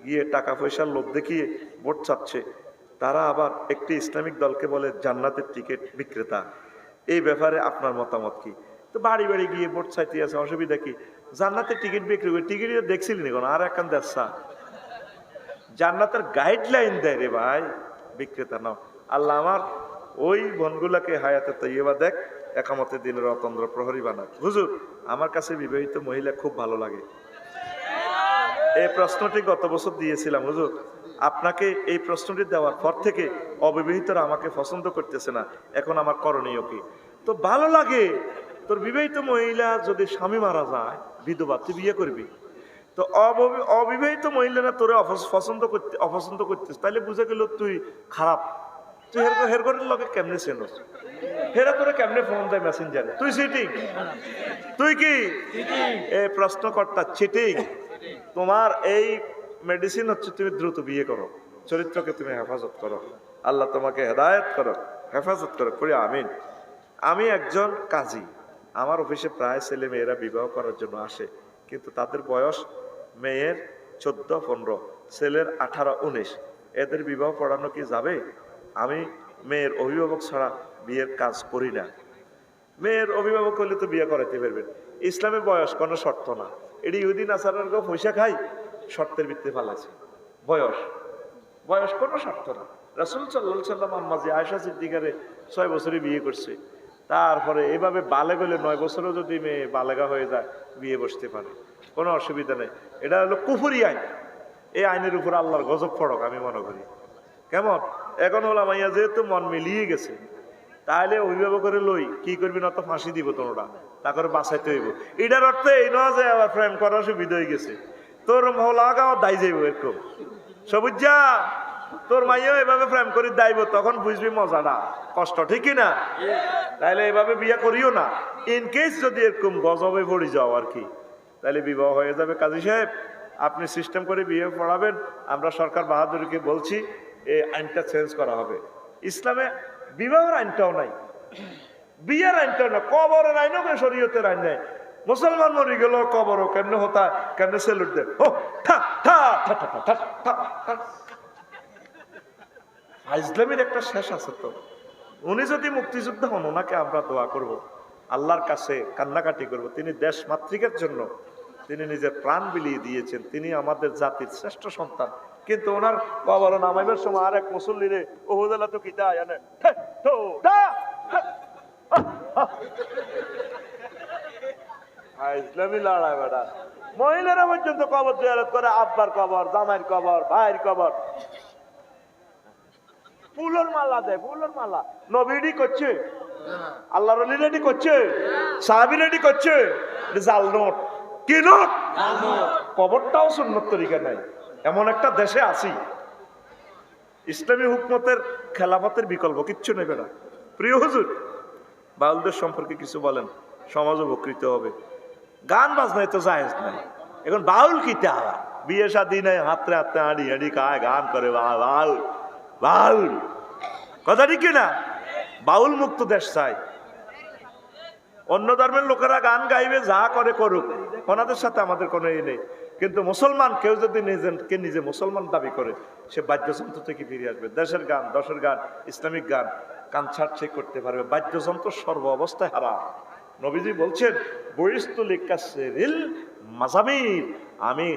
গিয়ে টাকা পয়সার লোভ দেখিয়ে ভোট চাচ্ছে, তারা আবার একটি ইসলামিক দলকে বলে জান্নাতের টিকিট বিক্রেতা। এই ব্যাপারে আপনার মতামত কি? তো বাড়ি বাড়ি গিয়ে ভোট চাইতে আছে, অসুবিধা কি? জান্নাতের টিকিট বিক্রি করে টিকিট দেখছিলেন এখন আর একখান দেশা জান্নাতের গাইডলাইন দেয় রে ভাই, বিক্রেতা নাও। আল্লাহ আমার ওই বনগুলাকে হায়াতে তৈবা দেখ, একামতের দিনের অতন্দ্র প্রহরী বানাক। হুজুর, আমার কাছে বিবাহিত মহিলা খুব ভালো লাগে। এই প্রশ্নটি গত বছর দিয়েছিলাম হুজুর, আপনাকে এই প্রশ্নটি দেওয়ার পর থেকে অবিবাহিতরা আমাকে পছন্দ করতেছে না, এখন আমার করণীয় কি? তো ভালো লাগে, তোর বিবাহিত মহিলা যদি স্বামী মারা যায়, বিধবা, তুই বিয়ে করবি। তো অবিবাহিত মহিলারা তোরে অপছন্দ করতেছ, তাহলে বুঝে গেল তুই খারাপ। তুই হেরগরের লগে কেমনে চেনস? হেরা তোরে কেমনে ফোন দেয় মেসেঞ্জারে? তুই চিটিং, তুই কি এই প্রশ্নকর্তা চিটিং। তোমার এই মেডিসিন হচ্ছে তুমি দ্রুত বিয়ে করো, চরিত্রকে তুমি হেফাজত করো, আল্লাহ তোমাকে হেদায়েত করো, হেফাজত করো, করি আমিন। আমি একজন কাজী, আমার অফিসে প্রায় ছেলে মেয়েরা বিবাহ করার জন্য আসে, কিন্তু তাদের বয়স মেয়ের 14-15, ছেলের 18-19। এদের বিবাহ পড়ানো কি যাবে? আমি মেয়ের অভিভাবক ছাড়া বিয়ের কাজ করি না। মেয়ের অভিভাবক হলে তো বিয়ে করাইতে পারবেন। ইসলামে বয়স কোনো শর্ত না, এটি ইহুদি নাসারার পয়সা খাই শর্তের ভিত্তিতে ফালাইছে। বয়স কোনো শর্ত না। রাসূল সাল্লাল্লাহু আলাইহি সাল্লাম আম্মাজি আয়েশা সিদ্দিকারে 6 বছরে বিয়ে করছে। তারপরে এভাবে বালেগ হলে 9 বছরেও যদি মেয়ে বালেগা হয়ে যায় বিয়ে বসতে পারে, কোনো অসুবিধা নেই। এটা হলো কুফরি আইন। এই আইনের উপর আল্লাহর গজব পড়ক আমি মনে করি। কেমন? এখন হলো মাইয়া যেহেতু মন মিলিয়ে গেছে, তাহলে অভিভাবকের লই কি করবি না, তো ফাঁসি দিব তোমরা, তারপরে বাঁচাইতে হইব। এটার অর্থ এই নয় যে আবার প্রেম করার সুবিধা হয়ে গেছে, তোর মহলা গাওয়া দায় যাইব এরকম। সবুজ যা তোর মাইয়া এভাবে প্রেম করি দাইব, তখন বুঝবি মজাটা কষ্ট, ঠিকই না? তাইলে এভাবে বিয়ে করিও না। ইন কেস যদি এরকম গজবে পড়ে যাও আর কি, তাহলে বিবাহ হয়ে যাবে। কাজী সাহেব, আপনি সিস্টেম করে বিয়ে পড়াবেন। আমরা সরকার বাহাদুরকে বলছি এই আইনটা চেঞ্জ করা হবে। ইসলামে বিবাহের আইনটাও নাই, বিয়ের আইনটাও না, কবরের আইনও শরীয়তের আইন নাই। মুসলমান মরে গেল কবরও কেমনে হতা, কেমনে সেলুট দেয়, ও ঠা ঠা ঠা ঠা ঠা ঠা ঠা। ইসলামের একটা শেষ আছে তো। উনি যদি মুক্তিযোদ্ধা হন, ওনাকে আমরা দোয়া করব, আল্লাহর কাছে কান্নাকাটি করব। তিনি দেশ মাতৃকের জন্য তিনি নিজের প্রাণ বিলিয়ে দিয়েছেন, তিনি আমাদের জাতির শ্রেষ্ঠ সন্তান। কিন্তু ওনার কবর নামাইবার সময় আর এক মুসল্লিরে ওহুদালা তো কিতা জানে, ইসলামী লড়াই বেড়া। মহিলারা পর্যন্ত কবর জিয়ারত করে, আব্বার কবর, জামাইয়ের কবর, ভাইয়ের কবর, ফুলের মালা দেয়, ফুলের মালা। নবী রেডি করছে, আল্লাহর ওলি রেডি করছে, সাহাবী রেডি করছে, জাল নোট। কি নোট? কবরটাও সুন্নত তরিকা নাই। এমন একটা দেশে আছি, ইসলামী হুকমতের খেলাফতের বিকল্প কিচ্ছু নেবে না। প্রিয় হুজুর, বাউলদের সম্পর্কে কিছু বলেন, সমাজ উপকৃত হবে। গান বাজনায় তো জায়েজ নাই, এখন বাউল কিতা আবার বিয়ে শাদী নাই, হাতে হাতে হাঁড়ি হাঁড়ি খায়, গান করে বাউল বাউল। কথা ঠিক না? বাউল মুক্ত দেশ চাই। অন্য ধর্মের লোকেরা গান গাইবে, যা করে করুক, ওনাদের সাথে আমাদের কোনো ই নেই। কিন্তু মুসলমান কেউ যদি নিজে মুসলমান দাবি করে, সে বাদ্যযন্ত্র থেকে ফিরে আসবে। দেশের গান, দশের গান, ইসলামিক গান কান ছাড়ছে করতে পারবে। বাদ্যযন্ত্র সর্ব অবস্থায় হারাম। নবীজি বলছেন, বইস্তুলি কাসরিল মাজামির, আমি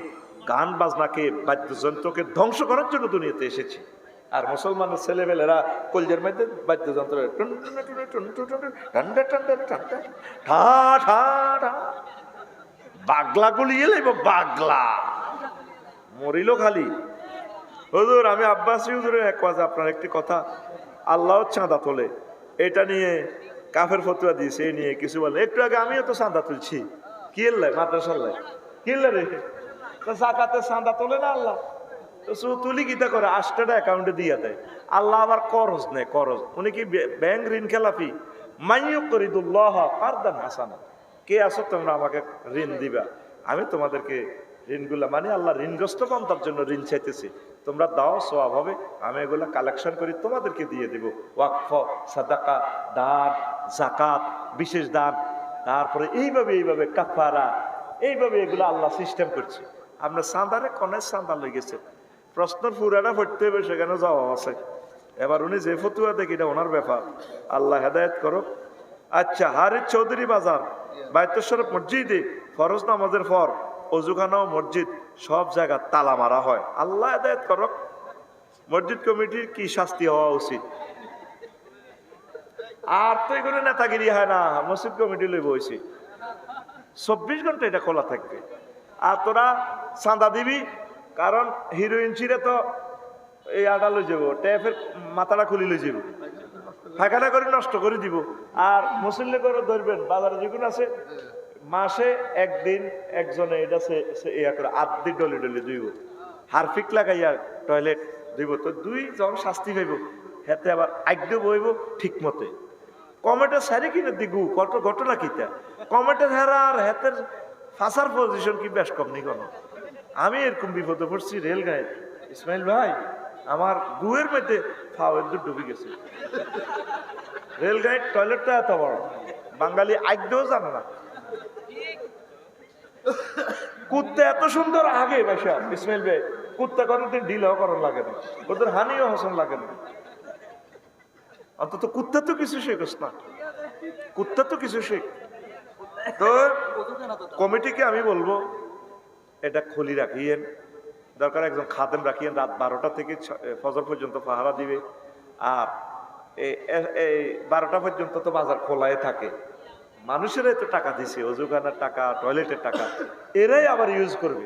গান বাজনাকে, বাদ্যযন্ত্রকে ধ্বংস করার জন্য দুনিয়াতে এসেছি। আর মুসলমানের ছেলেমেয়েরা কলজের মধ্যে বাদ্যযন্ত্র বাগলা গুলিয়ে লাইব, বাগলা মরিল খালি। হুজুর, আমি আব্বাসী হুজুরের এক কথা, আপনার একটি কথা, আল্লাহ চাঁদা তোলে, এটা নিয়ে কাফের ফতুয়া দিয়েছে, এই নিয়ে কিছু বলে। একটু আগে আমিও তো চাঁদা তুলছি, কি এলাই মাদ্রাসাল্লাই, কি রে জাকাতে চাঁদা তোলে না আল্লাহ? তুলি কিতা করে, 8টা অ্যাকাউন্টে দিয়ে দেয়। আল্লাহ আবার করজ নেই, করজ। উনি কি ব্যাংক ঋণ খেলাপি? মাইয়ুকরিদুল্লাহ কারদান হাসানা, কে আছো তোমরা আমাকে ঋণ দিবা, আমি তোমাদেরকে ঋণগুলা মানে আল্লাহ ঋণগ্রস্ত বান্দার জন্য ঋণ চাইতেছি, তোমরা দাও, সওয়াব হবে, আমি এগুলা কালেকশন করি তোমাদেরকে দিয়ে দিব। ওয়াকফ, সাদাকা, দান, যাকাত, বিশেষ দান, তারপরে এইভাবে কাফারা, এইভাবে এগুলো আল্লাহ সিস্টেম করছে। আমরা চাঁদারে কনে চাঁদা লই গেছে, প্রশ্নের পুরাটা পড়তে হবে, সেখানে যাওয়া আছে। এবার উনি যে ফতুয়া দেখি এটা ওনার ব্যাপার, আল্লাহ হেদায়েত করো। আচ্ছা, হারিস চৌধুরী বাজার বাইতুল শরীফ মসজিদে ফরজ নামাজের পর অজুখানা ও মসজিদ সব জায়গা তালা মারা হয়, আল্লাহ হেদায়েত করো। মসজিদ কমিটির কি শাস্তি হওয়া উচিত? আর তো এগুলো নেতাগিরি হয় না, মসজিদ কমিটি লই বইছি 24 ঘন্টা এটা খোলা থাকবে। আর তোরা চাঁদা দিবি, কারণ হিরোইন ছিঁড়ে তো এই আটা লই যাব, ট্যাপের মাথাটা খুলি লই যাব, ফাঁকাটা করে নষ্ট করে দিব। আর মুসল্লি করে ধরবেন, বাজারে যেগুলো আছে মাসে একদিন একজনে এটা ইয়া করে আদি ডলি ডলি ধুইব, হারফিক লাগাইয়া টয়লেট ধুইব, তো দুই যখন শাস্তি পাইব, হেতে আবার আগ্য বইব ঠিক মতে। কমেটের সারি কিনে দিগু কত ঘটনা কিতা, কমেটের হেরা আর হেতের ফাঁসার পজিশন কি বেশ কম নি কোনো। আমি এরকম বিপদে পড়ছি রেলগাঁয়ে, ইসমাইল ভাই আমার গুয়ের মধ্যে ফাওয়ের দুধ ডুবে গেছে। রেলগাড়ির টয়লেটটা এত বড়, বাঙালি আগ্যও জানে না। কুত্তে এত সুন্দর আগে বাসা ইসমাইল ভাই, কুত্তা কোনোদিন ঢিলাও করার লাগে না, ওদের হানিও হাসান লাগে না। অন্তত কুত্তা তো কিছু শেখস না, কুত্তা তো কিছু শেখ। তো কমিটিকে আমি বলবো এটা খুলি রাখিয়েন, দরকার একজন খাদেম রাখিয়েন, রাত 12টা থেকে ফজর পর্যন্ত পাহারা দিবে। আর এই 12টা পর্যন্ত তো বাজার খোলাই থাকে, মানুষেরাই তো টাকা দিছে, অজুখানার টাকা, টয়লেটের টাকা, এরাই আবার ইউজ করবে।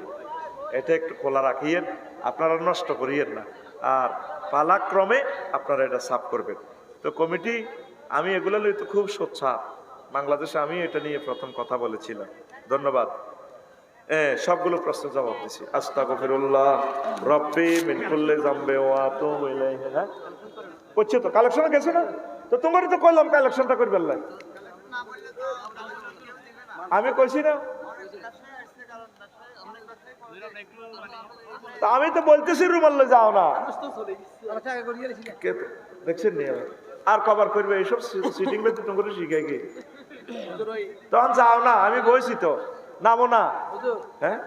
এটা একটু খোলা রাখিয়েন, আপনারা নষ্ট করিয়েন না। আর পালাক্রমে আপনারা এটা সাফ করবেন। তো কমিটি, আমি এগুলো লই তো খুব সোচ্চার, বাংলাদেশে আমি এটা নিয়ে প্রথম কথা বলেছিলাম। ধন্যবাদ। সবগুলো প্রশ্ন জবাব দিছি। আস্তাগফিরুল্লাহ রব্বি মিন কুল্লি যামবি ওয়া আতুবু ইলাইহি। হ্যাঁ করছে তো, কালেকশনে গেছে না তো, তোমারই তো কইলাম কালেকশনটা করবে আল্লাহ। আমি কইছি না, তা আমি তো বলতেছি রুমাল্লে যাও না, দেখছেন নি আর কভার করবে এইসব সিটিং বেতে তোমাকে শিখাই গিয়ে, তখন যাও না, আমি বইছি তো, নামো না। হ্যাঁ